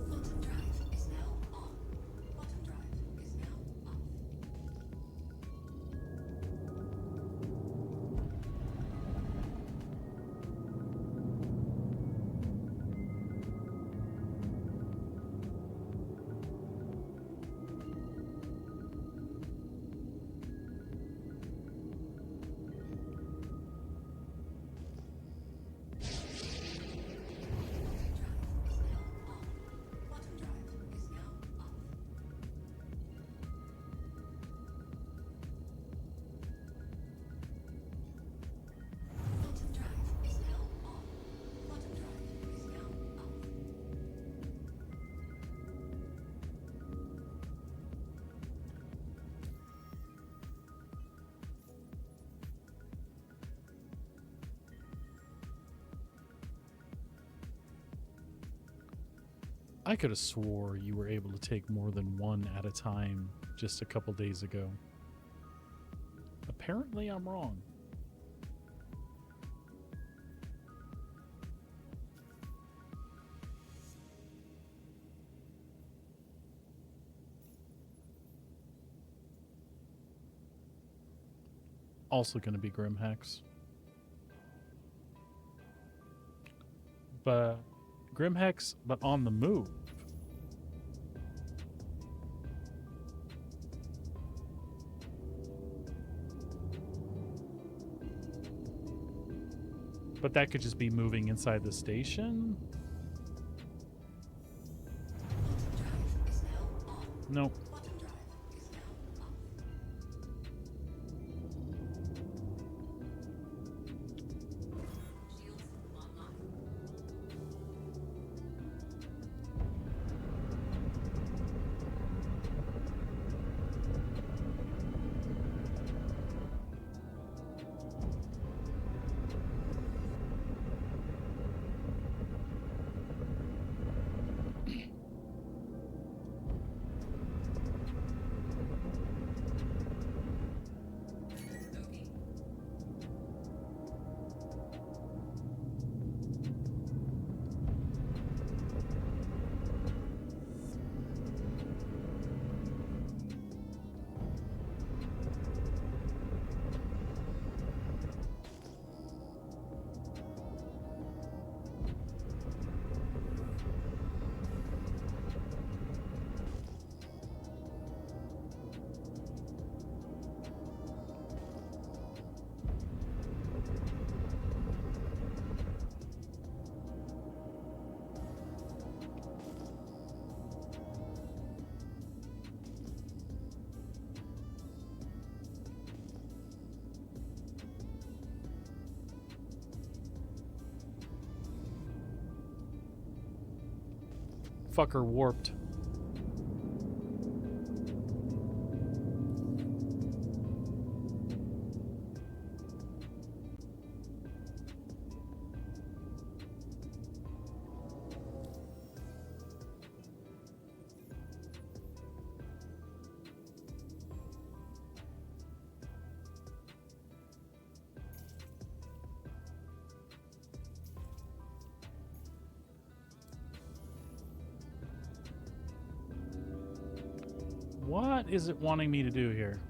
Quantum drive is now off. Quantum drive is now on. Quantum drive is now off. Quantum drive is now off. Quantum drive is now on. Quantum drive is now off. I could have swore you were able to take more than one at a time just a couple days ago. Apparently, I'm wrong. Also going to be Grimhex. But Grimhex, but on the move. But that could just be moving inside the station? Quantum drive is now on. Nope. Quantum drive is now off. Shields online. Loading. Fucker warped. What is it wanting me to do here?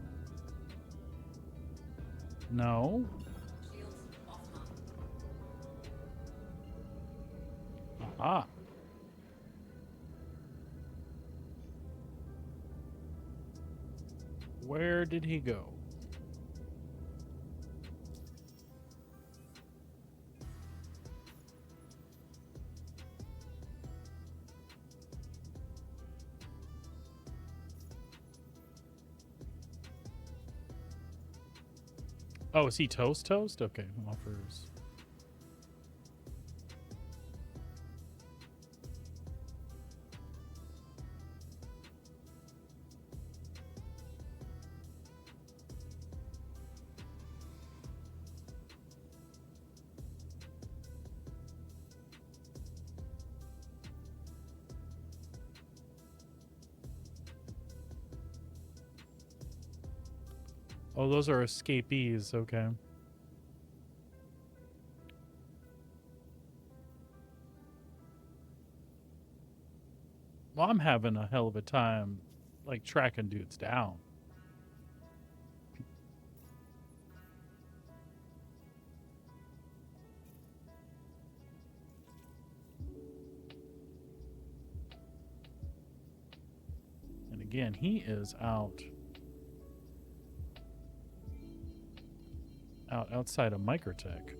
No. Shields offline. Aha. Where did he go? Oh, is he toast? Okay, offers. Oh, those are escapees. Okay. Well, I'm having a hell of a time, like, tracking dudes down. And again, he is outside of Microtech.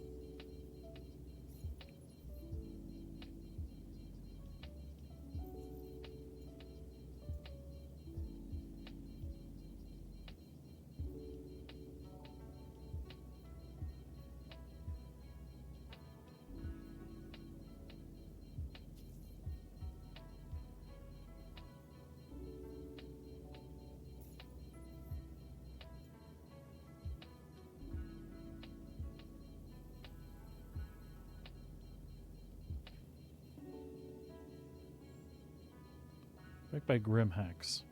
Back by Grimhex.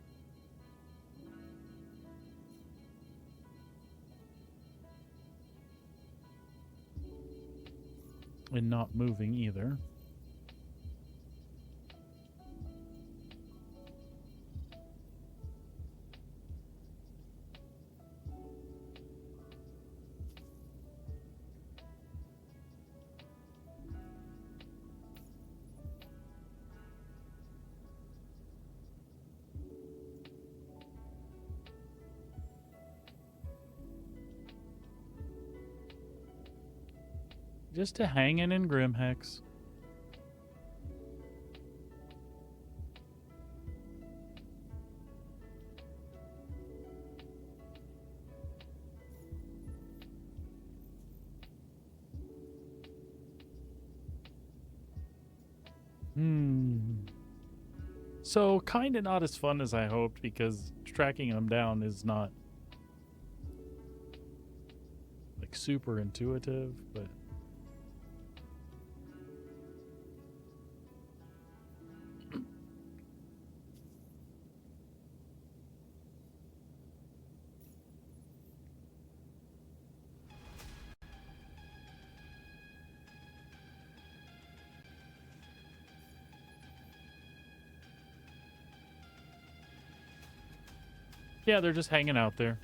And not moving either. Just a hanging in Grimhex. So, kind of not as fun as I hoped because tracking them down is not like super intuitive, but yeah, they're just hanging out there.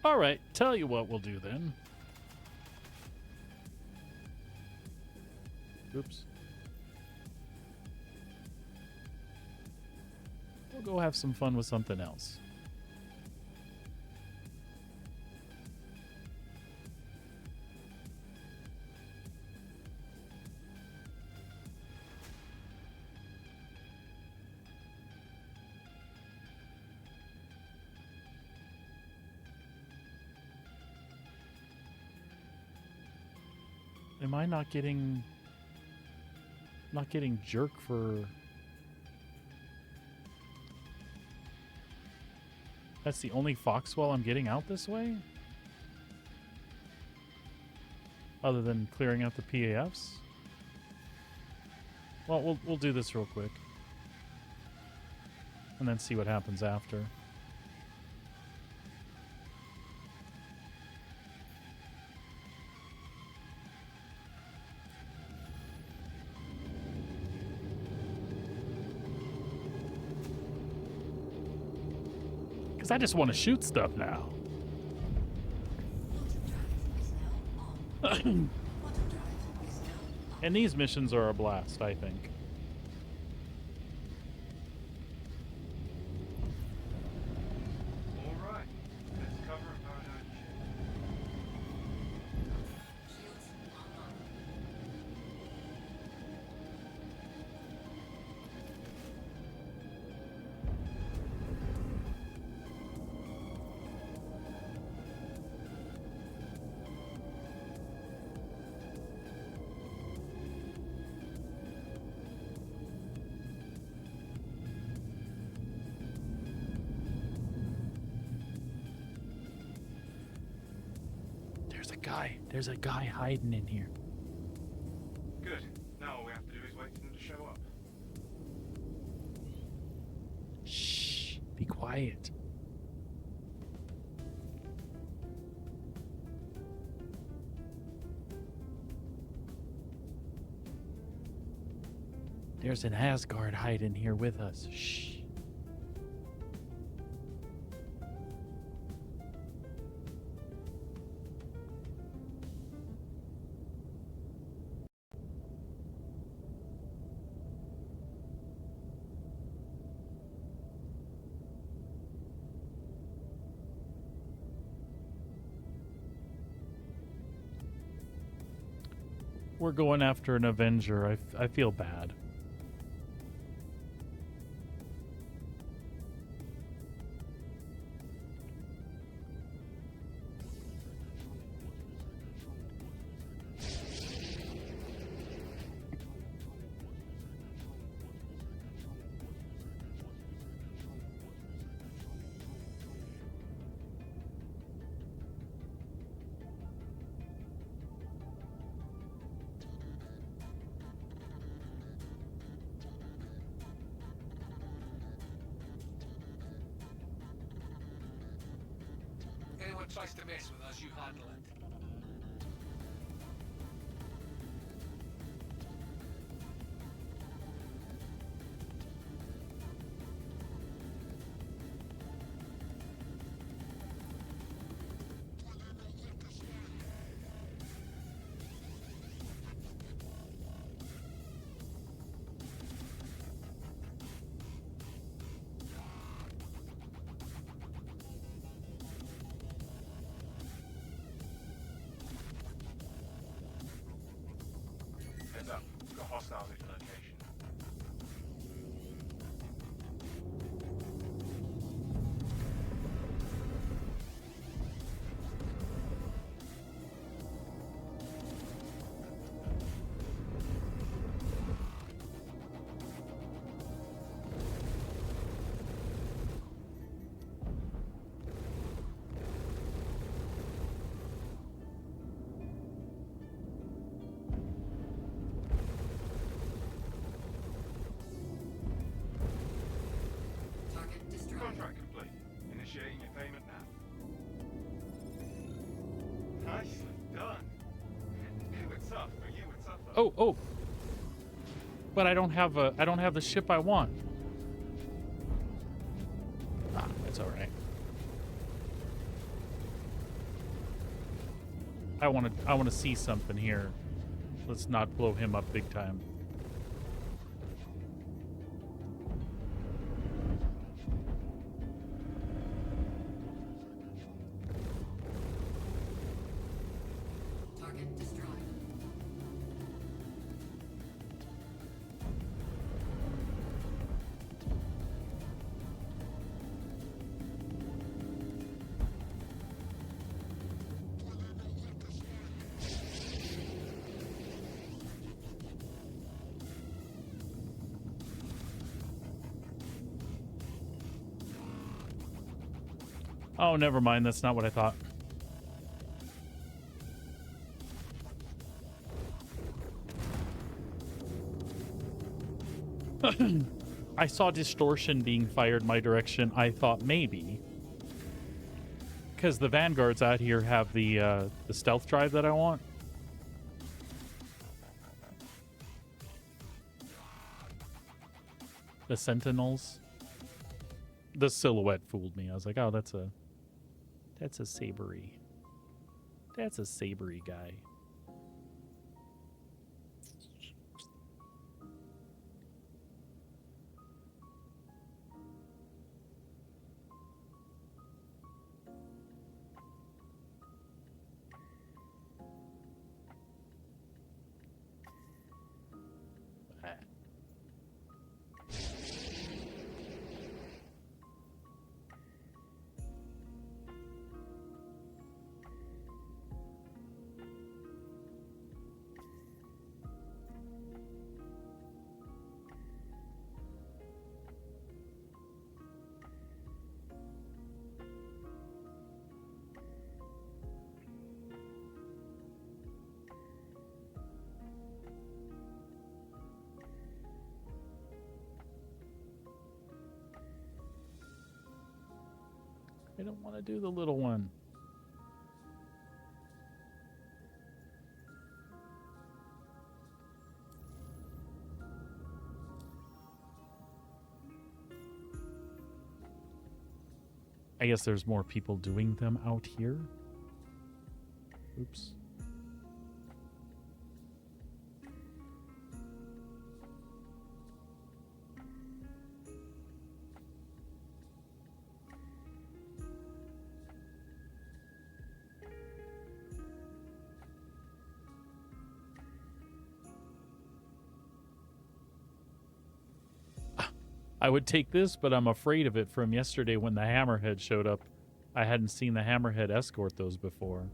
All right, tell you what we'll do then. Oops. We'll go have some fun with something else. Am I not getting jerk for... That's the only Foxwell I'm getting out this way? Other than clearing out the PAFs? Well, we'll do this real quick. And then see what happens after. Because I just want to shoot stuff now. And these missions are a blast, I think. All right, let's cover and power down ship. There's a guy hiding in here. Good. Now all we have to do is wait for them to show up. Shh. Be quiet. There's an Asgard hiding here with us. Shh. We're going after an Avenger. I feel bad. Anyone tries to mess with us, you handle it. Heads up. Got hostiles at your location. Target destroyed. Contract complete. Initiating your payment now. Nicely done. You were tough, but you were tougher. Oh. But I don't have the ship I want. Ah, it's all right. I want to see something here. Let's not blow him up big time. Target destroyed. Oh, never mind. That's not what I thought. I saw distortion being fired my direction. I thought maybe, because the Vanguards out here have the stealth drive that I want. The Sentinels. The silhouette fooled me. I was like, oh, that's a Sabery. That's a Sabery guy. don't want to do the little one. I guess there's more people doing them out here. Oops. I would take this, but I'm afraid of it from yesterday when the hammerhead showed up. I hadn't seen the hammerhead escort those before.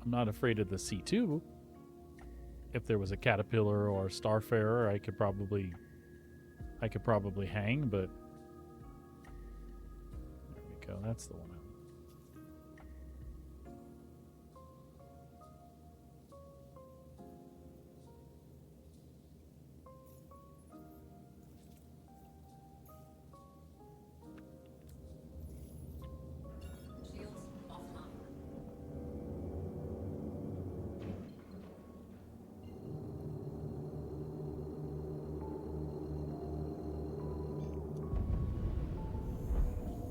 I'm not afraid of the C2. If there was a caterpillar or a starfarer, I could probably hang, but there we go. That's the one. Shields offline.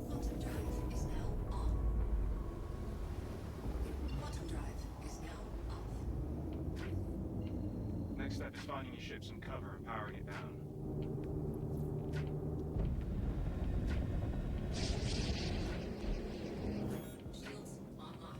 Quantum drive is now on. Quantum drive is now off. Next step is finding your ship some cover and powering it down. Shields online.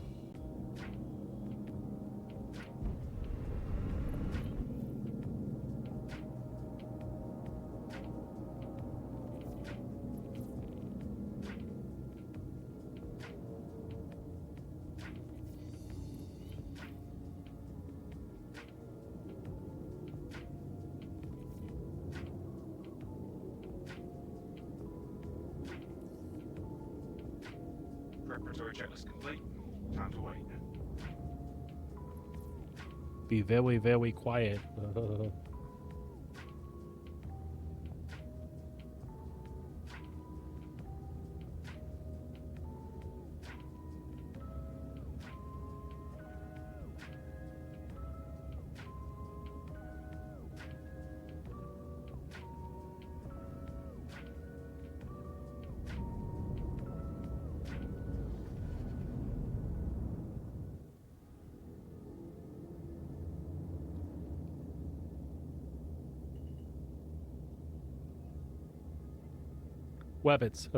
Preparatory checklist complete. Time to wait. Be very, very quiet. Webbits.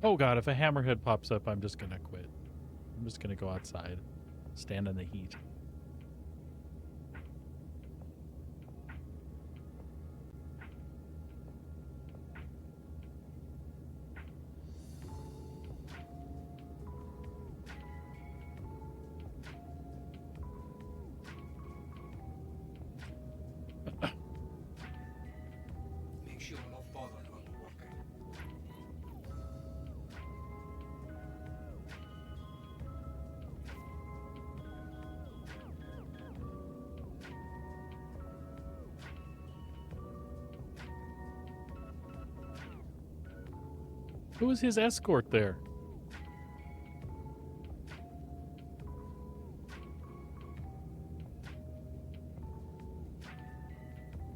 Oh god, if a hammerhead pops up, I'm just gonna quit. I'm just gonna go outside. Stand in the heat. Make sure I'm not bothered when we're working. Who was his escort there?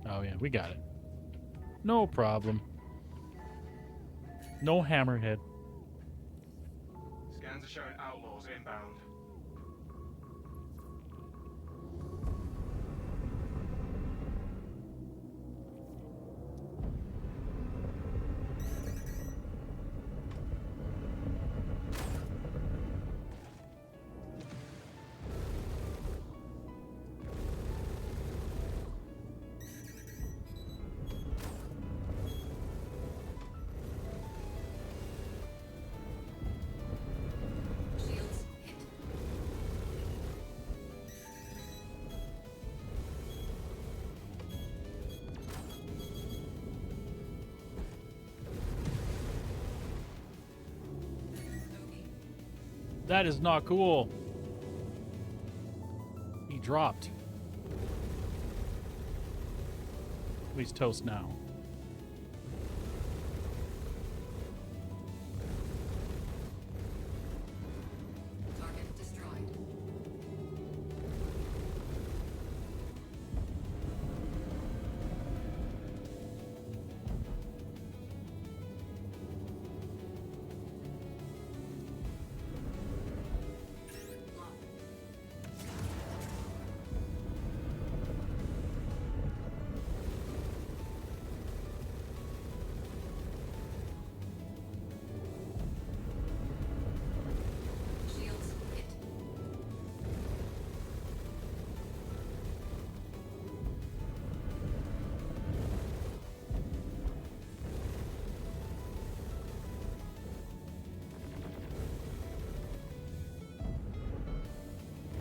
Oh yeah, we got it. No problem. No hammerhead. Scans are showing outlaws inbound. Shields hit. That is not cool. He dropped. He's toast now. Target destroyed. Shields hit.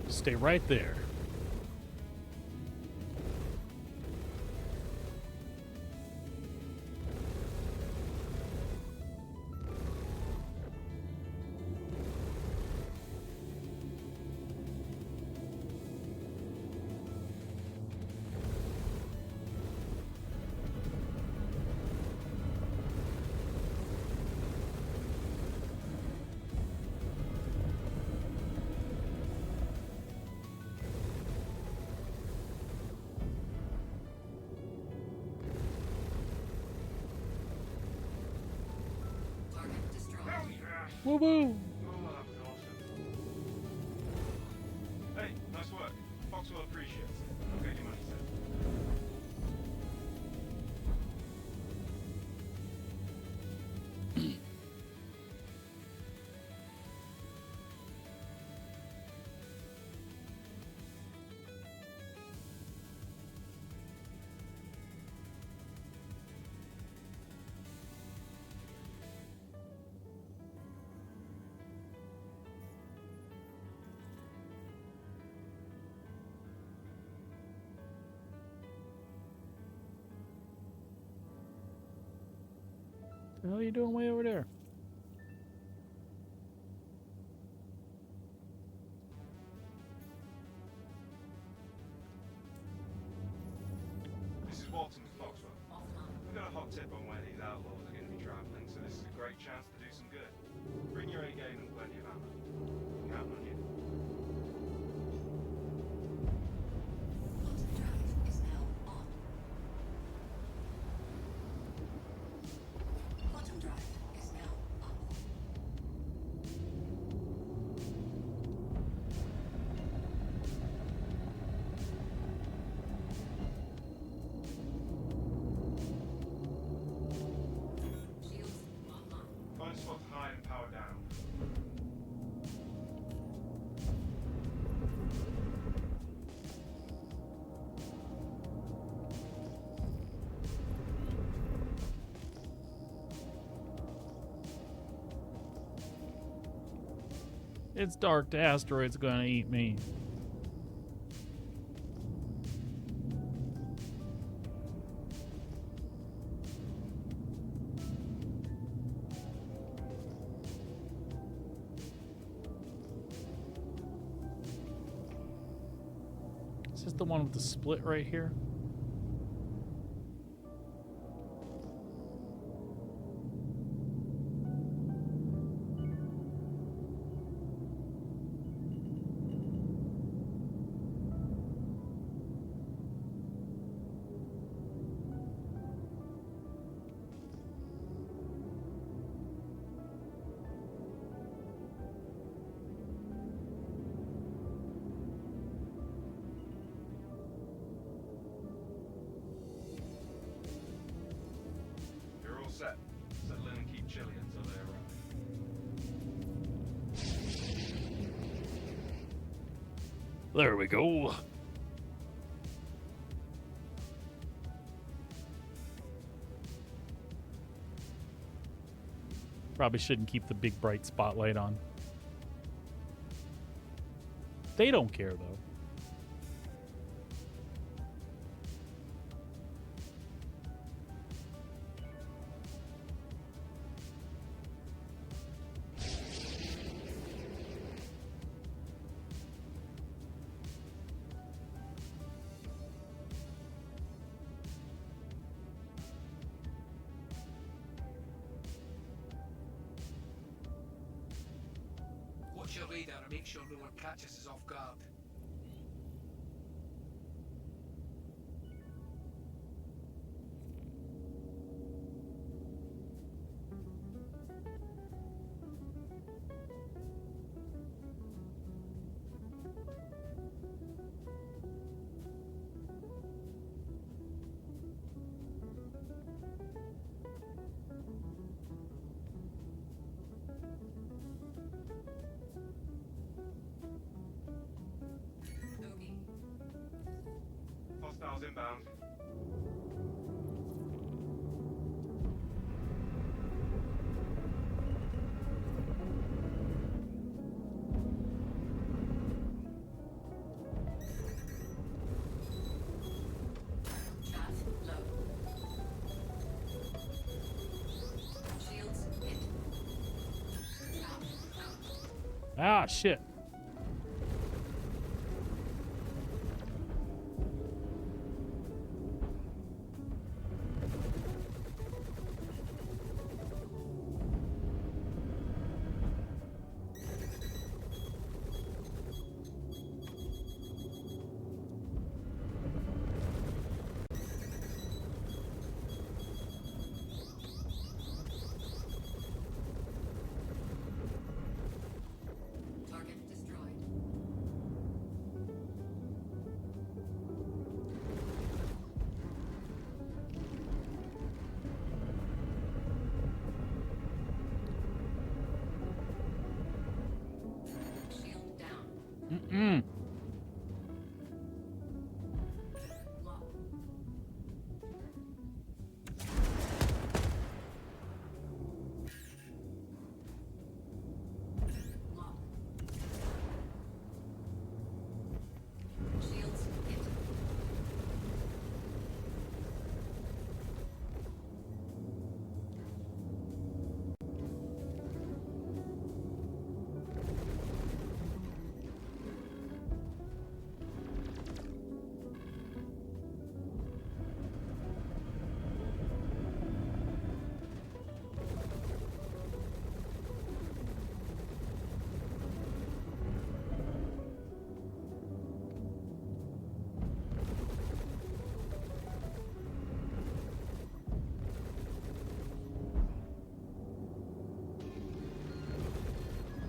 Stay right there. Target destroyed. Woo woo! Oh, well, that was awesome. Hey, nice work. Foxwell appreciates it. I'll get your money, sir. The hell are you doing way over there? This is Walton with Foxwell. We've got a hot tip on where these outlaws are going to be traveling, so this is a great chance to do some good. Bring your A game and plenty of ammo. Count on you. Quantum drive is now on. Quantum drive is now up. Shields online. Find a spot to hide and power down. It's dark. The asteroid's gonna eat me. Is this the one with the split right here? You're all set. Settle in and keep chilly until they arrive. There we go. Probably shouldn't keep the big bright spotlight on. They don't care though. Watch your radar and make sure no one catches us off guard. Bogey. Hostiles inbound. Chaff low. Shields hit. Out. Ah, shit. Target destroyed. Shield down. Mm-mm. Lock. Lock. Shields hit.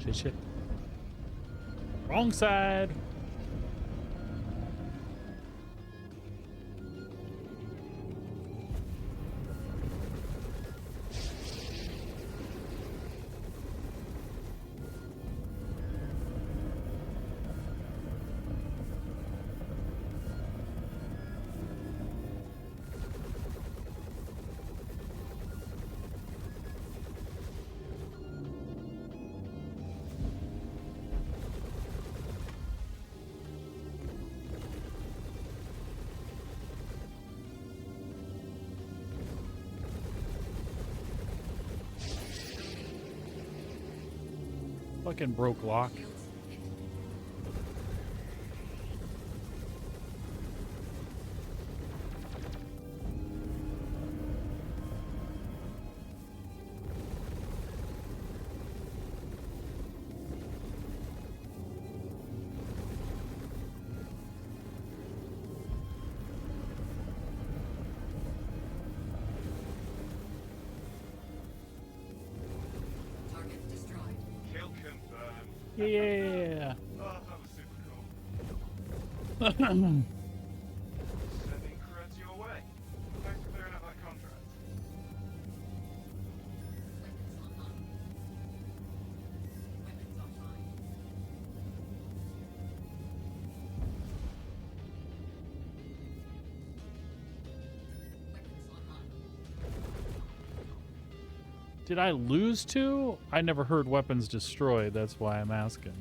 Shit, shit. Wrong side. Fucking broke lock. Shields hit. Target destroyed. Kill confirmed. Yeah. Oh, that was super cool. Sending creds your way. Thanks for clearing up that contract. Weapons online. Weapons offline. Weapons online. Did I lose two? I never heard weapons destroyed. That's why I'm asking.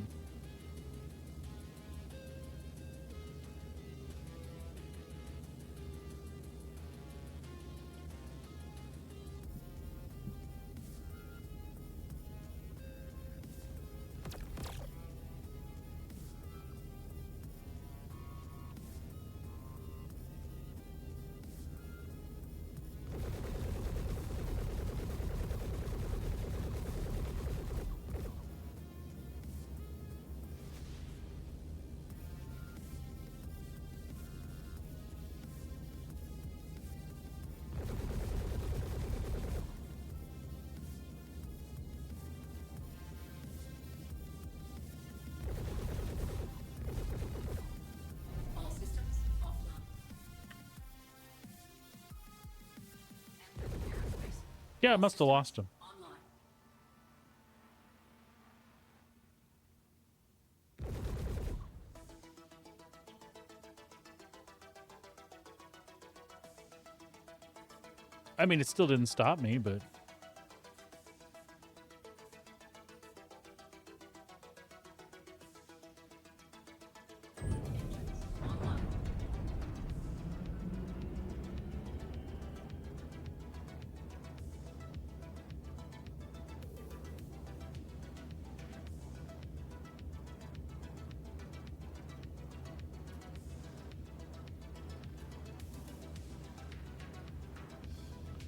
Yeah, I must have lost him. Online. I mean, it still didn't stop me, but...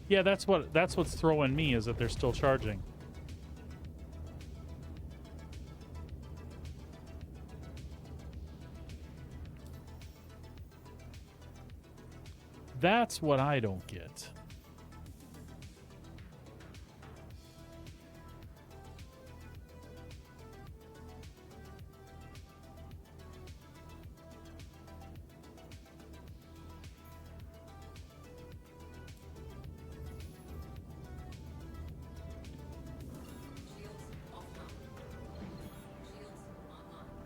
Yeah, that's what's throwing me, is that they're still charging. That's what I don't get. Shields offline. Shields online.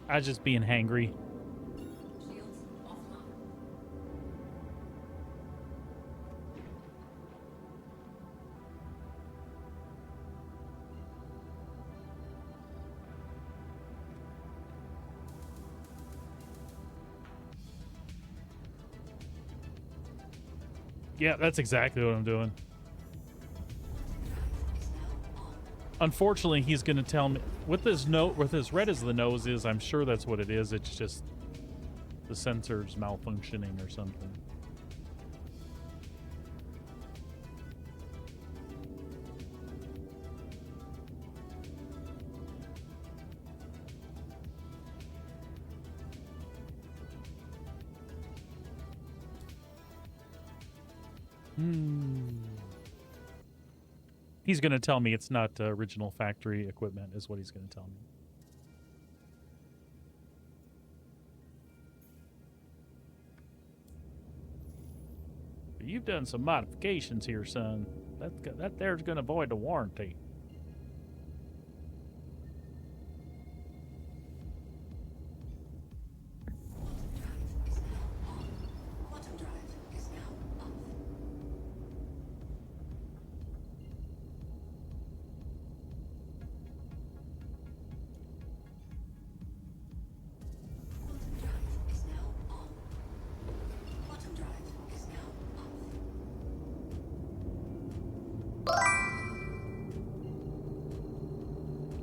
I was just being hangry. Shields offline. Yeah, that's exactly what I'm doing. Unfortunately, he's going to tell me with his note, with as red as the nose is, I'm sure that's what it is. It's just the sensor's malfunctioning or something. He's going to tell me it's not original factory equipment, is what he's going to tell me. But you've done some modifications here, son. That there's going to void the warranty. Bottom drive is now off. Bottom drive is now on. Bottom drive is now off.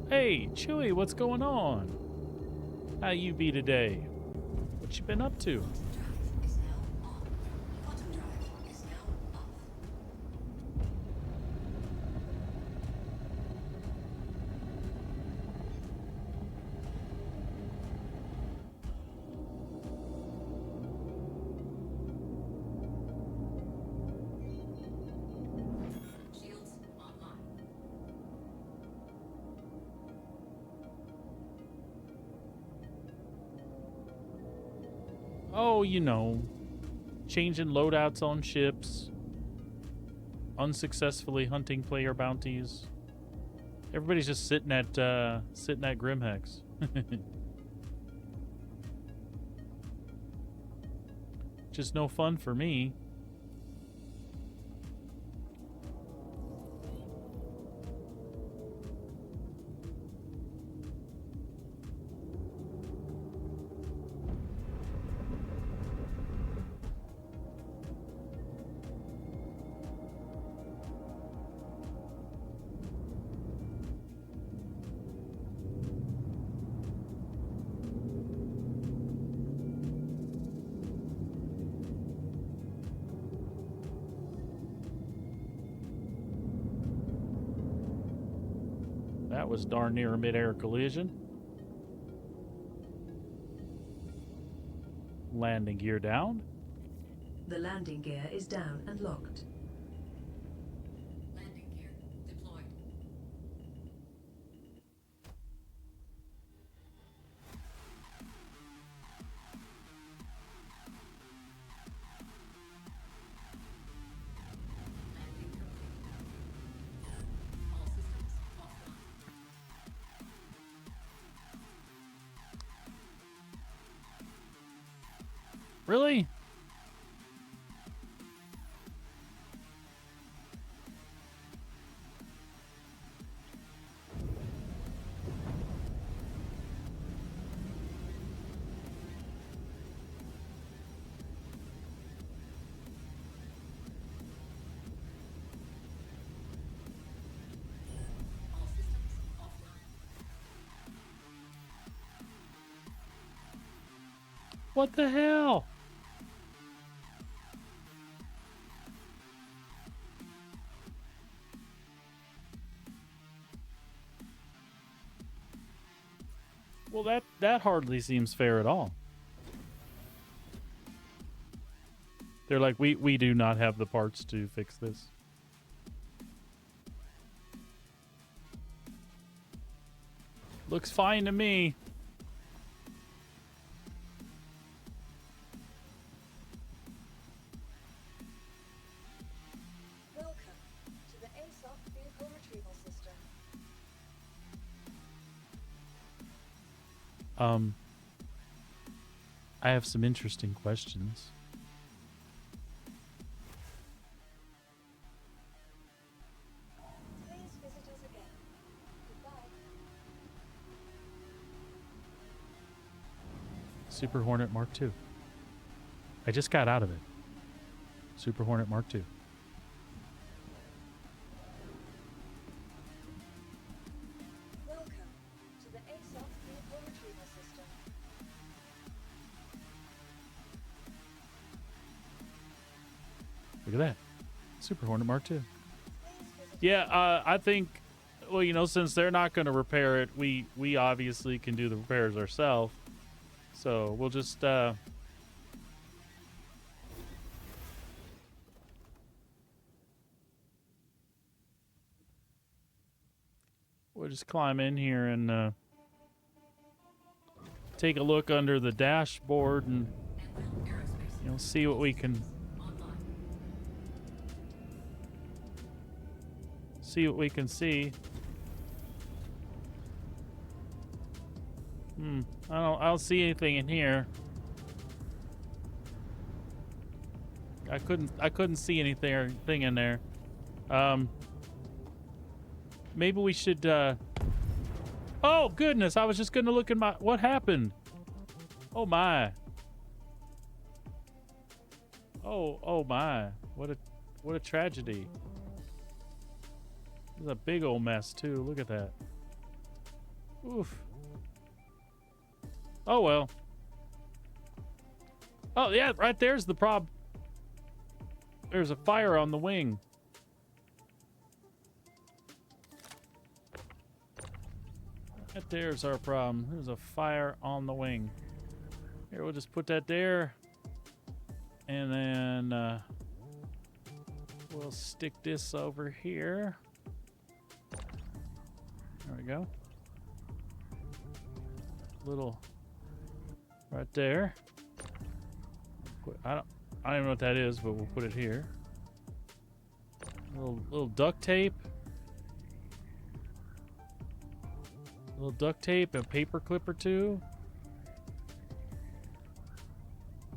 Hey, Chewie, what's going on? How you be today? What you been up to? Drive is now on. Bottom drive is now off. Shields online. Oh, you know, changing loadouts on ships, unsuccessfully hunting player bounties. Everybody's just sitting at Grimhex. Just no fun for me. That was darn near a mid-air collision. Landing gear down. The landing gear is down and locked. Really? All systems offline. What the hell? Well, that hardly seems fair at all. They're like, we do not have the parts to fix this. Looks fine to me. Welcome to the ASOP vehicle retrieval system. I have some interesting questions. Please visit us again. Goodbye. Super Hornet Mark II. I just got out of it. Super Hornet Mark II. Welcome to the ASOP vehicle retrieval system. Look at that. Super Hornet Mark II. Please visit Yeah, I think, well, you know, since they're not going to repair it, we obviously can do the repairs ourselves. So we'll just, we'll just climb in here and take a look under the dashboard and, you know, see what we can see. I don't see anything in here. I couldn't see anything in there. Maybe we should oh goodness, I was just gonna look at my what happened. Oh my. Oh my. What a tragedy. This is a big old mess too. Look at that. Oof. Oh well. Oh yeah, right there's the problem. There's a fire on the wing. Right there's our problem. There's a fire on the wing. Here, we'll just put that there. And then we'll stick this over here. There we go. Little right there. I don't even know what that is, but we'll put it here. Little duct tape. Little duct tape and paper clip or two.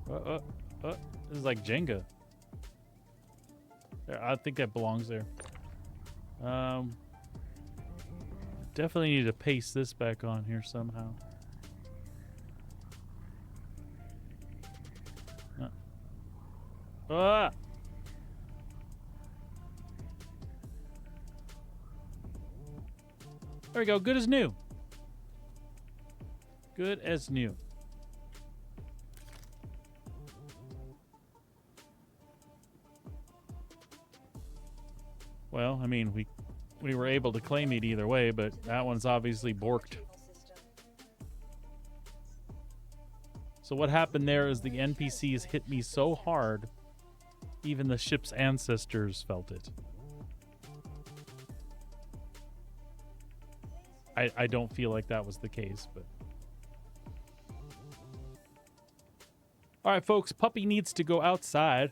This is like Jenga. There, I think that belongs there. Definitely need to paste this back on here somehow. Ah! There we go. Good as new. Good as new. Well, I mean, we were able to claim it either way, but that one's obviously borked. So what happened there is the NPCs hit me so hard, even the ship's ancestors felt it. I don't feel like that was the case, but... Alright, folks, Puppy needs to go outside.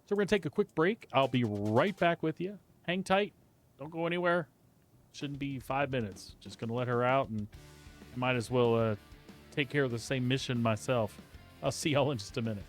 So we're going to take a quick break. I'll be right back with you. Hang tight. Don't go anywhere. Shouldn't be 5 minutes. Just going to let her out, and I might as well take care of the same mission myself. I'll see y'all in just a minute.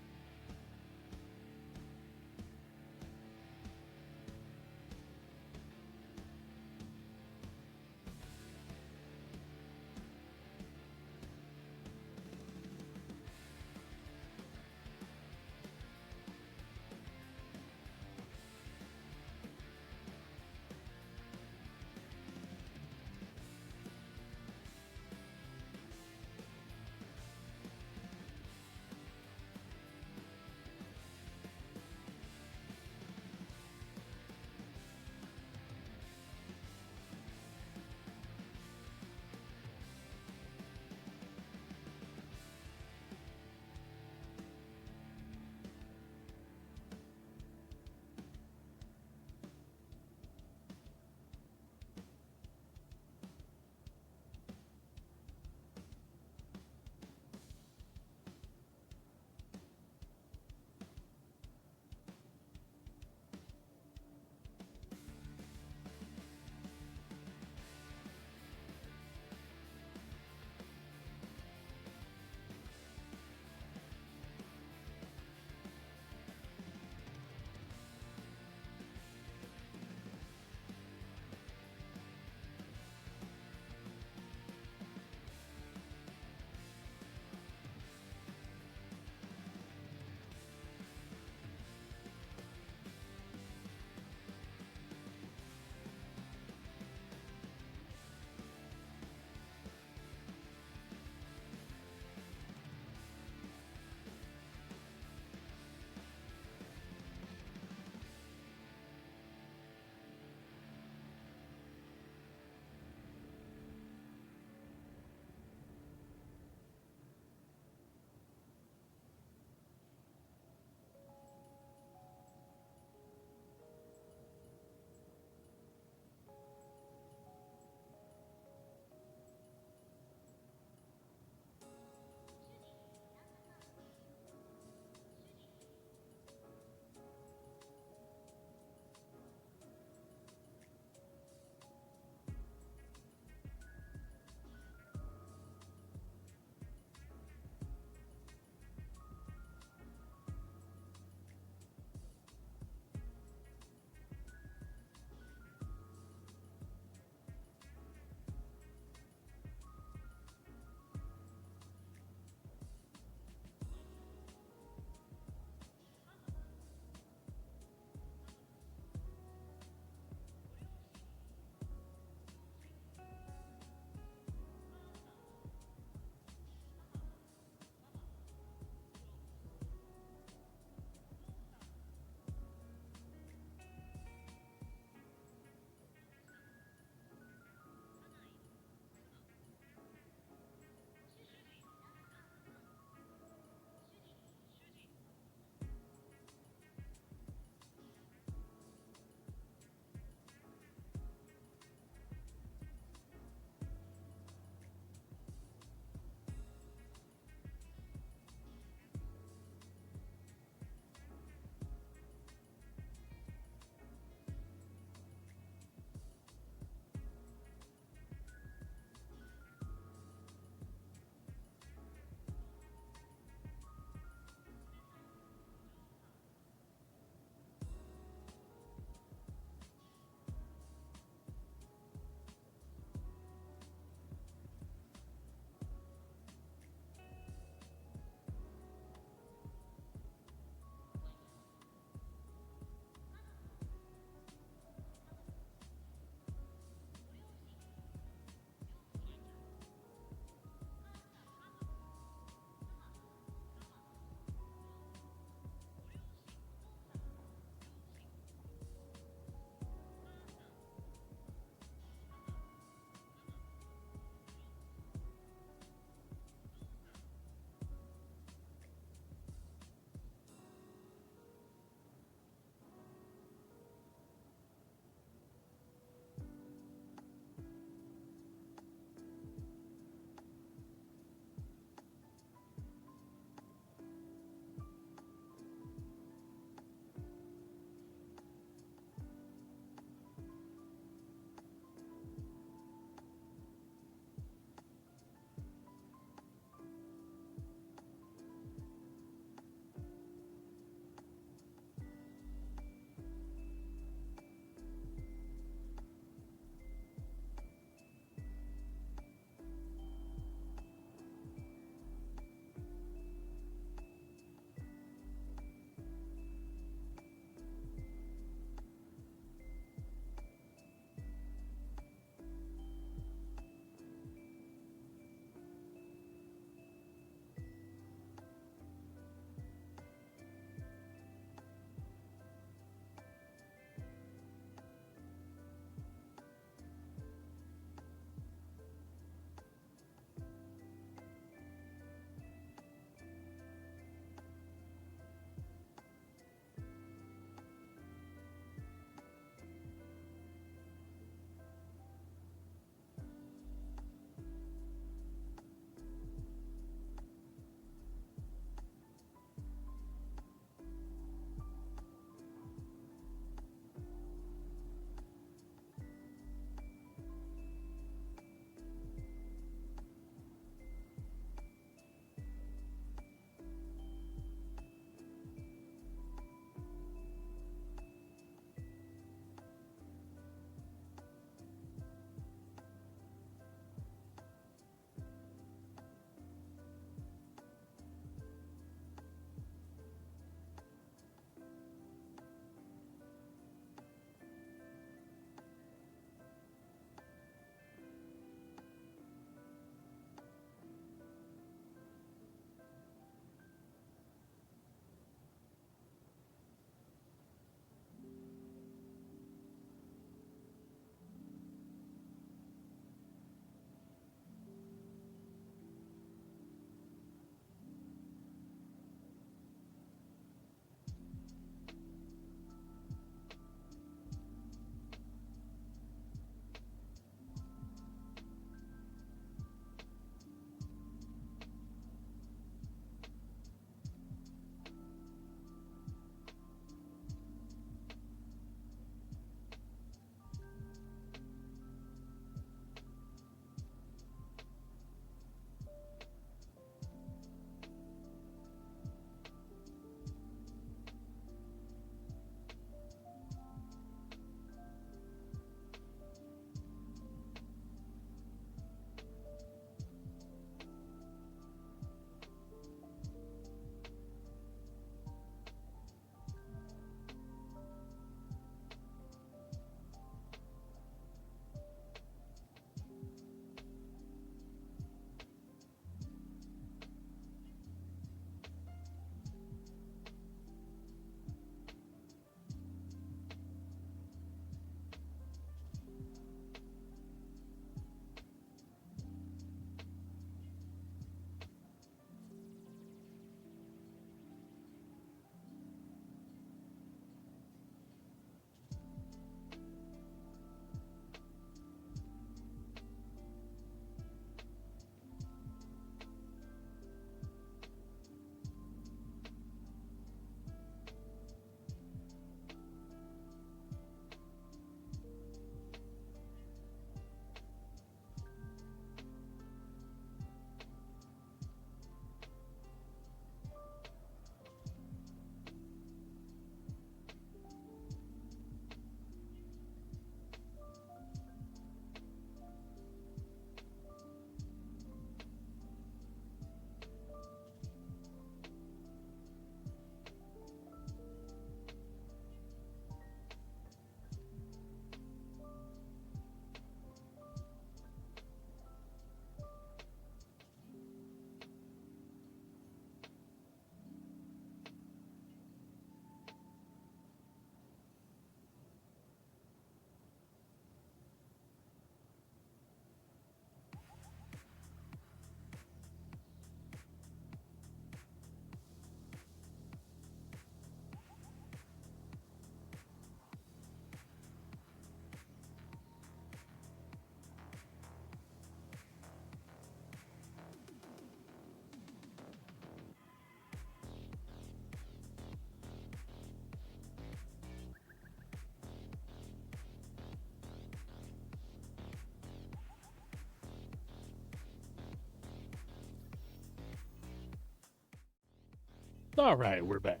All right, we're back.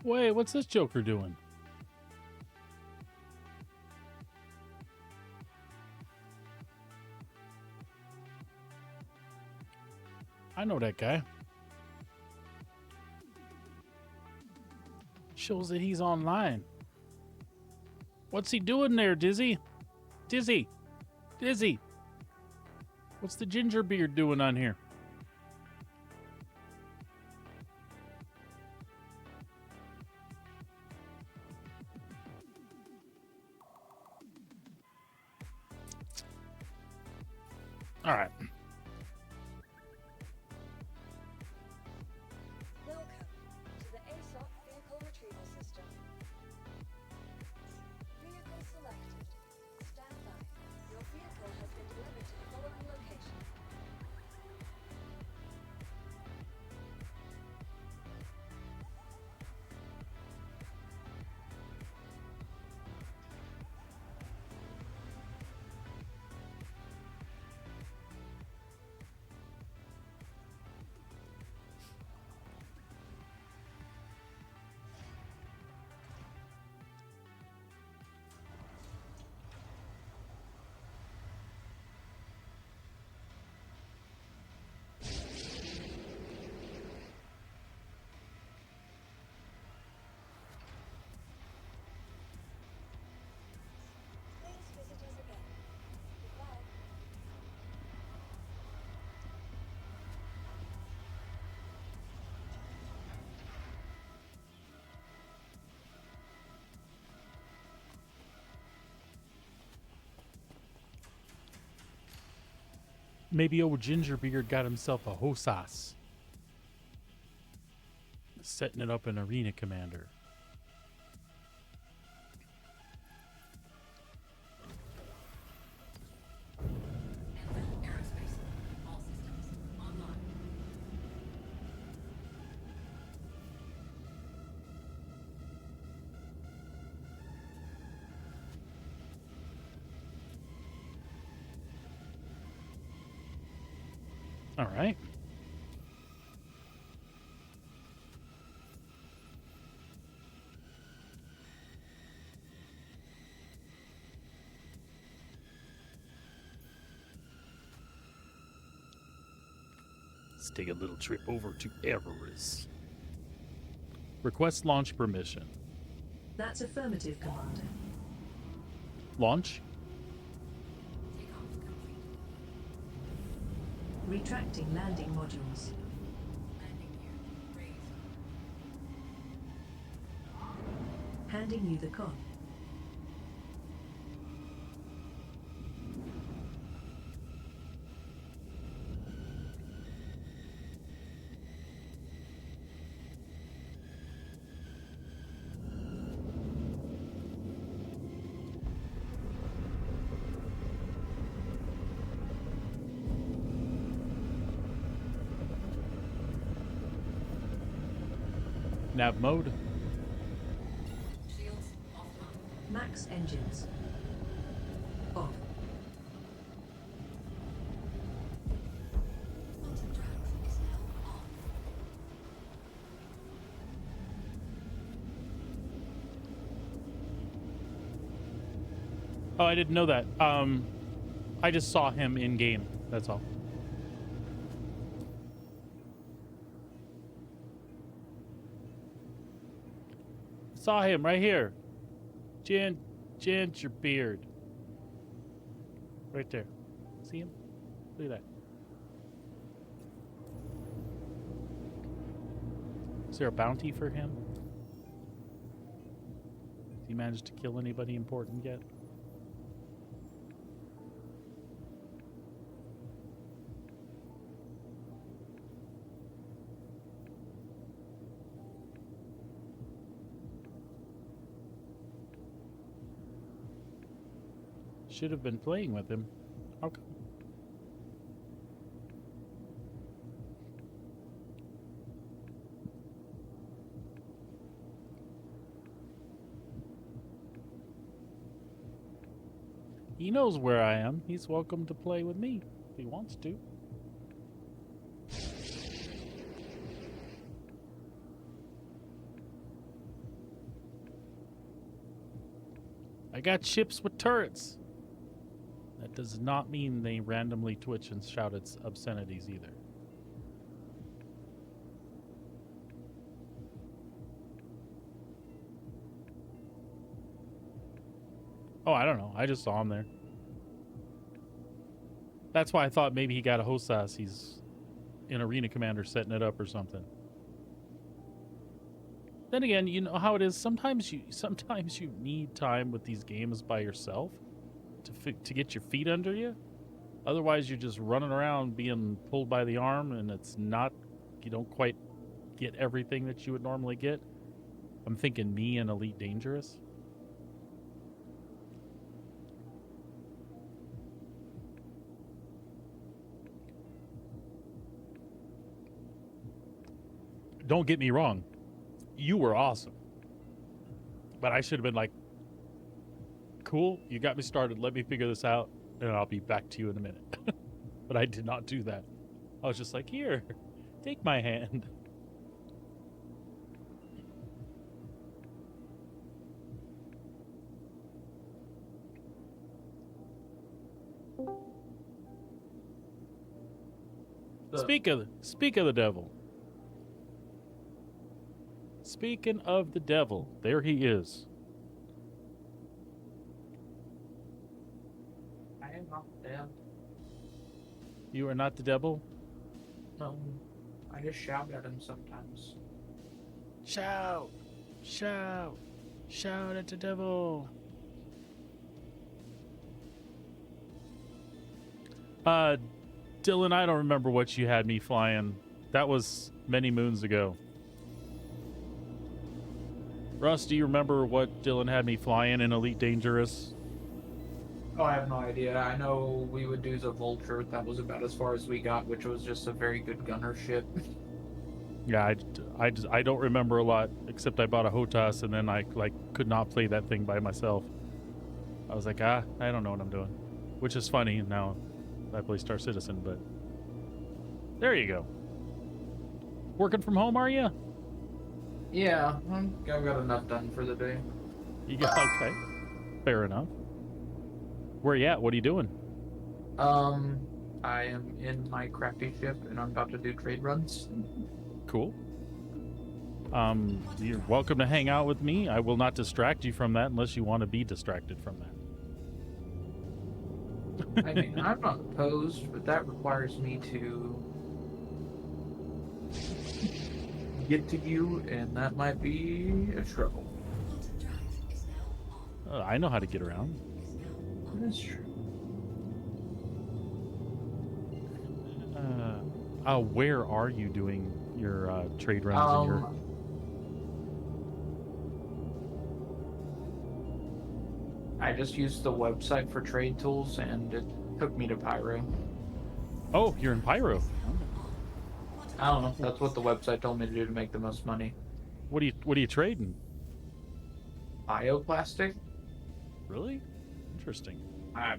Wait, what's this Joker doing? I know that guy. Shows that he's online. What's he doing there, Dizzy? Dizzy! Dizzy! What's the ginger beard doing on here? All right. Welcome to the ASOP vehicle retrieval system. Vehicle selected. Stand by. Your vehicle has been delivered to the following location. Please visit us again. Goodbye. Maybe old Gingerbeard got himself a Hosas. Setting it up in Arena Commander. Aerospace. All systems online. All right. Let's take a little trip over to Erebus. Request launch permission. That's affirmative, Commander. Launch? Takeoff complete. Retracting landing modules. Landing gear raised. Handing you the con. Nav mode. Shields offline. Max engines. Off. Quantum drive is now on. Oh, I didn't know that. I just saw him in game. That's all. Saw him right here. Gingerbeard. Right there. See him? Look at that. Is there a bounty for him? Has he managed to kill anybody important yet? Should have been playing with him. How come? He knows where I am. He's welcome to play with me if he wants to. I got ships with turrets. That does not mean they randomly twitch and shout its obscenities either. Oh, I don't know. I just saw him there. That's why I thought maybe he got a hostess. He's an arena commander setting it up or something. Then again, you know how it is. Sometimes you need time with these games by yourself to get your feet under you. Otherwise, you're just running around being pulled by the arm, and you don't quite get everything that you would normally get. I'm thinking me and Elite Dangerous. Don't get me wrong. You were awesome. But I should have been like, cool, you got me started. Let me figure this out, and I'll be back to you in a minute. But I did not do that. I was just like, here, take my hand. Speak of the devil. Speaking of the devil, there he is. I am not dead. You are not the devil? No. I just shout at him sometimes. Shout! Shout! Shout at the devil! Dylan, I don't remember what you had me flying. That was many moons ago. Russ, do you remember what Dylan had me flying in Elite Dangerous? Oh, I have no idea. I know we would do the Vulture. That was about as far as we got, which was just a very good gunner ship. Yeah, I don't remember a lot, except I bought a HOTAS and then I could not play that thing by myself. I was like, I don't know what I'm doing. Which is funny, now I play Star Citizen, but there you go. Working from home, are you? Yeah, I've got enough done for the day. You got okay. Fair enough. Where you at? What are you doing? I am in my crafty ship and I'm about to do trade runs. Cool. You're welcome to hang out with me. I will not distract you from that unless you want to be distracted from that. I mean, I'm not opposed, but that requires me to get to you, and that might be a struggle. I know how to get around. That's true. Where are you doing your trade runs? I just used the website for trade tools, and it took me to Pyro. Oh, you're in Pyro. I don't know. That's what the website told me to do to make the most money. What are you trading? Bioplastic. Really? Interesting. I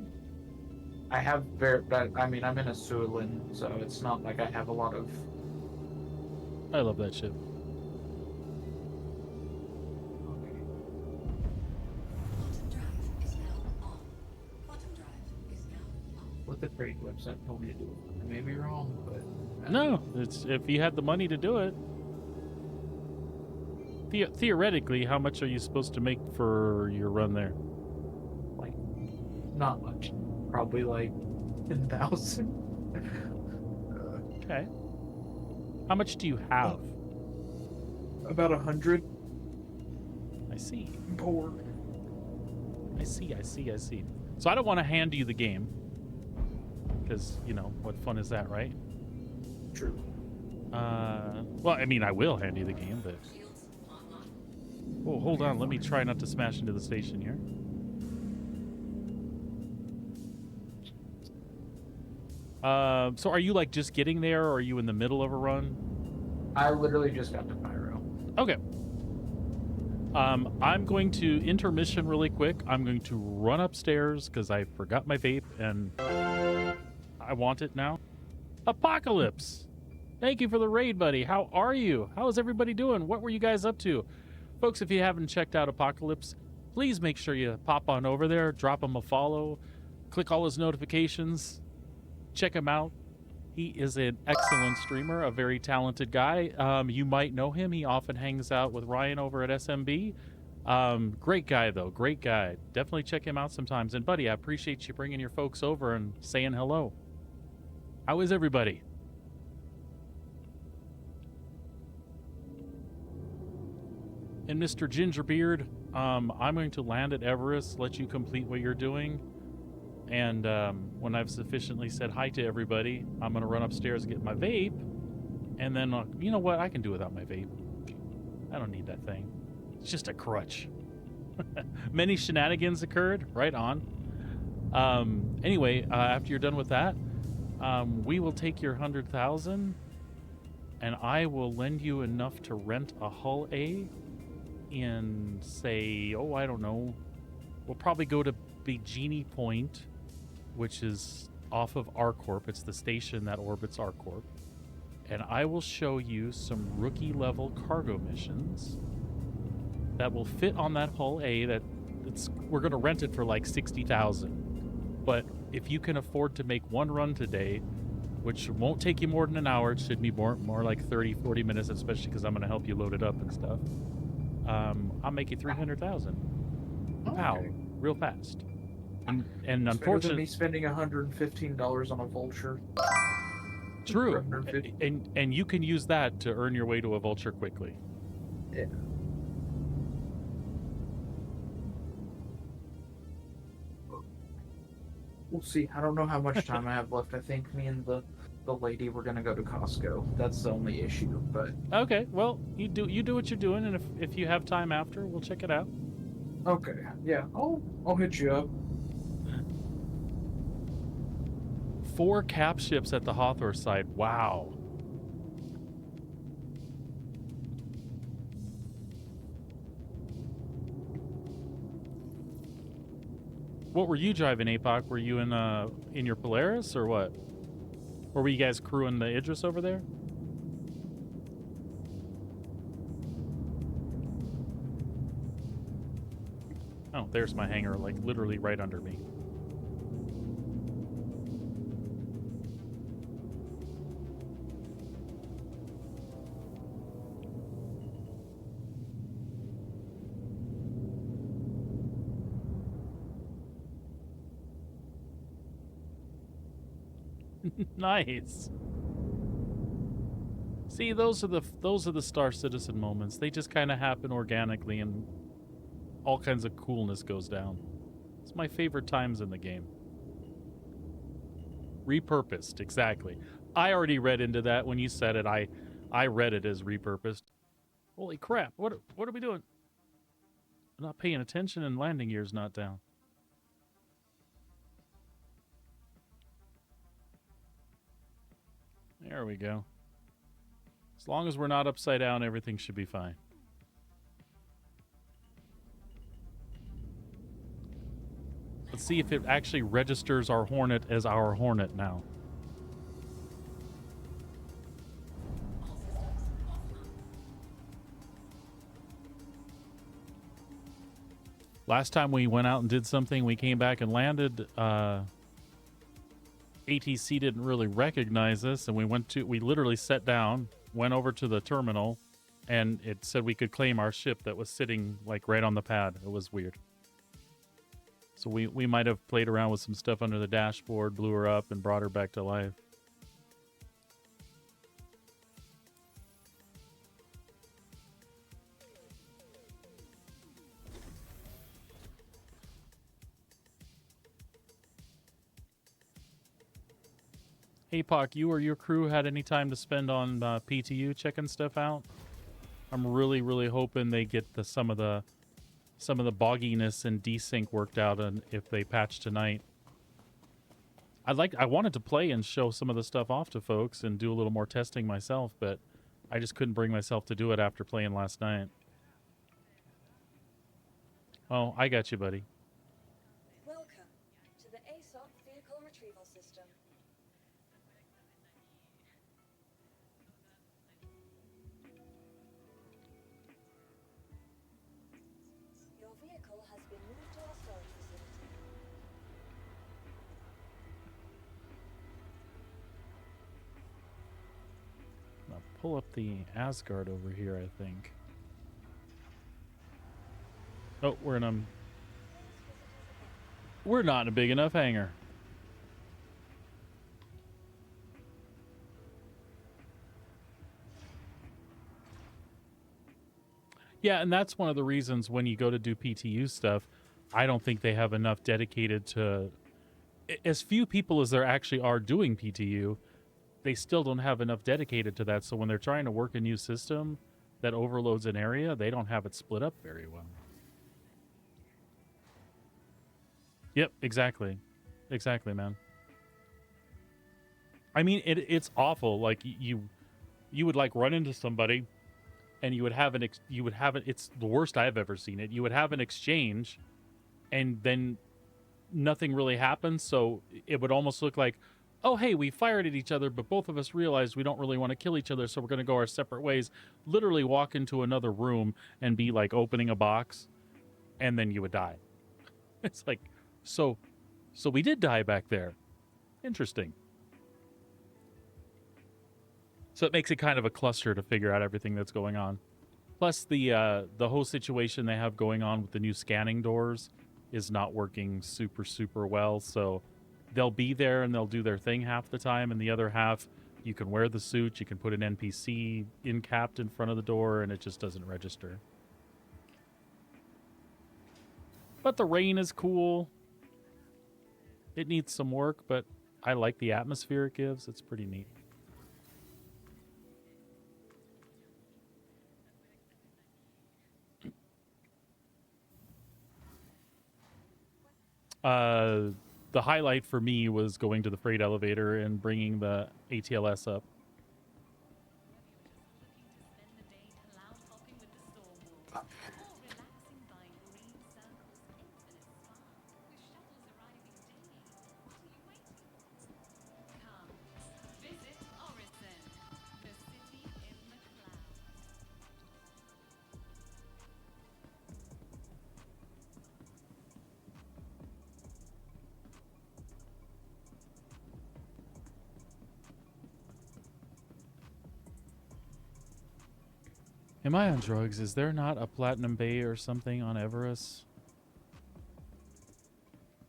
have I'm in a Suilin, so it's not like I have a lot of. I love that shit. What the trade website told me to do. I may be wrong, but no, it's if you had the money to do it. Theoretically, how much are you supposed to make for your run there? Like, not much. Probably like 10,000. Okay. How much do you have? About 100. I see. Poor. I see. So I don't want to hand you the game. Because, what fun is that, right? True. Well, I mean, I will hand you the game, but... Oh, hold on. Let me try not to smash into the station here. So are you like just getting there, or are you in the middle of a run? I literally just got to Pyro. Okay. I'm going to intermission really quick. I'm going to run upstairs because I forgot my vape and I want it now. Apocalypse! Thank you for the raid, buddy. How are you? How is everybody doing? What were you guys up to? Folks, if you haven't checked out Apocalypse, please make sure you pop on over there, drop him a follow, click all his notifications, check him out. He is an excellent streamer, a very talented guy. You might know him. He often hangs out with Ryan over at SMB. Great guy, though. Great guy. Definitely check him out sometimes. And, buddy, I appreciate you bringing your folks over and saying hello. How is everybody? And Mr. Gingerbeard, I'm going to land at Everest, let you complete what you're doing. And when I've sufficiently said hi to everybody, I'm going to run upstairs and get my vape. And then, you know what? I can do without my vape. I don't need that thing. It's just a crutch. Many shenanigans occurred. Right on. Anyway, after you're done with that, we will take your 100,000 and I will lend you enough to rent a Hull A in, say, oh, I don't know. We'll probably go to Bikini Point, which is off of ArcCorp. It's the station that orbits ArcCorp. And I will show you some rookie level cargo missions that will fit on that Hull A. We're going to rent it for like 60,000. But if you can afford to make one run today, which won't take you more than an hour, it should be more like 30, 40 minutes, especially because I'm going to help you load it up and stuff. I'll make you 300,000. Wow, real fast. And unfortunately, me spending $115 on a vulture. True, and you can use that to earn your way to a vulture quickly. Yeah. We'll see. I don't know how much time I have left. I think me and the lady we're gonna go to Costco. That's the only issue. But okay, well, you do what you're doing, and if you have time after, we'll check it out. Okay, yeah, I'll hit you up. 4 cap ships at the Hathor site. Wow. What were you driving, APOC? Were you in your Polaris or what? Or were you guys crewing the Idris over there? Oh, there's my hangar, like literally right under me. Nice. See, those are the Star Citizen moments. They just kind of happen organically, and all kinds of coolness goes down. It's my favorite times in the game. Repurposed, exactly. I already read into that when you said it. I read it as repurposed. Holy crap! What are we doing? I'm not paying attention, and landing gear's not down. There we go. As long as we're not upside down, everything should be fine. Let's see if it actually registers our Hornet as our Hornet now. Last time we went out and did something, we came back and landed. ATC didn't really recognize us, and we literally sat down, went over to the terminal, and it said we could claim our ship that was sitting like right on the pad. It was weird. So we might have played around with some stuff under the dashboard, blew her up, and brought her back to life. Hey, Pock, you or your crew had any time to spend on PTU checking stuff out? I'm really, really hoping they get some of the bogginess and desync worked out, and if they patch tonight. I wanted to play and show some of the stuff off to folks and do a little more testing myself, but I just couldn't bring myself to do it after playing last night. Oh, I got you, buddy. Welcome to the ASOP vehicle retrieval system. Your vehicle has been moved to our storage facility. I'll pull up the Asgard over here, I think. Oh, we're not in a big enough hangar. Yeah, and that's one of the reasons when you go to do PTU stuff, I don't think they have enough dedicated to... As few people as there actually are doing PTU, they still don't have enough dedicated to that. So when they're trying to work a new system that overloads an area, they don't have it split up very well. Yep, exactly. Exactly, man. I mean, it's awful. Like, you would, like, run into somebody, and you would have it's the worst I've ever seen it. You would have an exchange, and then nothing really happens, so it would almost look like, oh, hey, we fired at each other, but both of us realized we don't really want to kill each other, so we're going to go our separate ways. Literally walk into another room and be, like, opening a box, and then you would die. It's like... So we did die back there. Interesting. So it makes it kind of a cluster to figure out everything that's going on. Plus, the whole situation they have going on with the new scanning doors is not working super, super well. So they'll be there and they'll do their thing half the time, and the other half, you can wear the suit, you can put an NPC capped in front of the door, and it just doesn't register. But the rain is cool. It needs some work, but I like the atmosphere it gives. It's pretty neat. The highlight for me was going to the freight elevator and bringing the ATLS up. Am I on drugs? Is there not a Platinum Bay or something on Everest?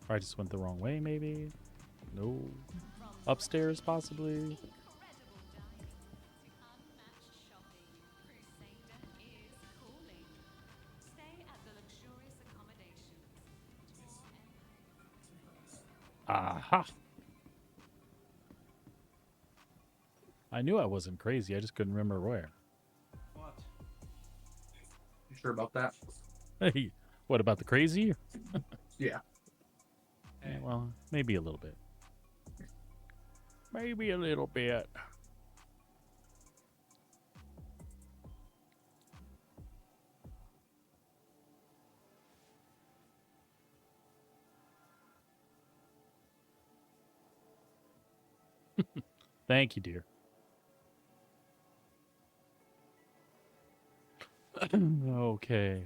Or I just went the wrong way, maybe? No. Upstairs, possibly? Aha! I knew I wasn't crazy. I just couldn't remember where. What? You sure about that? Hey, what about the crazy? Yeah. Yeah, well, maybe a little bit. Maybe a little bit. Thank you, dear. Okay.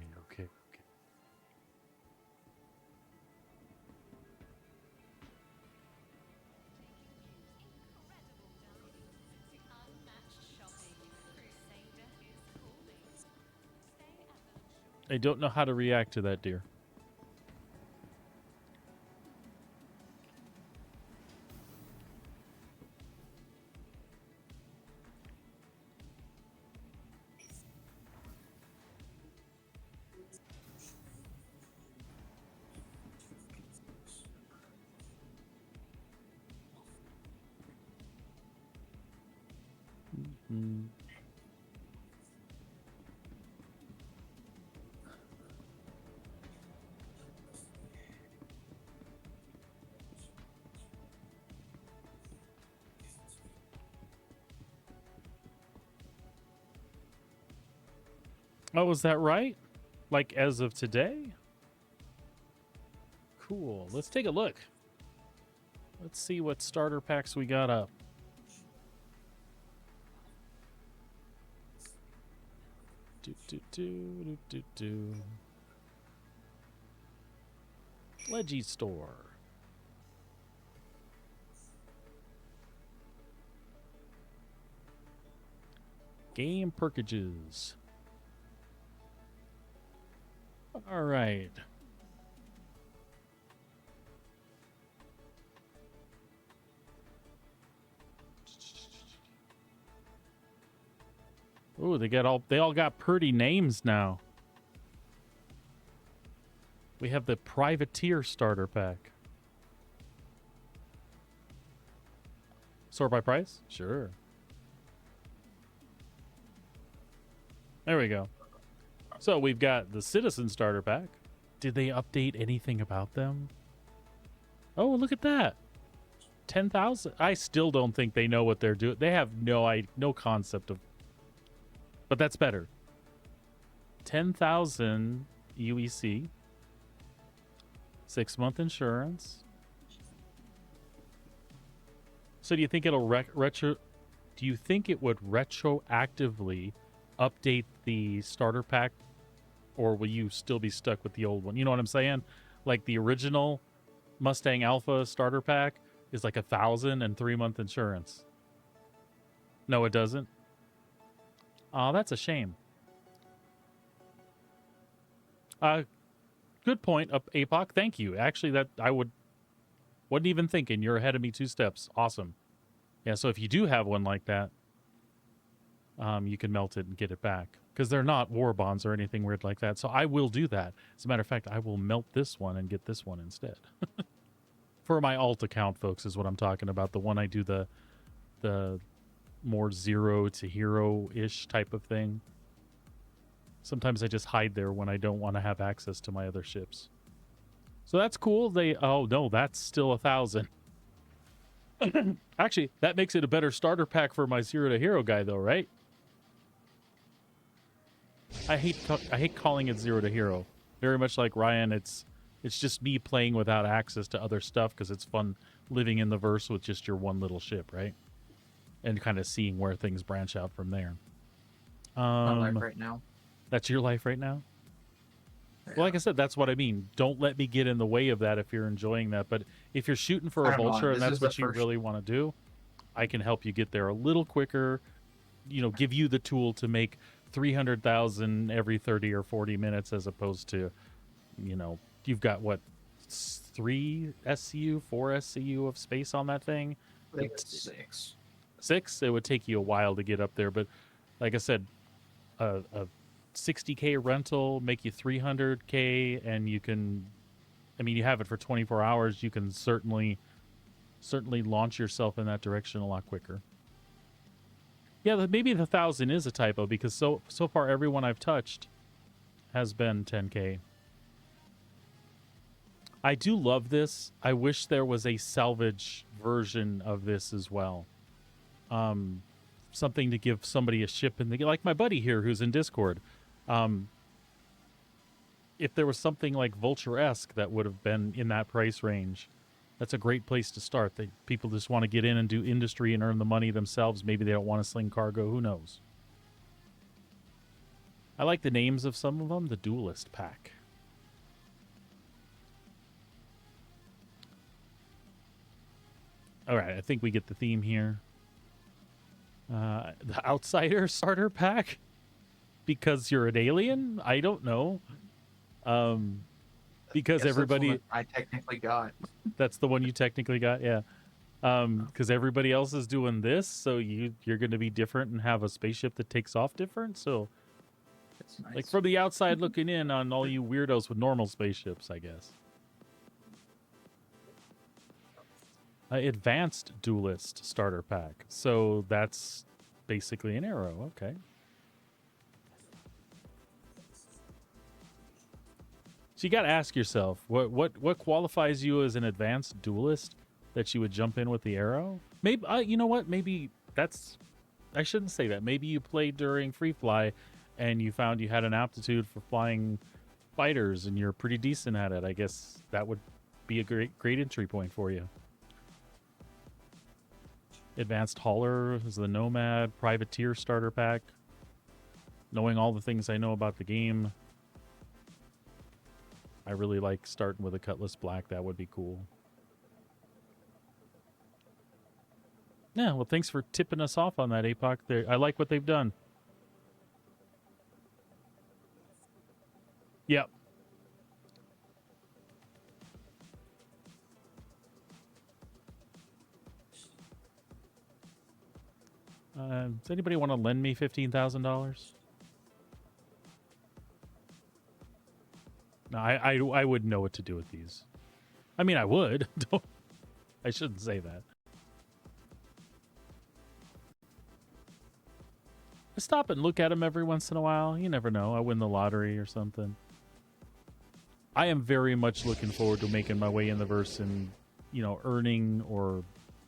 I don't know how to react to that, dear. Mm. Oh, is that right? Like as of today? Cool. Let's take a look. Let's see what starter packs we got up. Leggy store. Game perkages. All right. Ooh, they all got pretty names now. We have the Privateer starter pack. Sort by price? Sure. There we go. So we've got the Citizen starter pack. Did they update anything about them? Oh, look at that. 10,000. I still don't think they know what they're doing. They have no concept of. But that's better. 10,000 UEC. 6-month insurance. So do you think it'll do you think it would retroactively update the starter pack, or will you still be stuck with the old one? You know what I'm saying? Like the original Mustang Alpha starter pack is like 1,000 and 3-month insurance. No, it doesn't. Oh, that's a shame. Good point, APOC. Thank you. Actually, that I wasn't even thinking. You're ahead of me 2 steps. Awesome. Yeah, so if you do have one like that, you can melt it and get it back. Because they're not war bonds or anything weird like that. So I will do that. As a matter of fact, I will melt this one and get this one instead. For my alt account, folks, is what I'm talking about. The one I do the more 0 to hero-ish type of thing. Sometimes I just hide there when I don't want to have access to my other ships. So that's cool. Oh no, that's still 1,000. Actually, that makes it a better starter pack for my 0 to hero guy though, right? I hate calling it 0 to hero. Very much like Ryan, it's just me playing without access to other stuff because it's fun living in the verse with just your one little ship, right? And kind of seeing where things branch out from there. My life right now. That's your life right now? Yeah. Well, like I said, that's what I mean. Don't let me get in the way of that if you're enjoying that. But if you're shooting for a vulture and that's what you really want to do, I can help you get there a little quicker. You know, give you the tool to make 300,000 every 30 or 40 minutes as opposed to, you know, you've got what, 3 SCU, 4 SCU of space on that thing? I think it's 6. 6? It would take you a while to get up there. But like I said, a 60K rental make you 300K, and you can, I mean, you have it for 24 hours. You can certainly launch yourself in that direction a lot quicker. Yeah, maybe the 1,000 is a typo because so far everyone I've touched has been 10K. I do love this. I wish there was a salvage version of this as well. Something to give somebody a ship in the, like my buddy here who's in Discord. If there was something like Vulture-esque that would have been in that price range, that's a great place to start. People just want to get in and do industry and earn the money themselves. Maybe they don't want to sling cargo. Who knows? I like the names of some of them. The Duelist Pack. All right, I think we get the theme here. The Outsider Starter Pack? Because you're an alien? I don't know. Because everybody... I technically got. That's the one you technically got, yeah. Because everybody else is doing this, so you're going to be different and have a spaceship that takes off different. So, That's nice. like from the outside looking in on all you weirdos with normal spaceships, I guess. Advanced Duelist Starter Pack. So that's basically an arrow. Okay. So you got to ask yourself, what qualifies you as an advanced duelist that you would jump in with the arrow? Maybe you know what? Maybe that's, I shouldn't say that. Maybe you play during free fly and you found you had an aptitude for flying fighters and you're pretty decent at it, I guess that would be a great entry point for you. Advanced Hauler is the Nomad, Privateer starter pack. Knowing all the things I know about the game, I really like starting with a Cutlass Black. That would be cool. Yeah, well, thanks for tipping us off on that, APOC. I like what they've done. Yep. Does anybody want to lend me $15,000? No, I wouldn't know what to do with these. I mean, I would. I shouldn't say that. I stop and look at them every once in a while. You never know. I win the lottery or something. I am very much looking forward to making my way in the verse and, you know, earning or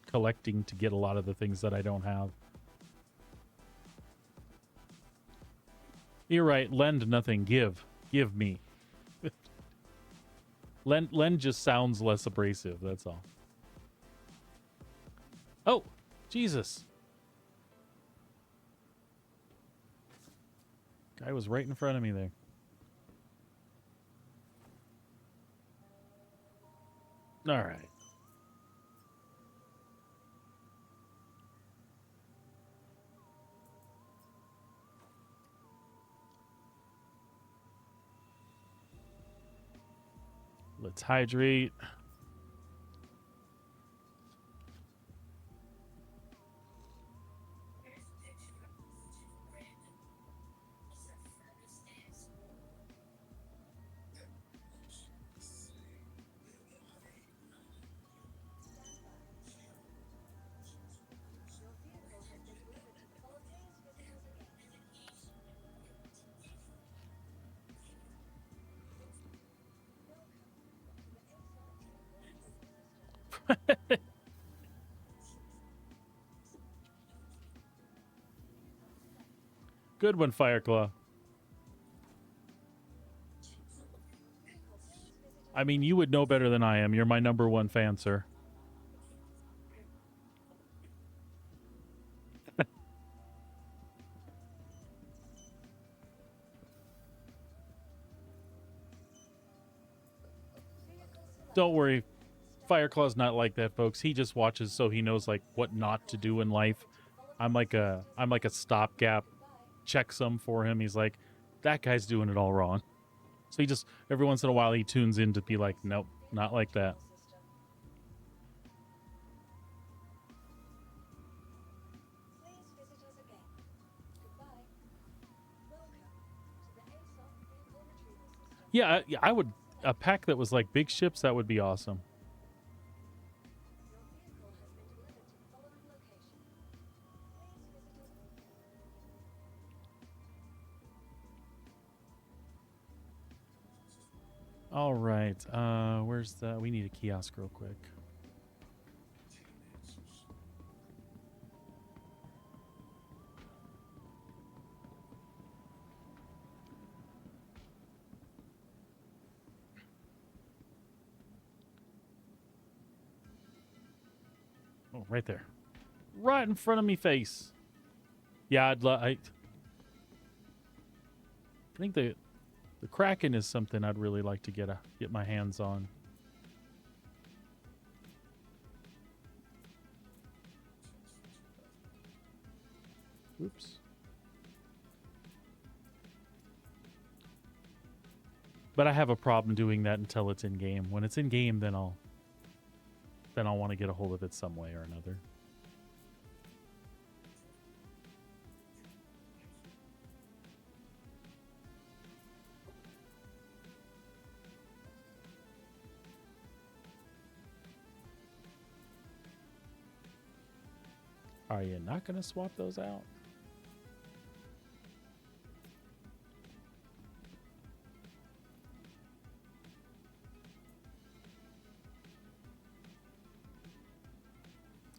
collecting to get a lot of the things that I don't have. You're right. Lend nothing. Give me. Lend just sounds less abrasive. That's all. Oh, Jesus. Guy was right in front of me there. All right. Let's hydrate. Good one, Fireclaw. I mean, you would know better than I am. You're my #1 fan, sir. Don't worry. Fireclaw's not like that, folks. He just watches so he knows like what not to do in life. I'm like a stopgap checksum for him. He's like, that guy's doing it all wrong. So he just every once in a while he tunes in to be like, nope, not like that. Yeah, I would a pack that was like big ships. That would be awesome. All right. Where's the... We need a kiosk real quick. Oh, right there. Right in front of me face. Yeah, I think the Kraken is something I'd really like to get my hands on. Oops. But I have a problem doing that until it's in game. When it's in game, then I'll want to get a hold of it some way or another. Are you not going to swap those out?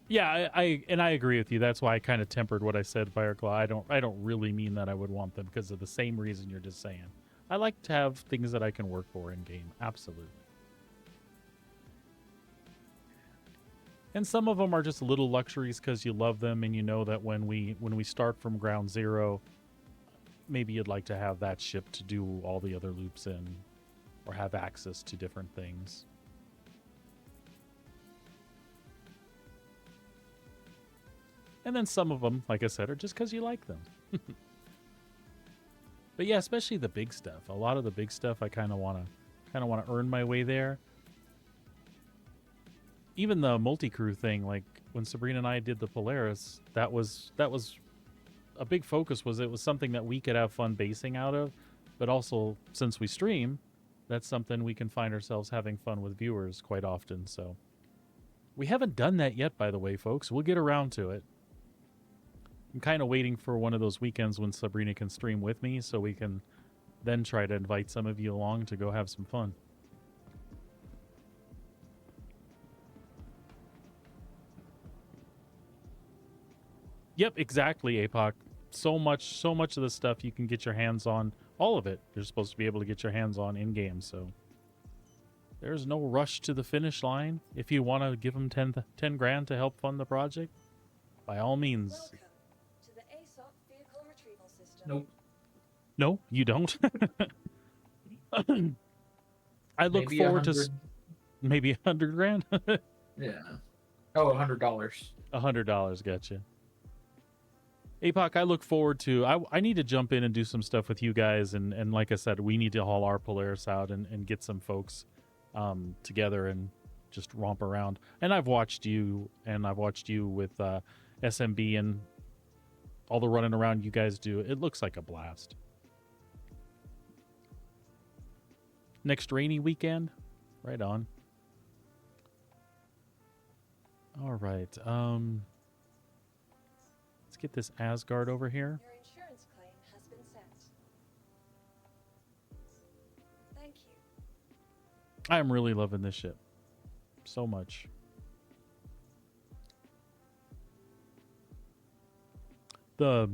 Yeah, I agree with you. That's why I kind of tempered what I said, Fireclaw. I don't really mean that I would want them because of the same reason you're just saying. I like to have things that I can work for in game. Absolutely. And some of them are just little luxuries because you love them and you know that when we start from ground zero, maybe you'd like to have that ship to do all the other loops in or have access to different things. And then some of them, like I said, are just because you like them. But yeah, especially the big stuff. A lot of the big stuff I kind of want to earn my way there. Even the multi-crew thing, like when Sabrina and I did the Polaris, that was a big focus. Was it was something that we could have fun basing out of, but also since we stream, that's something we can find ourselves having fun with viewers quite often. So we haven't done that yet, by the way, folks. We'll get around to it. I'm kind of waiting for one of those weekends when Sabrina can stream with me so we can then try to invite some of you along to go have some fun. Yep, exactly, APOC. So much of the stuff you can get your hands on. All of it you're supposed to be able to get your hands on in-game, so there's no rush to the finish line. If you want to give them 10 grand to help fund the project, by all means. Welcome to the ASOP vehicle retrieval system. Nope. No, you don't. I look Maybe forward to 100. maybe 100 grand. Yeah. Oh, $100. $100, gotcha. APOC, I look forward to... I need to jump in and do some stuff with you guys, and like I said, we need to haul our Polaris out and get some folks together and just romp around. And I've watched you, with SMB and all the running around you guys do. It looks like a blast. Next rainy weekend? Right on. All right. Let's get this Asgard over here. Your insurance claim has been sent. Thank you. I'm really loving this ship. So much. The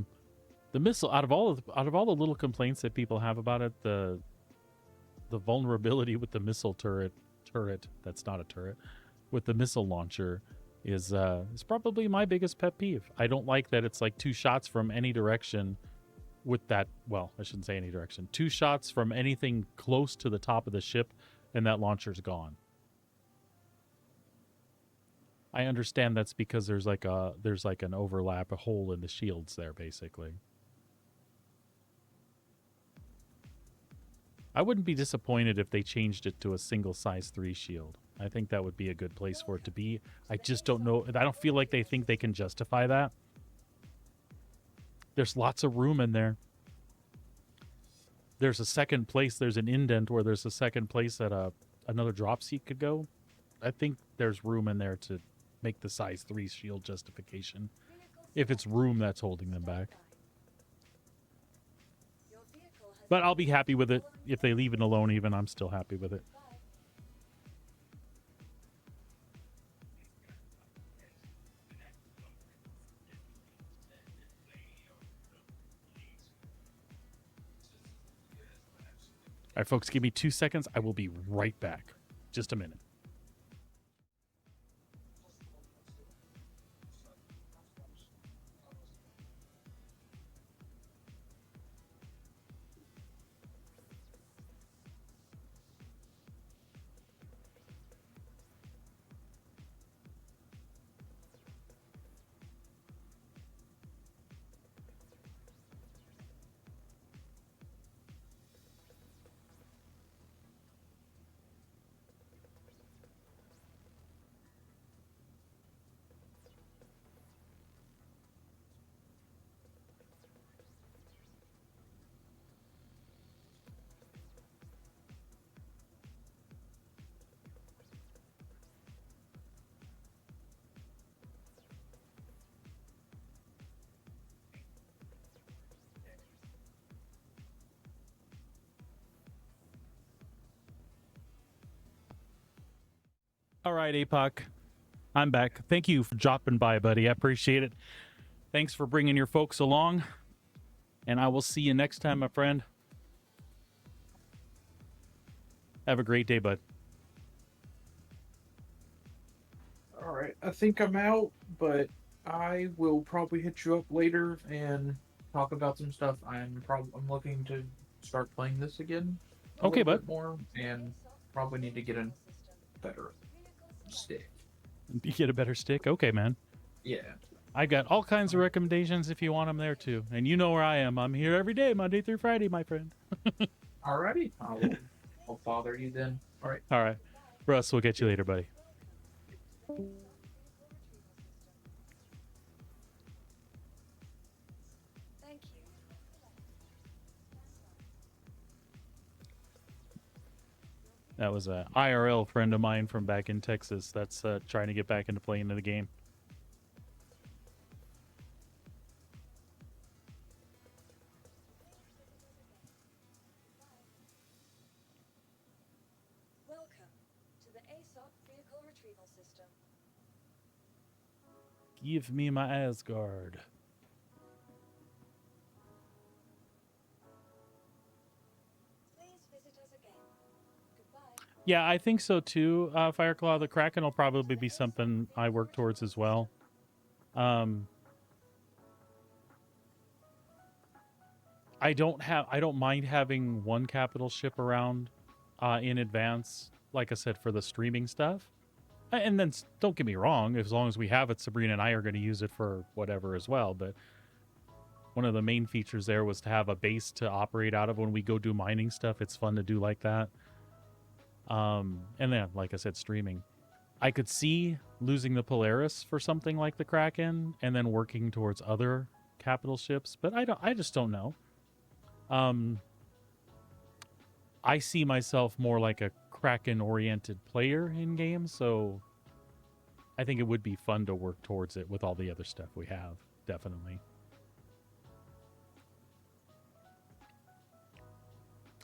missile, out of all the little complaints that people have about it, the vulnerability with the missile turret that's not a turret, with the missile launcher is probably my biggest pet peeve. I don't like that it's like 2 shots from any direction with that. Well, I shouldn't say any direction. 2 shots from anything close to the top of the ship and that launcher's gone. I understand that's because there's like an overlap, a hole in the shields there, basically. I wouldn't be disappointed if they changed it to a single size 3 shield. I think that would be a good place for it to be. I just don't know. I don't feel like they think they can justify that. There's lots of room in there. There's a second place. There's an indent where there's a second place that another drop seat could go. I think there's room in there to make the size 3 shield justification. If it's room that's holding them back. But I'll be happy with it. If they leave it alone even, I'm still happy with it. All right, folks, give me 2 seconds. I will be right back. Just a minute. All right, APOC. I'm back. Thank you for dropping by, buddy. I appreciate it. Thanks for bringing your folks along. And I will see you next time, my friend. Have a great day, bud. All right, I think I'm out, but I will probably hit you up later and talk about some stuff. I'm looking to start playing this again. Okay, little bud. bit more, and probably need to get a better stick. You get a better stick? Okay, man. Yeah. I got all kinds of recommendations if you want them there too. And you know where I am. I'm here every day, Monday through Friday, my friend. Alrighty. I'll bother you then. All right. All right. Russ, we'll get you later, buddy. Thank you. That was a IRL friend of mine from back in Texas that's trying to get back into playing the game. Welcome to the ASOP Vehicle Retrieval System. Give me my Asgard. Please visit us again. Goodbye. Yeah, I think so too. Fireclaw, the Kraken will probably be something I work towards as well. I don't mind having one capital ship around in advance, like I said, for the streaming stuff. And then don't get me wrong, as long as we have it, Sabrina and I are going to use it for whatever as well. But one of the main features there was to have a base to operate out of when we go do mining stuff. It's fun to do like that. And then, like I said, streaming. I could see losing the Polaris for something like the Kraken and then working towards other capital ships, but I just don't know. I see myself more like a Kraken-oriented player in games, so I think it would be fun to work towards it with all the other stuff we have, definitely.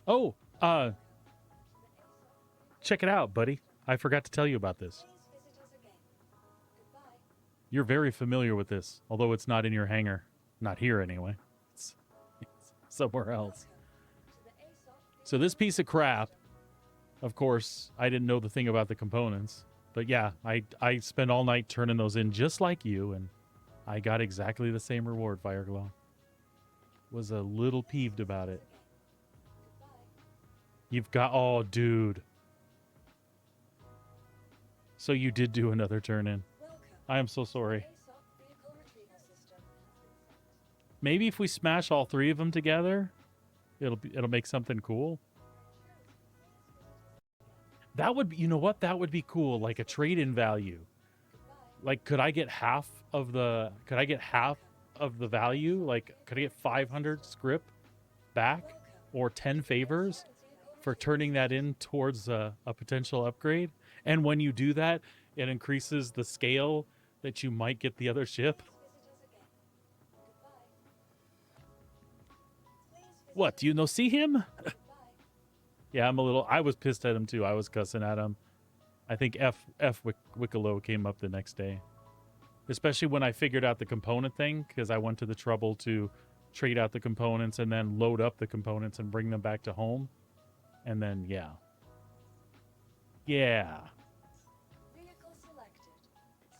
Oh, check it out, buddy. I forgot to tell you about this. Please visit us again. Goodbye. You're very familiar with this, although it's not in your hangar. Not here, anyway. It's somewhere else. To the ASOP So this piece of crap, of course, I didn't know the thing about the components. But yeah, I spent all night turning those in just like you, and I got exactly the same reward, Fireglaw. Was a little peeved about it. You've got... Oh, dude. So you did do another turn-in. Welcome. I am so sorry. ASOP Vehicle Retrieval System. Maybe if we smash all three of them together, it'll make something cool. That would be, you know what? That would be cool, like a trade-in value. Like, could I get half of the value? Like, could I get 500 script back or 10 favors for turning that in towards a potential upgrade? And when you do that, it increases the scale that you might get the other ship. What, do you no see him? Yeah, I was pissed at him too. I was cussing at him. I think Wickalow came up the next day. Especially when I figured out the component thing, because I went to the trouble to trade out the components and then load up the components and bring them back to home. And then, yeah. Yeah. Vehicle selected.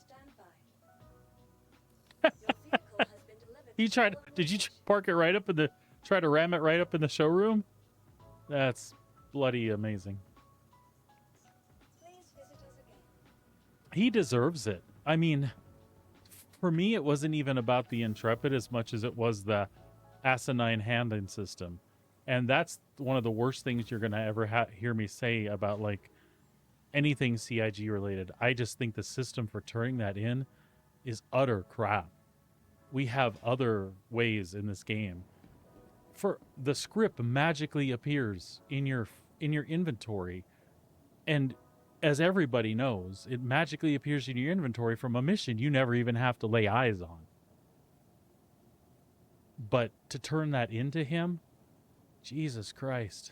Stand by. Your vehicle has been delivered. Did you park it right up in try to ram it right up in the showroom? That's bloody amazing. Please visit us again. He deserves it. I mean, for me, it wasn't even about the Intrepid as much as it was the asinine handling system. And that's one of the worst things you're going to ever hear me say about, like, anything CIG related. I just think the system for turning that in is utter crap. We have other ways in this game. For the script magically appears in your inventory, and as everybody knows, it magically appears in your inventory from a mission you never even have to lay eyes on. But to turn that into him, Jesus Christ.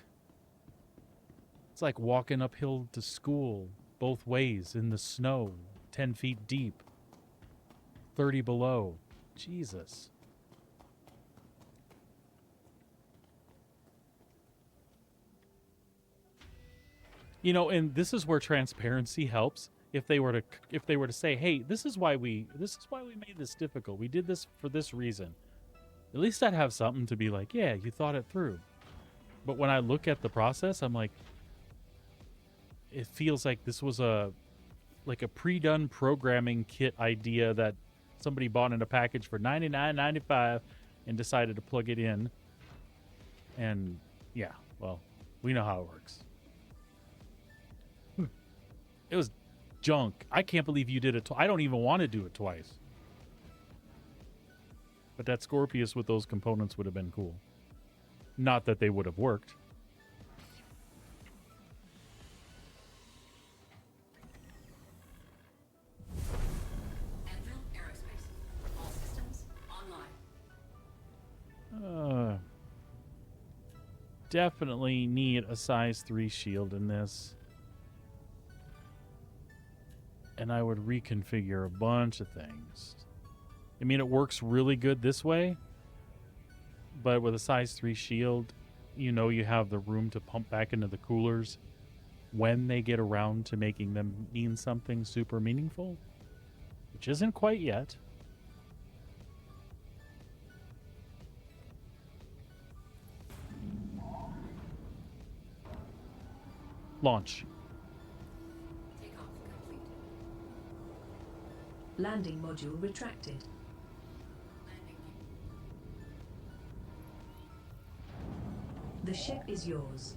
It's like walking uphill to school both ways in the snow, 10 feet deep, 30 below. Jesus. You know, and this is where transparency helps. If they were to say, "Hey, this is why we made this difficult. We did this for this reason." At least I'd have something to be like, "Yeah, you thought it through." But when I look at the process, I'm like, it feels like this was a pre-done programming kit idea that somebody bought in a package for $99.95 and decided to plug it in. And yeah, well, we know how it works. It was junk. I can't believe you did it. I don't even want to do it twice. But that Scorpius with those components would have been cool. Not that they would have worked. Enfield Aerospace. All systems online. Definitely need a size 3 shield in this. And I would reconfigure a bunch of things. I mean, it works really good this way, but with a size 3 shield, you know you have the room to pump back into the coolers when they get around to making them mean something super meaningful, which isn't quite yet. Launch. Takeoff complete. Landing module retracted. Landing. The ship is yours.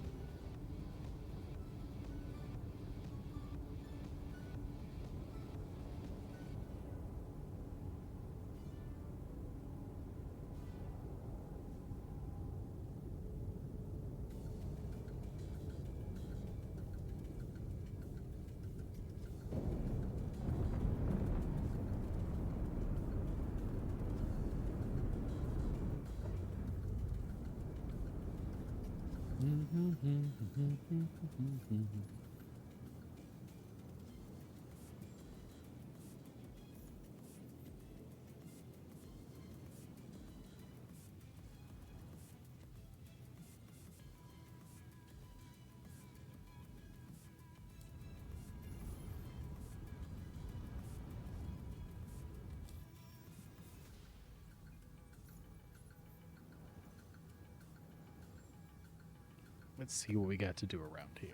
Let's see what we got to do around here.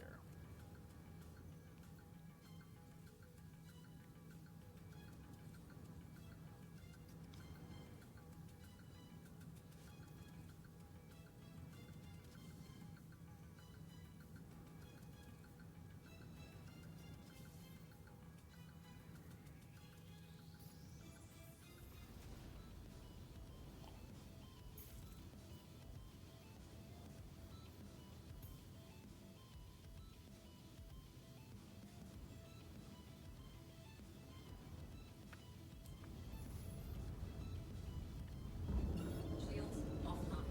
Shields offline.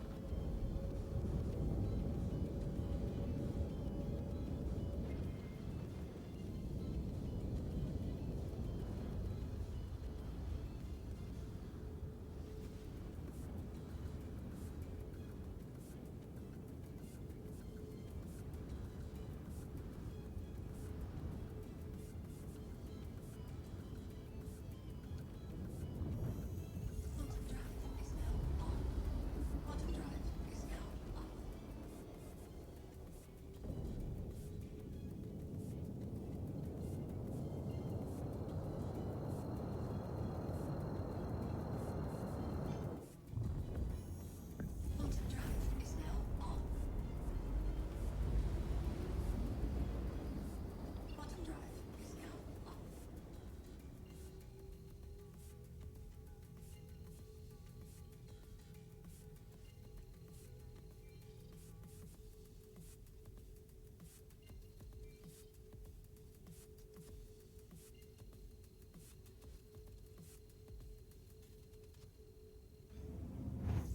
Quantum drive is now on. Quantum drive is now off. Quantum drive is now on. Quantum drive is now off.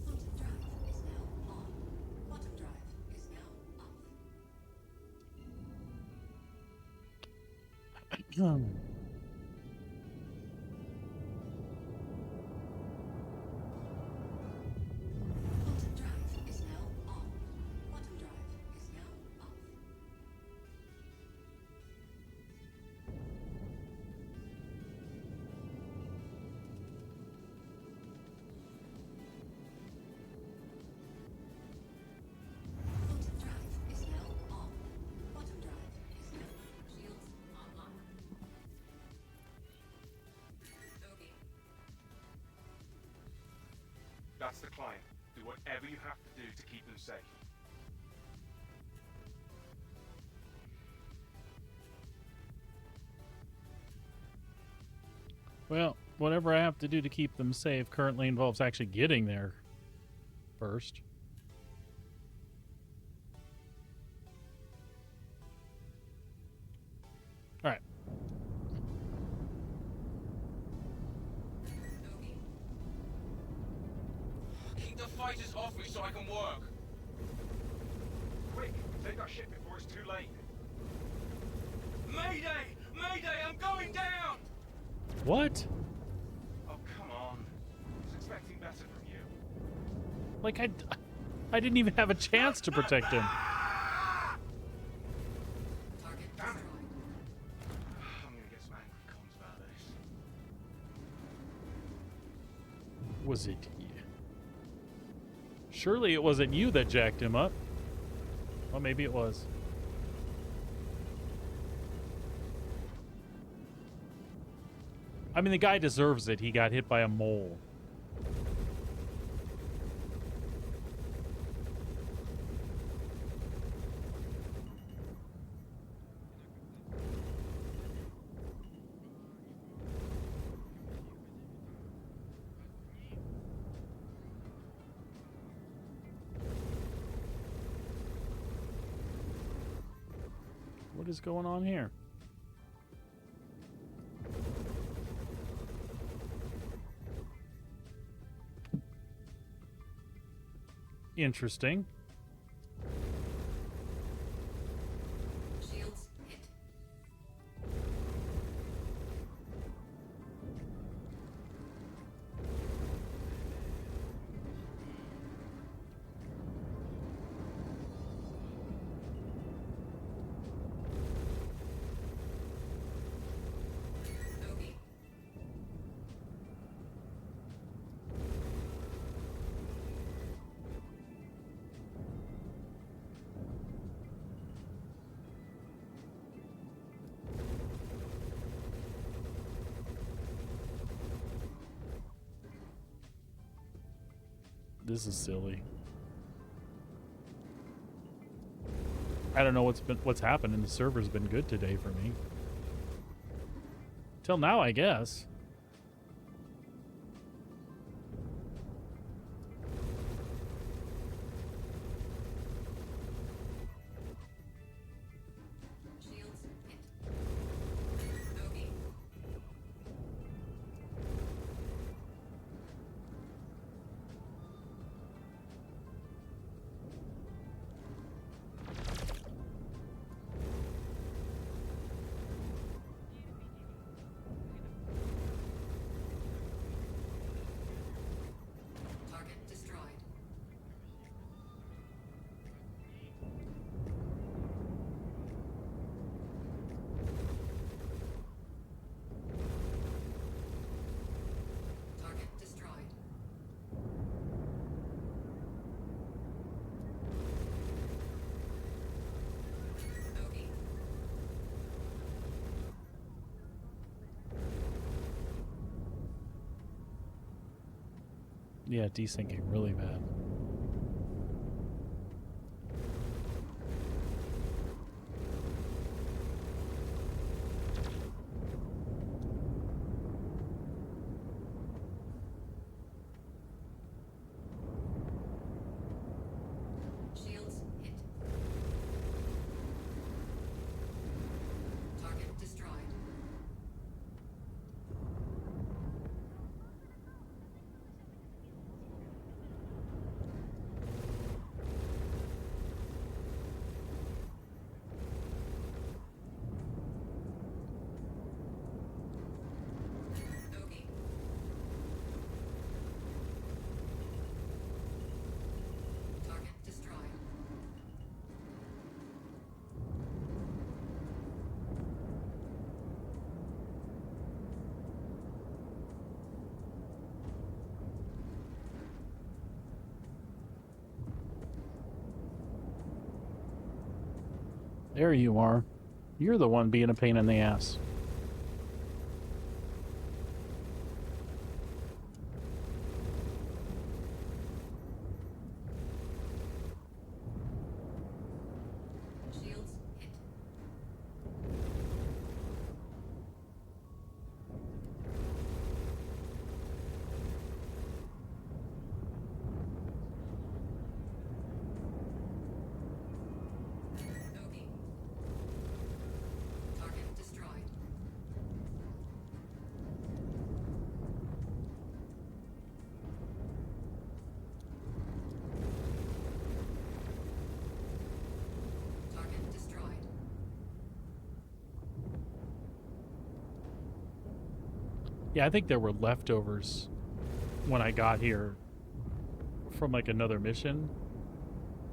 Quantum drive is now on. Quantum drive is now off. Fine. Do whatever you have to do to keep them safe. Well, whatever I have to do to keep them safe currently involves actually getting there first. All right. Keep the fighters off me so I can work. Quick, take that ship before it's too late. Mayday! Mayday! I'm going down! What? Oh, come on. I was expecting better from you. Like, I didn't even have a chance to protect him. Target Damn it. destroyed. I'm gonna get some angry comms about this. Was it you? Surely it wasn't you that jacked him up. Well, maybe it was. I mean, the guy deserves it. He got hit by a mole. What is going on here? Interesting. Shields hit. Bogey. This is silly. I don't know what's happened, and the server's been good today for me. Till now, I guess. Shields hit. Bogey. Target destroyed. Target destroyed. Bogey. Yeah, desyncing really bad. Shields hit. Target destroyed. Bogey. Target destroyed. There you are. You're the one being a pain in the ass. Yeah, I think there were leftovers when I got here from like another mission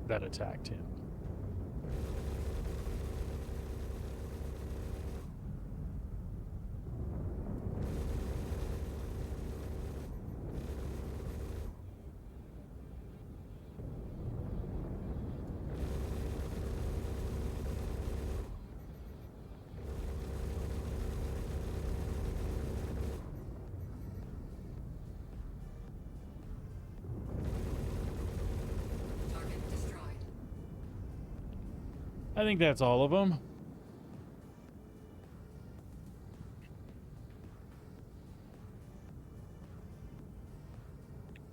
that attacked him. Target destroyed. I think that's all of them.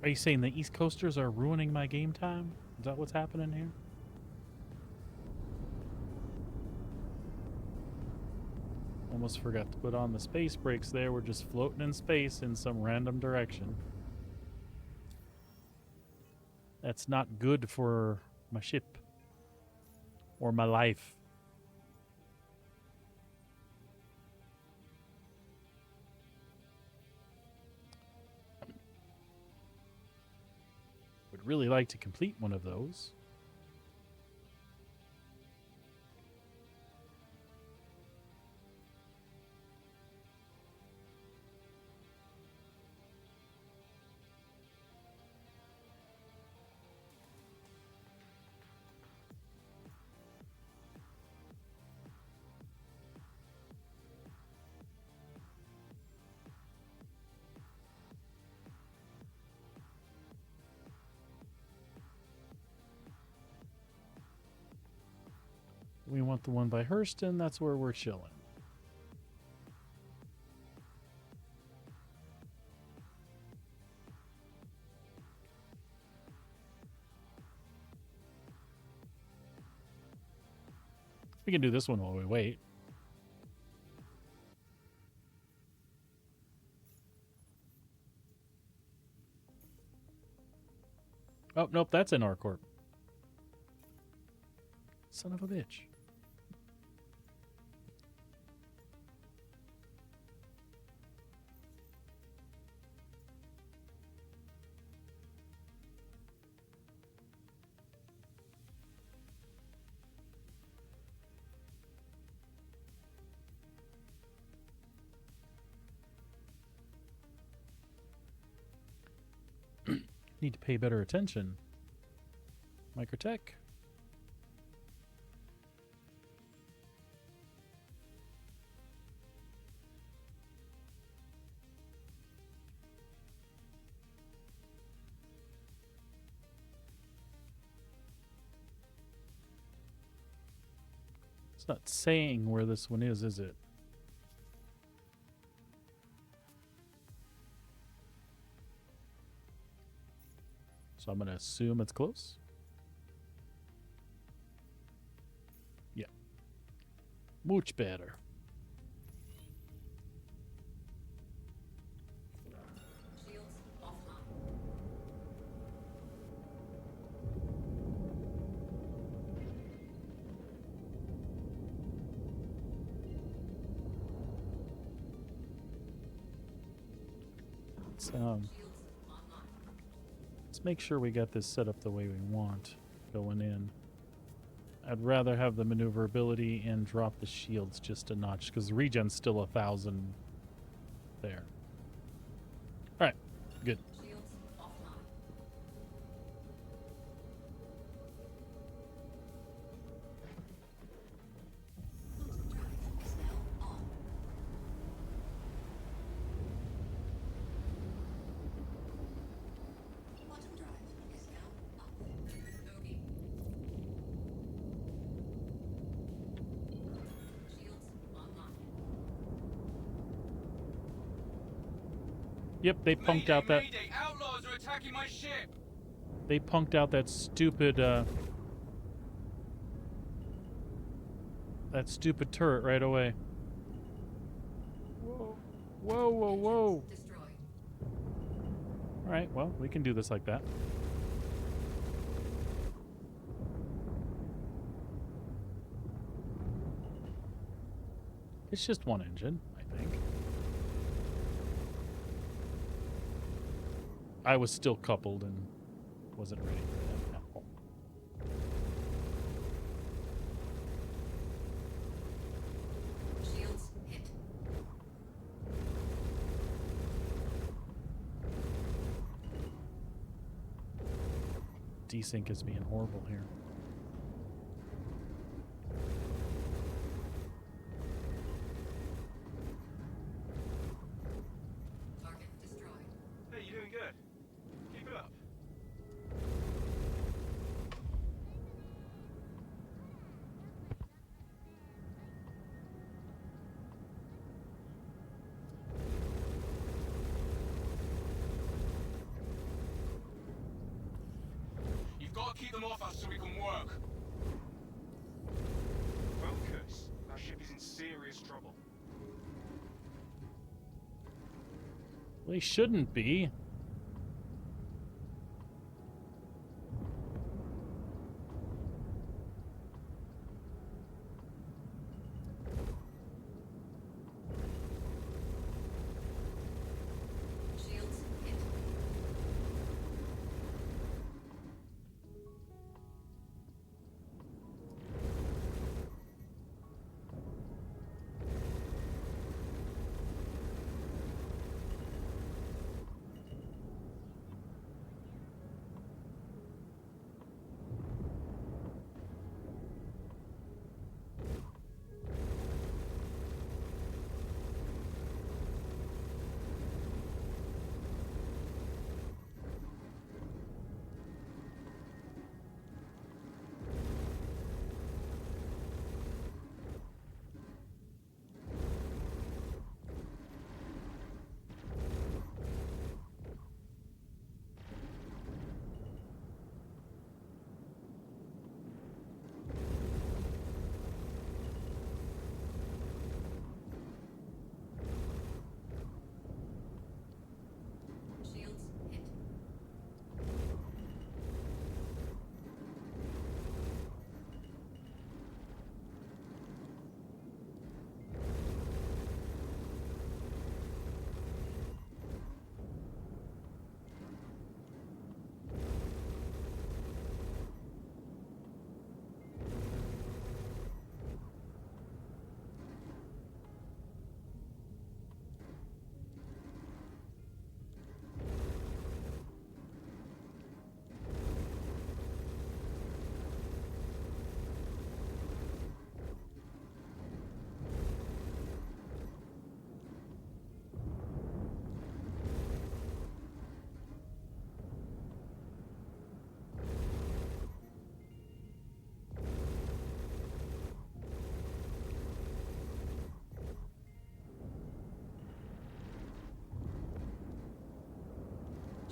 Are you saying the East Coasters are ruining my game time? Is that what's happening here? Almost forgot to put on the space brakes there. We're just floating in space in some random direction. That's not good for my ship or my life. Would really like to complete one of those. We want the one by Hurston. That's where we're chilling. We can do this one while we wait. Oh, nope, that's in our corp. Son of a bitch. Need to pay better attention. Microtech. It's not saying where this one is it? So I'm going to assume it's close. Yeah. Much better. Shields offline. Let's make sure we got this set up the way we want going in. I'd rather have the maneuverability and drop the shields just a notch because the regen's still 1,000 there. All right, good. Shields offline. Quantum drive is now on. Quantum drive is now up. Bogey. Shields online. Yep, they punked out that. Mayday! Outlaws are attacking my ship! They punked out that stupid turret right away. Whoa, whoa, whoa, whoa! Destroyed. All right, well, we can do this like that. It's just one engine, I think. I was still coupled and wasn't ready for that. Shields hit. Desync is being horrible here. Target destroyed. Hey, you're doing good. Keep it up. You've got to keep them off us so we can work. Focus. That ship is in serious trouble. They shouldn't be. Shields hit. Shields hit.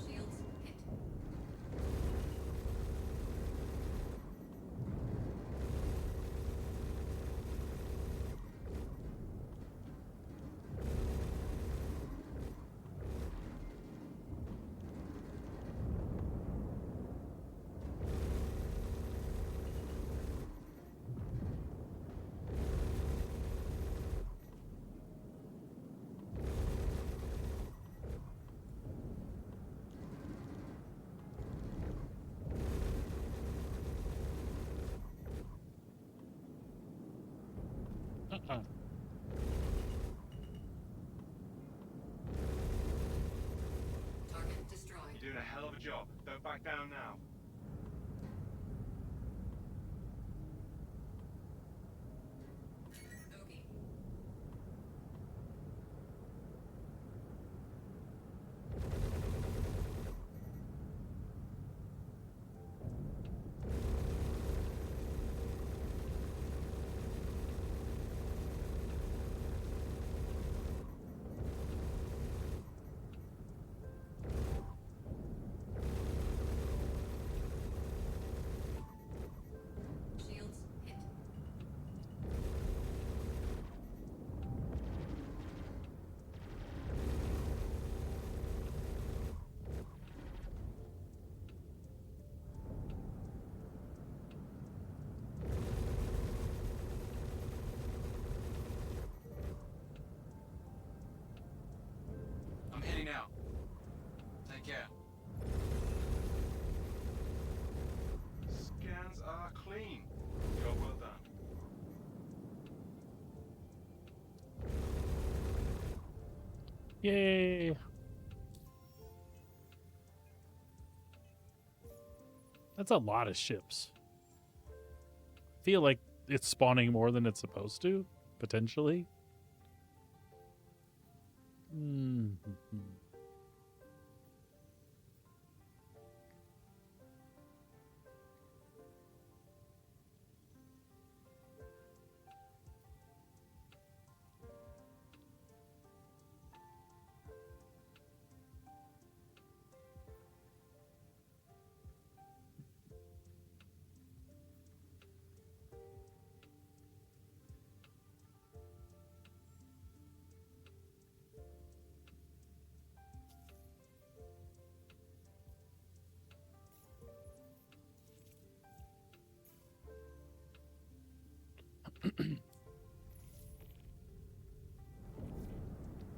Shields hit. Uh-uh. Target destroyed. You're doing a hell of a job. Don't back down now. Bogey. Yay! That's a lot of ships. Feel like it's spawning more than it's supposed to, potentially.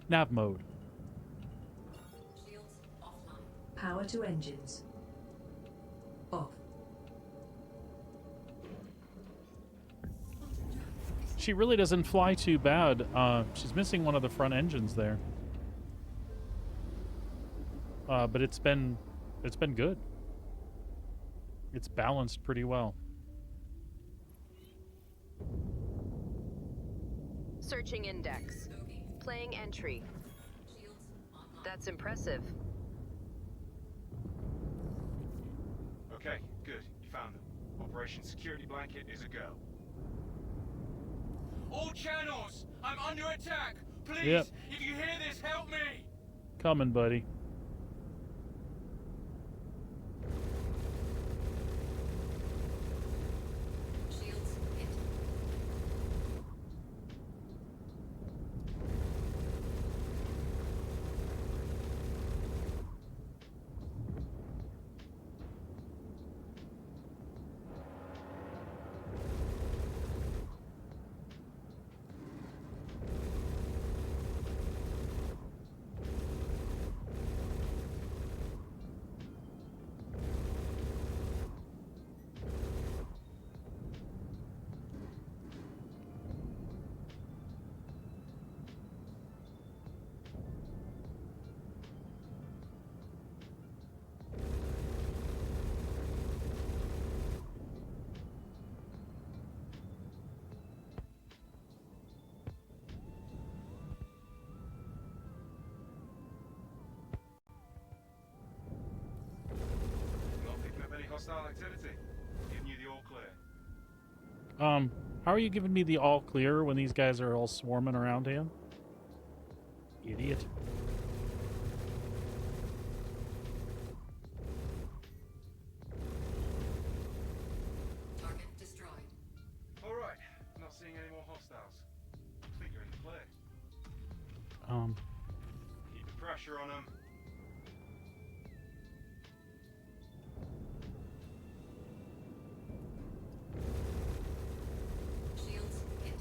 Nav mode. Shields offline. Power to engines. Off. She really doesn't fly too bad. She's missing one of the front engines there. But it's been good. It's balanced pretty well. Searching index. Playing entry. That's impressive. Okay, good. You found them. Operation Security Blanket is a go. All channels! I'm under attack! Please, Yep. if you hear this, help me! Coming, buddy. Shields hit. Not picking up any hostile activity. Giving you the all clear. How are you giving me the all clear when these guys are all swarming around him? Idiot. Target destroyed. Alright, not seeing any more hostiles. I think you're in the clear. Keep the pressure on them. Shields hit.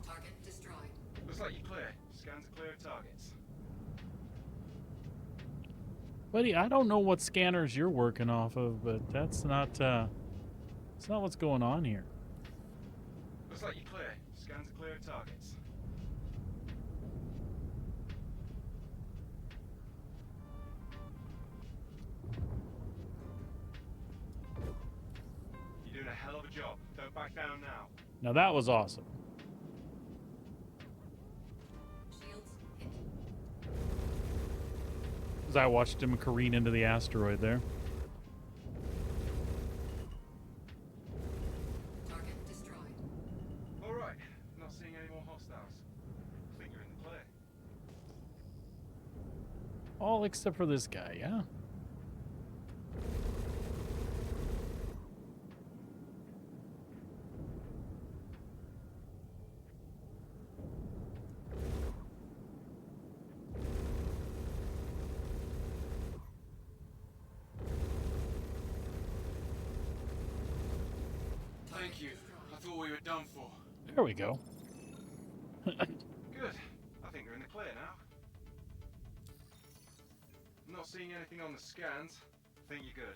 Target destroyed. Looks like you're clear. Scans are clear of targets. Buddy, I don't know what scanners you're working off of, but that's not what's going on here. Looks like you're clear. Scans are clear of targets. You're doing a hell of a job. Don't back down now. Now that was awesome. Shields hit. As I watched him careen into the asteroid there. Target destroyed. Alright, not seeing any more hostiles. I think you're in the clear. All except for this guy, yeah? Thank you. I thought we were done for. There we go. Good. I think we're in the clear now. I'm not seeing anything on the scans. I think you're good.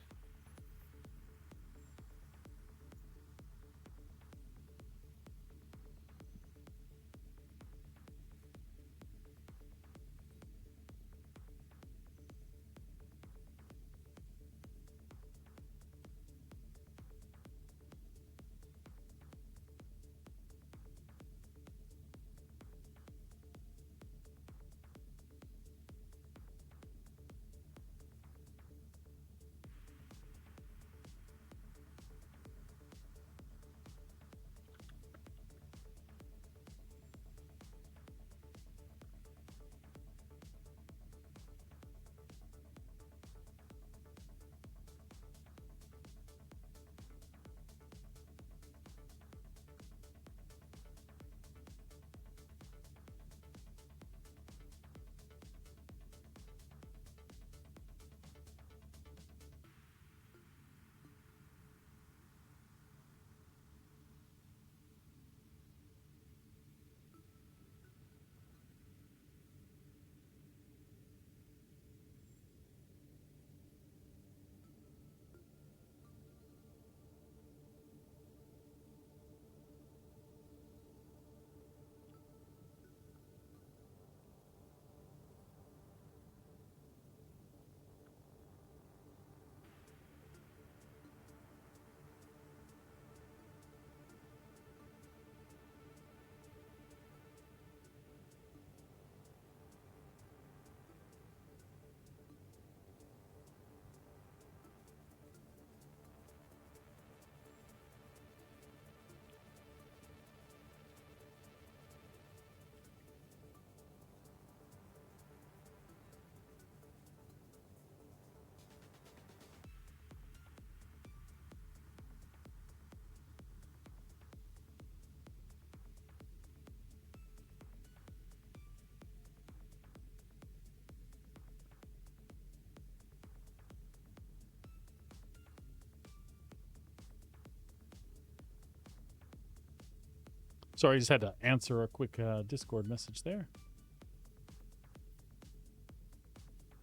Sorry, I just had to answer a quick Discord message there.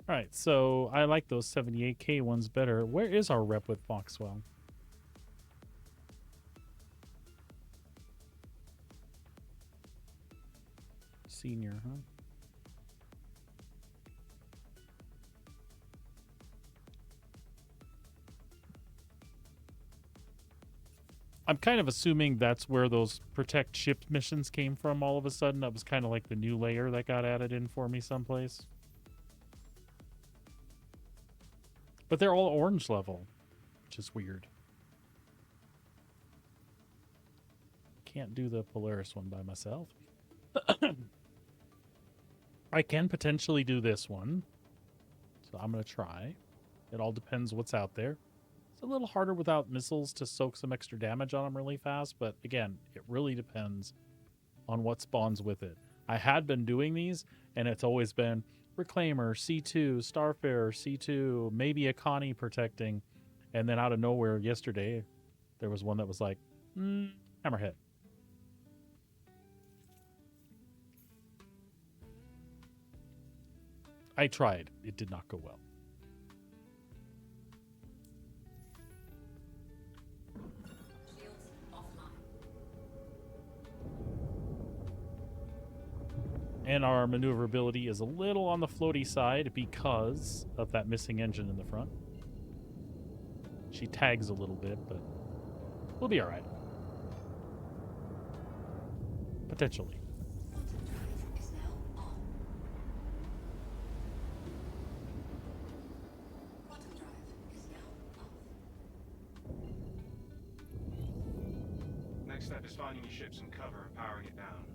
All right, so I like those 78K ones better. Where is our rep with Foxwell? Senior, huh? I'm kind of assuming that's where those protect ship missions came from all of a sudden. That was kind of like the new layer that got added in for me someplace. But they're all orange level, which is weird. Can't do the Polaris one by myself. I can potentially do this one. So I'm going to try. It all depends what's out there. It's a little harder without missiles to soak some extra damage on them really fast, but again, it really depends on what spawns with it. I had been doing these, and it's always been Reclaimer, C2, Starfarer, C2, maybe a Connie protecting, and then out of nowhere yesterday, there was one that was like, Hammerhead. I tried. It did not go well. And our maneuverability is a little on the floaty side because of that missing engine in the front. She tags a little bit, but we'll be all right. Potentially. Next step is finding your ship some cover and powering it down.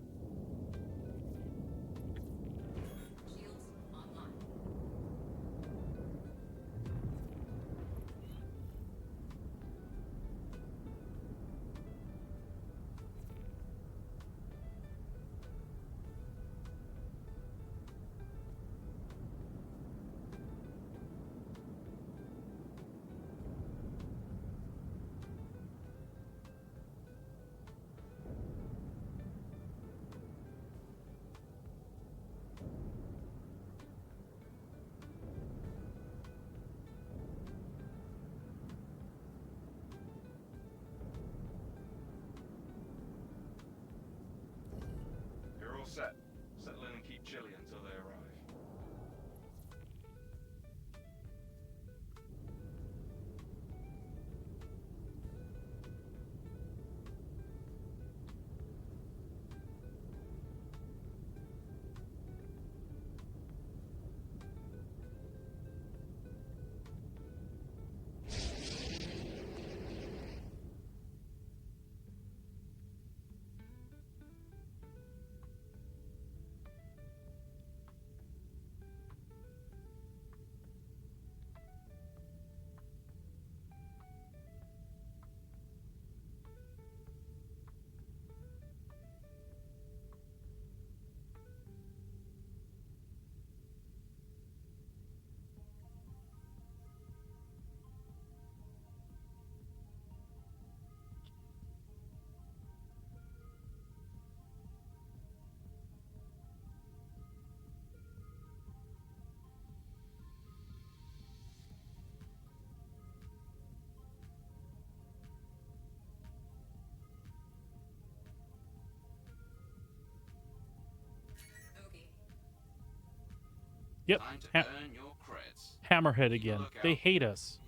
Yep. Time to earn your creds. Hammerhead Keep a again. lookout. They hate us.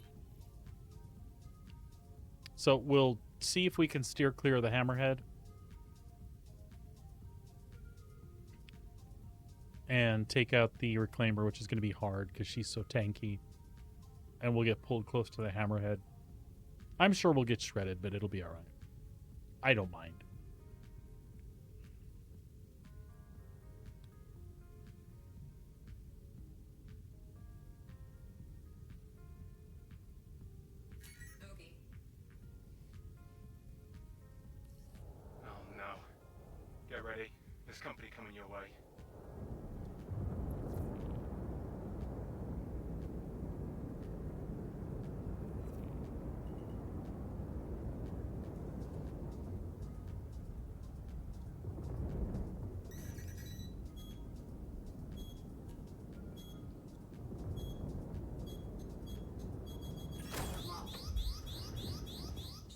So we'll see if we can steer clear of the Hammerhead. And take out the Reclaimer, which is going to be hard because she's so tanky. And we'll get pulled close to the Hammerhead. I'm sure we'll get shredded, but it'll be alright. I don't mind. Oh no. Get ready. There's company coming your way.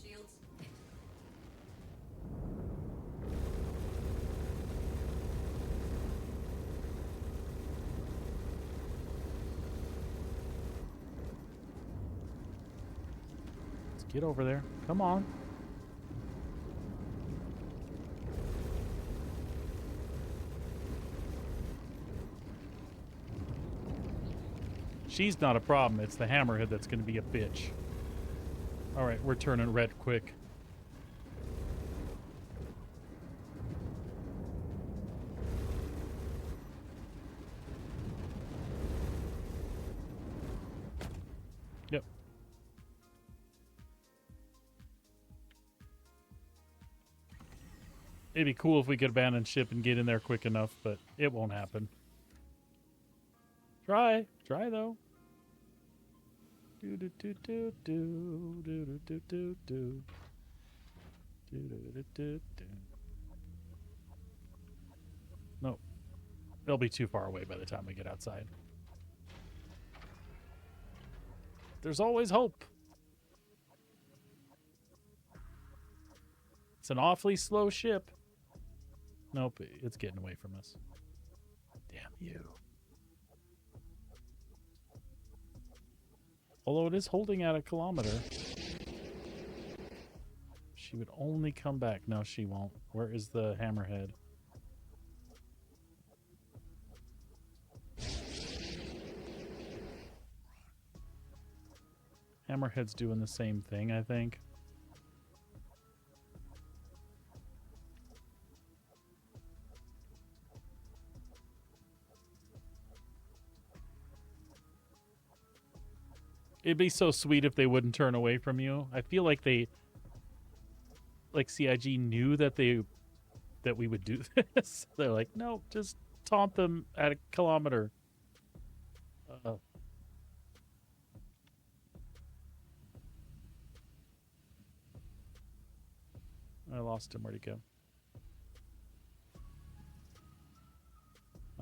Shields hit. Let's get over there. Come on. She's not a problem. It's the Hammerhead that's going to be a bitch. All right, we're turning red quick. Yep. It'd be cool if we could abandon ship and get in there quick enough, but it won't happen. Try though. Do do do do do do do do do do do do do do. Nope. They'll be too far away by the time we get outside. There's always hope. It's an awfully slow ship. Nope, it's getting away from us. Damn you. Although it is holding at a kilometer. She would only come back. No, she won't. Where is the Hammerhead? Hammerhead's doing the same thing, I think. It'd be so sweet if they wouldn't turn away from you. I feel like they, like CIG knew that we would do this. They're like, no, just taunt them at a kilometer. I lost him. Where'd he go?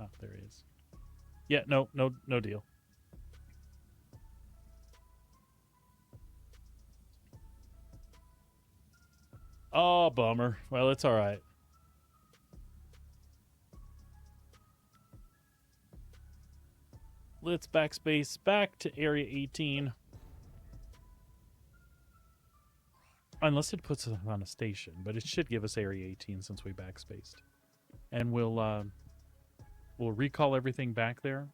Ah, there he is. Yeah, no deal. Oh, bummer. Well, it's all right. Let's backspace back to Area 18. Unless it puts us on a station, but it should give us Area 18 since we backspaced. And we'll recall everything back there.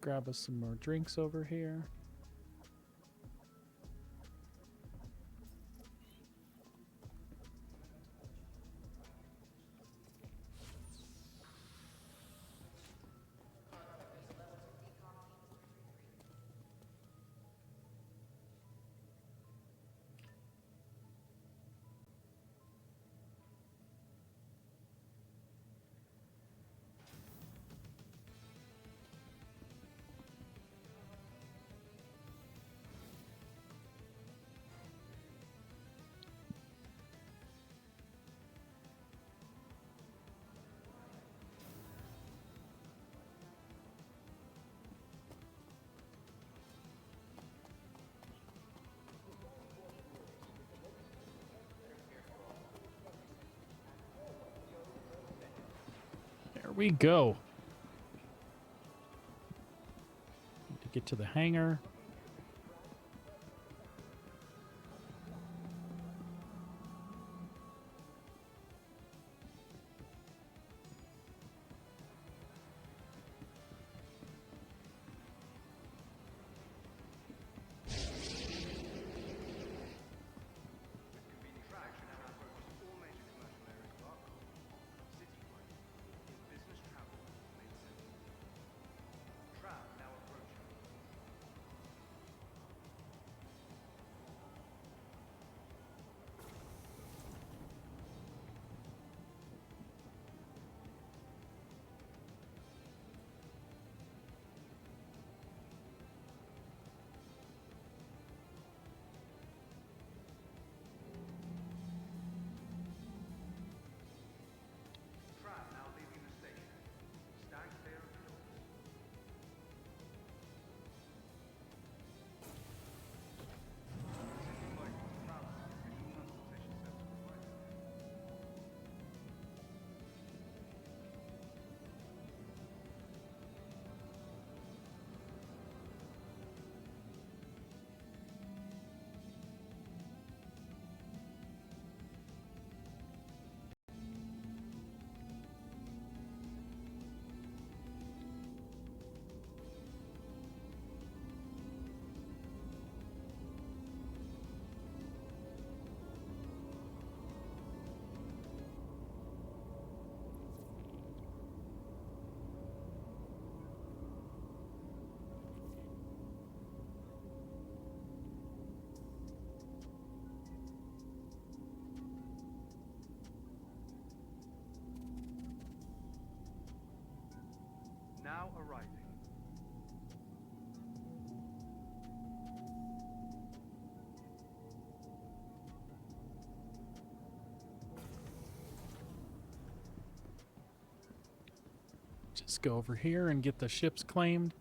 grab us some more drinks over here. There we go. Need to get to the hangar. Now arriving. Just go over here and get the ships claimed.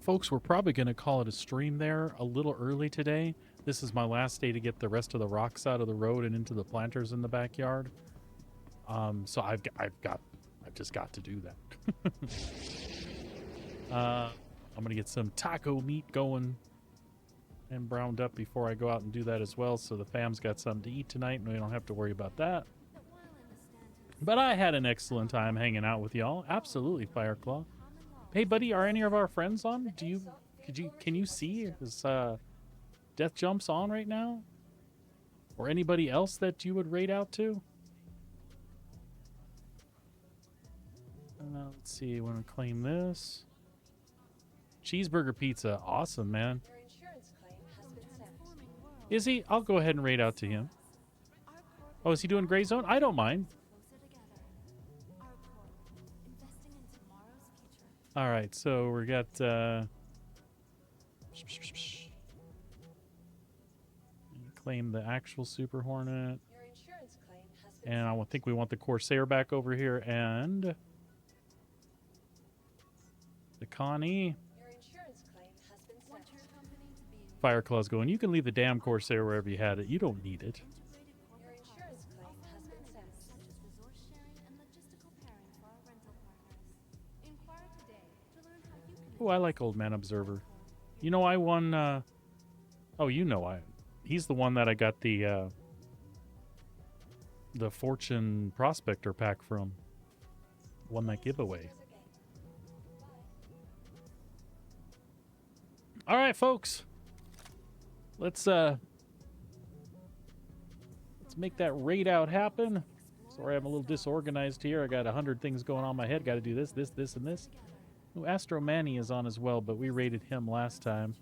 Folks, we're probably going to call it a stream there a little early today. This is my last day to get the rest of the rocks out of the road and into the planters in the backyard. So I've just got to do that. I'm going to get some taco meat going and browned up before I go out and do that as well. So the fam's got something to eat tonight and we don't have to worry about that. But I had an excellent time hanging out with y'all. Absolutely, Fireclaw. Hey, buddy, are any of our friends on? Can you see? Is Death Jumps on right now? Or anybody else that you would raid out to? Let's see. I want to claim this. Cheeseburger pizza. Awesome, man. Your insurance claim has been sent. Is he? I'll go ahead and raid out to him. Oh, is he doing Gray Zone? I don't mind. All right, so we got claim the actual Super Hornet. Your insurance claim has been And sent. I think we want the Corsair back over here and the Connie. Your insurance claim has been sent. Fireclaw's going, you can leave the damn Corsair wherever you had it. You don't need it. Your insurance claim has been sent. Oh, I like Old Man Observer. You know, I won, oh, you know, he's the one that I got the Fortune Prospector pack from. Won that giveaway. All right, folks. Let's make that raid out happen. Sorry, I'm a little disorganized here. I got 100 things going on in my head. Got to do this, and this. Ooh, Astro Manny is on as well, but we raided him last time.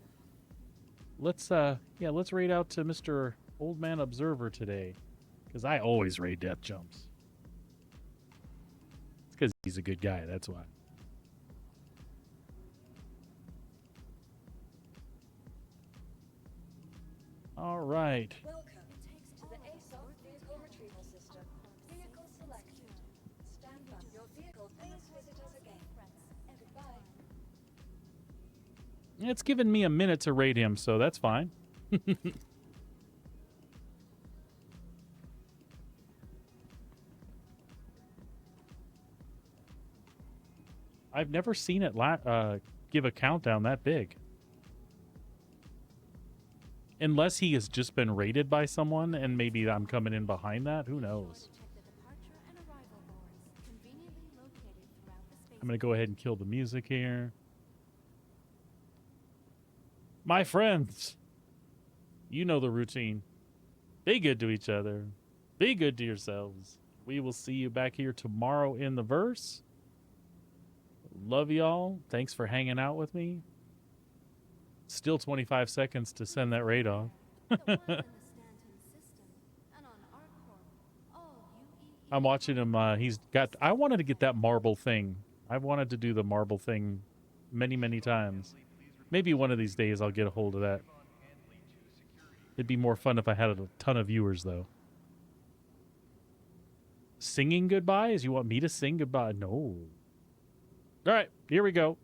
Let's raid out to Mr. Old Man Observer today, because I always raid death jumps. It's because he's a good guy. That's why. All right. Welcome to the ASOP vehicle retrieval system. Vehicle selected. Stand by. Your vehicle. Please visit us again. Goodbye. It's given me a minute to raid him, so that's fine. I've never seen it give a countdown that big. Unless he has just been raided by someone and maybe I'm coming in behind that. Who knows? I'm going to go ahead and kill the music here. My friends, you know the routine. Be good to each other. Be good to yourselves. We will see you back here tomorrow in the verse. Love y'all. Thanks for hanging out with me. Still 25 seconds to send that raid off. I'm watching him. I wanted to get that marble thing. I've wanted to do the marble thing many, many times. Maybe one of these days I'll get a hold of that. It'd be more fun if I had a ton of viewers, though. Singing goodbyes? You want me to sing goodbye? No. All right, here we go.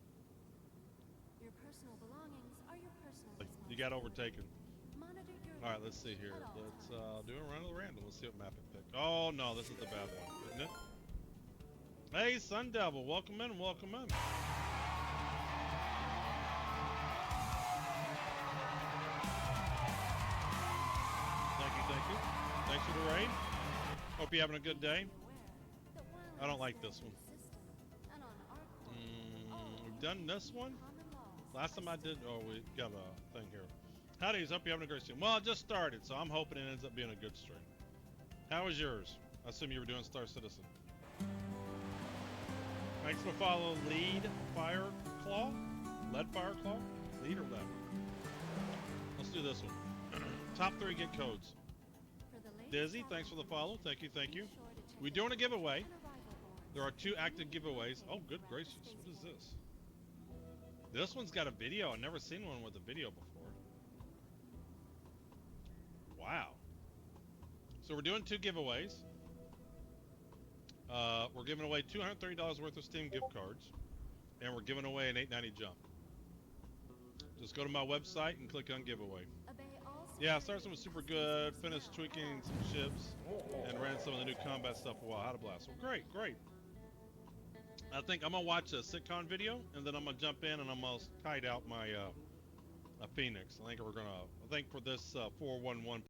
You got overtaken. All right, let's see here. Let's do a run of the random. Let's see what map it picked. Oh no, this is the bad one, isn't it? Hey, Sun Devil, welcome in, welcome in. Thank you, thank you. Thanks for the raid. Hope you're having a good day. I don't like this one. We've done this one. Last time I did, we got a thing here. Howdy's, hope you're having a great stream. Well, it just started, so I'm hoping it ends up being a good stream. How was yours? I assume you were doing Star Citizen. Thanks for follow Lead Fire Claw? Lead Fire Claw? Lead or lead? Let's do this one. Top 3 get codes. Dizzy, thanks for the follow. Thank you, thank you. We're doing a giveaway. There are 2 active giveaways. Oh, good gracious. What is this? This one's got a video. I've never seen one with a video before. Wow. So we're doing 2 giveaways. We're giving away $230 worth of Steam gift cards. And we're giving away an $8.90 jump. Just go to my website and click on giveaway. Yeah, Starson was super good. Finished tweaking some ships. And ran some of the new combat stuff a while. Had a blast. Well, great, great. I think I'm going to watch a sitcom video, and then I'm going to jump in and I'm going to kite out my Phoenix. I think for this 411